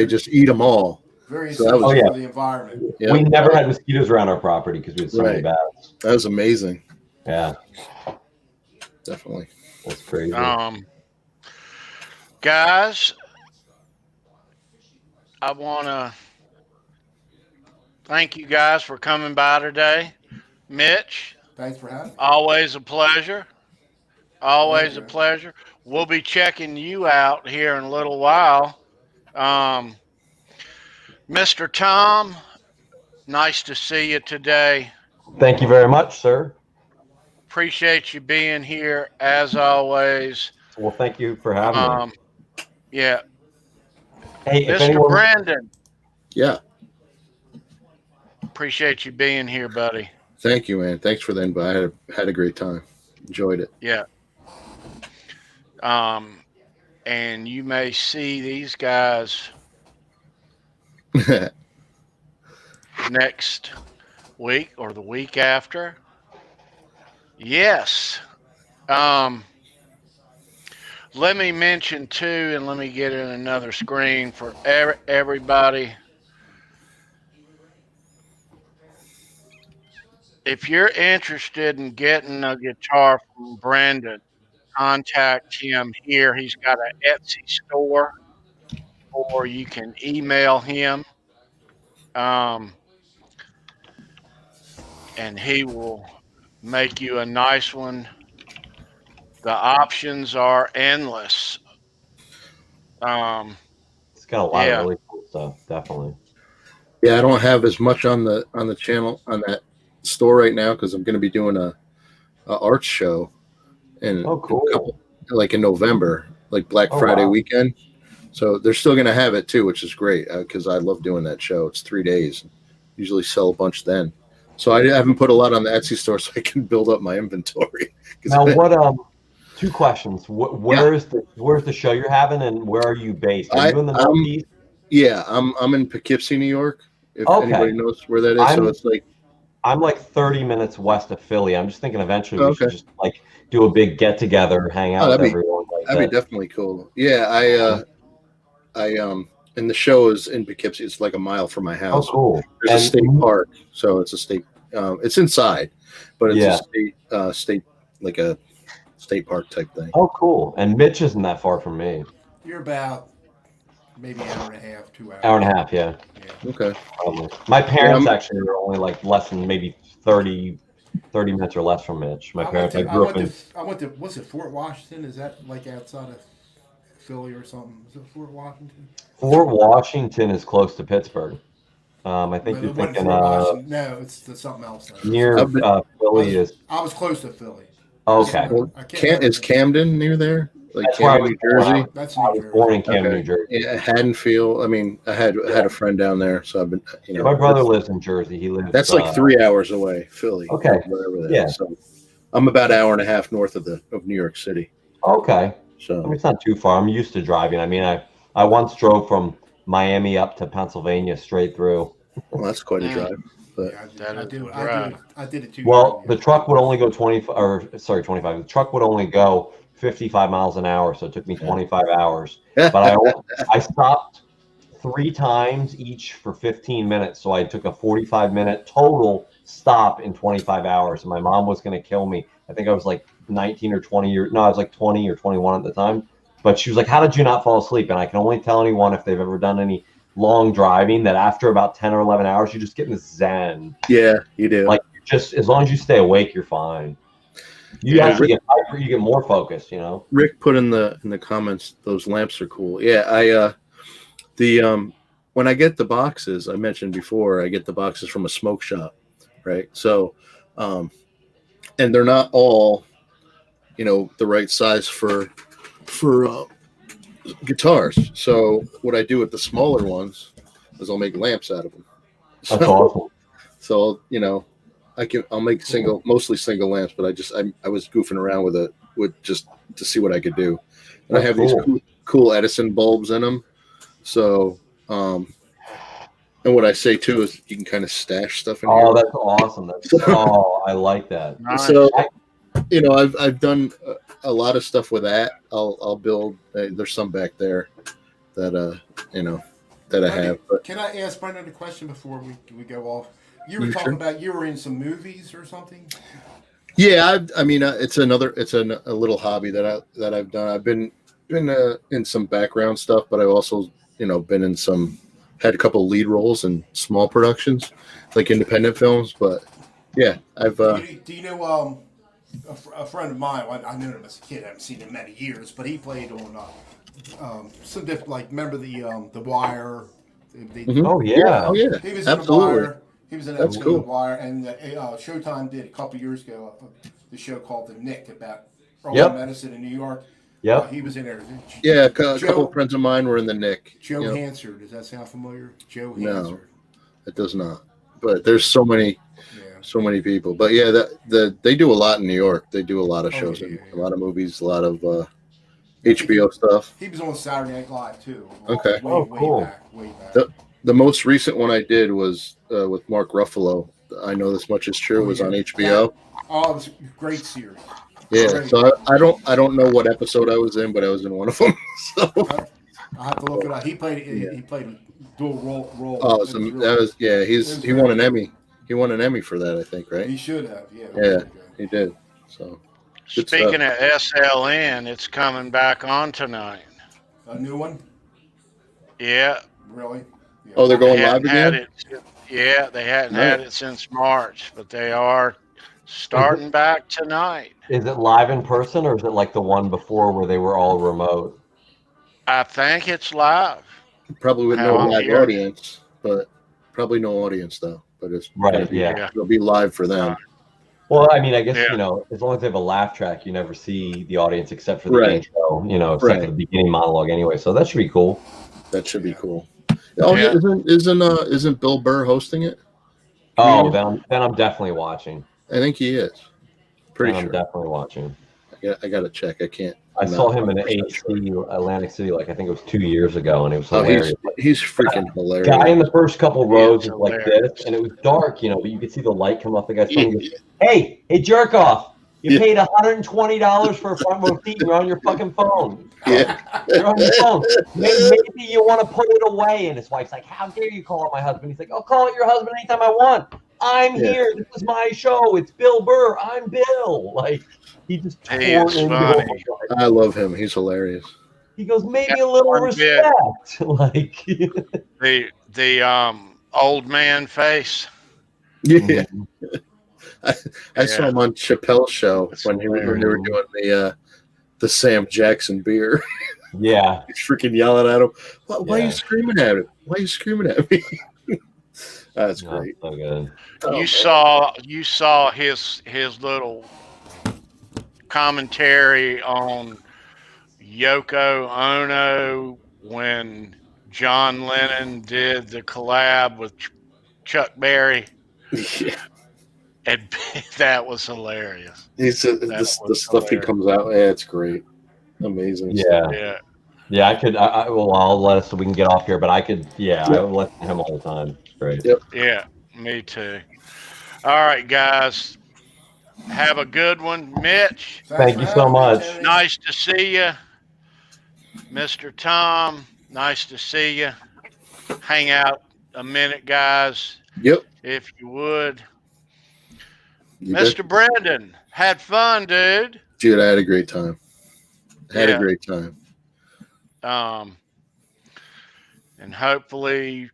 just eat them all. Very so that was, for the environment. Yeah. We never had mosquitoes around our property because we had so many bats. That was amazing. Yeah, definitely. That's crazy. Guys, I want to thank you guys for coming by today. Mitch, thanks for having me. Always a pleasure. Always a pleasure. We'll be checking you out here in a little while. Mr. Tom, nice to see you today. Thank you very much, sir. Appreciate you being here as always. Well, thank you for having me. Yeah. Hey, Mr. Brandon. Yeah. Appreciate you being here, buddy. Thank you, man. Thanks for the invite. I had a great time. Enjoyed it. Yeah. And you may see these guys next week or the week after. Yes. Let me mention too, and let me get in another screen for everybody. If you're interested in getting a guitar from Brandon, contact him here. He's got an Etsy store, or you can email him, and he will make you a nice one. The options are endless. It's got a lot of really cool stuff, definitely. Yeah, I don't have as much on the channel on that store right now because I'm going to be doing a art show in like in November, like Black Friday weekend. So they're still going to have it too, which is great because I love doing that show. It's 3 days. Usually sell a bunch then. So I haven't put a lot on the Etsy store so I can build up my inventory. Now, two questions. Where's the show you're having, and where are you based? Are you in the Northeast? Yeah, I'm in Poughkeepsie, New York. If anybody knows where that is, so it's like I'm like 30 minutes west of Philly. I'm just thinking eventually we should just like do a big get together, hang out with everyone. That'd be definitely cool. Yeah, and the show is in Poughkeepsie. It's like a mile from my house. Oh, cool. There's a state park, so it's a state. It's inside, but it's a state like a state park type thing. Oh, cool. And Mitch isn't that far from me. You're about maybe an hour and a half, 2 hours. Hour and a half, yeah. Okay. My parents actually are only like less than maybe 30 minutes or less from Mitch. My parents, I went to, what's it, Fort Washington? Is that like outside of Philly or something? Is it Fort Washington? Fort Washington is close to Pittsburgh. I think you're thinking no, it's something else. Near Philly is. I was close to Philly. Okay. Is Camden near there? Like That's Camden, New Jersey? That's I was born in Camden, New Jersey. Yeah, Haddonfield. I mean, I had a friend down there, so I've been. My brother lives in Jersey. He lives. That's like 3 hours away, Philly. Okay. Whatever that is. So I'm about an hour and a half north of New York City. Okay. I mean, So it's not too far. I'm used to driving. I mean, I once drove from Miami up to Pennsylvania straight through. well, that's quite a drive. But Yeah, That I is did. a I drive. did. I did it 2 years Well, ago. the truck would only go 25. The truck would only go 55 miles an hour, so it took me 25 hours. But I stopped 3 times each for 15 minutes, so I took a 45-minute total stop in 25 hours. And my mom was going to kill me. I think I was like 19 or 20 years. No, I was like 20 or 21 at the time. But she was like, "How did you not fall asleep?" And I can only tell anyone if they've ever done any long driving that after about 10 or 11 hours, you just get in the zen. yeah, you do. Like, just as long as you stay awake, you're fine. You Yeah. actually get hyper, you get more focused, you know. Rick put in the comments, those lamps are cool. Yeah, when I get the boxes, I mentioned before, I get the boxes from a smoke shop, right? So, and they're not all, the right size for guitars. So what I do with the smaller ones is I'll make lamps out of them. That's awesome. So I'll make mostly single lamps, but I was goofing around with it just to see what I could do, and That's I have cool. these cool Edison bulbs in them. So, and what I say too is you can kind of stash stuff in here. Oh, that's awesome. I like that. Nice. So, I've done a lot of stuff with that. I'll build. There's some back there that that I have. But Can I ask Brendan a question before we go off? You were You talking sure? about you were in some movies or something. yeah, it's a little hobby that I've done. I've been in some background stuff, but I've also been had a couple lead roles in small productions, like independent films. But yeah, I've Do you know a friend of mine? I knew him as a kid. I haven't seen him in many years, but he played on some different, like, remember the Wire. Mhm. Oh yeah. Oh yeah, He was absolutely. in The Wire. He was in That's The cool. Wire, and Showtime did a couple years ago the show called The Nick about early Yep. medicine in New York. Yep. He was in there. Yeah, a couple of friends of mine were in the Nick. Joe Yep. Hansard. Does that sound familiar? Joe No. Hansard. It does not. But there's so many Yeah. people. But yeah, they do a lot in New York. They do a lot of Oh, shows, yeah. a lot of movies, a lot of HBO stuff. He was on Saturday Night Live too. Okay. Oh, cool. Way back. The most recent one I did was with Mark Ruffalo. I Know This Much Is True was on HBO. Oh, it was a great series. Yeah, Great. so I don't know what episode I was in, but I was in one of them. So I have to look it up. He played a dual role. oh, It so was really- that was he very won an good. Emmy. He won an Emmy for that, I think, right? He should have. Yeah. Yeah, he did. So good Speaking of SLN, it's coming back on tonight. A new one. Yeah. Really? Yeah. Oh, they're going They live hadn't had again? it. Yeah, they hadn't Right. had it since March, but they are starting back tonight. Is it live in person or is it like the one before where they were all remote? I think it's live. Probably with How no I'm live hearing audience, but probably no audience though. But it's Right, gonna be- yeah. it'll be live for them. Well, I mean, I guess, Yeah. as long as they have a laugh track, you never see the audience except for the Right. intro, except Right. for the beginning monologue anyway. So that should be cool. That should be cool. Oh, Yeah. isn't Bill Burr hosting it? Oh, Comedian? then I'm definitely watching. I think he is. Pretty I'm sure. definitely watching. I gotta check. I can't. I I'm saw not him in 100% AC Atlantic City, like I think it was 2 years ago, and it was Oh, hilarious. he's freaking hilarious. Guy in the first couple rows is like hilarious. this, and it was dark, but you could see the light come off the guy's phone. He goes, hey, jerk off! You paid $120 for a front row seat. You're on your fucking phone. Yeah. You're on your phone. Maybe you want to put it away. And his wife's like, how dare you call it my husband? He's like, I'll call it your husband anytime I want. I'm here. This is my show. It's Bill Burr. I'm Bill. Like, he just He tore is into funny. it. I love him. He's hilarious. He goes, maybe Yeah, a little one bit. respect. Like, The old man face. Yeah. I Yeah. saw him on Chappelle's show That's when they were hilarious. doing the Sam Jackson beer. yeah. He's freaking yelling at him. Why are Yeah. you screaming at it? Why are you screaming at me? That's No, great. so good. Oh, man. You saw his little commentary on Yoko Ono when John Lennon did the collab with Chuck Berry, Yeah. and that was hilarious. The was stuff he hilarious. comes out. Yeah, it's great. Amazing. Yeah. Yeah, I could. Well, I'll let us so we can get off here. But I could. Yeah, I would listen to him all the time. Great. Yep. Yeah, me too. All right, guys. Have a good one, Mitch. Thank you so much. Nice to see you, Mr. Tom. Nice to see you. Hang out a minute, guys. Yep. If you would. You Mr. bet. Brendan, had fun, dude. Dude, I had a great time. A great time. And hopefully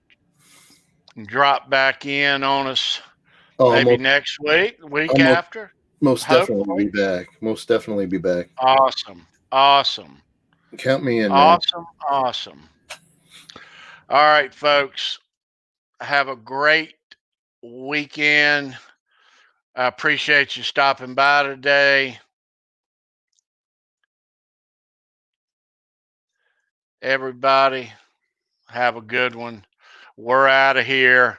drop back in on us maybe next week, the week after. Most definitely be back. Most definitely be back. Awesome. Count me in, man. All right, folks. Have a great weekend. I appreciate you stopping by today. Everybody, have a good one. We're out of here.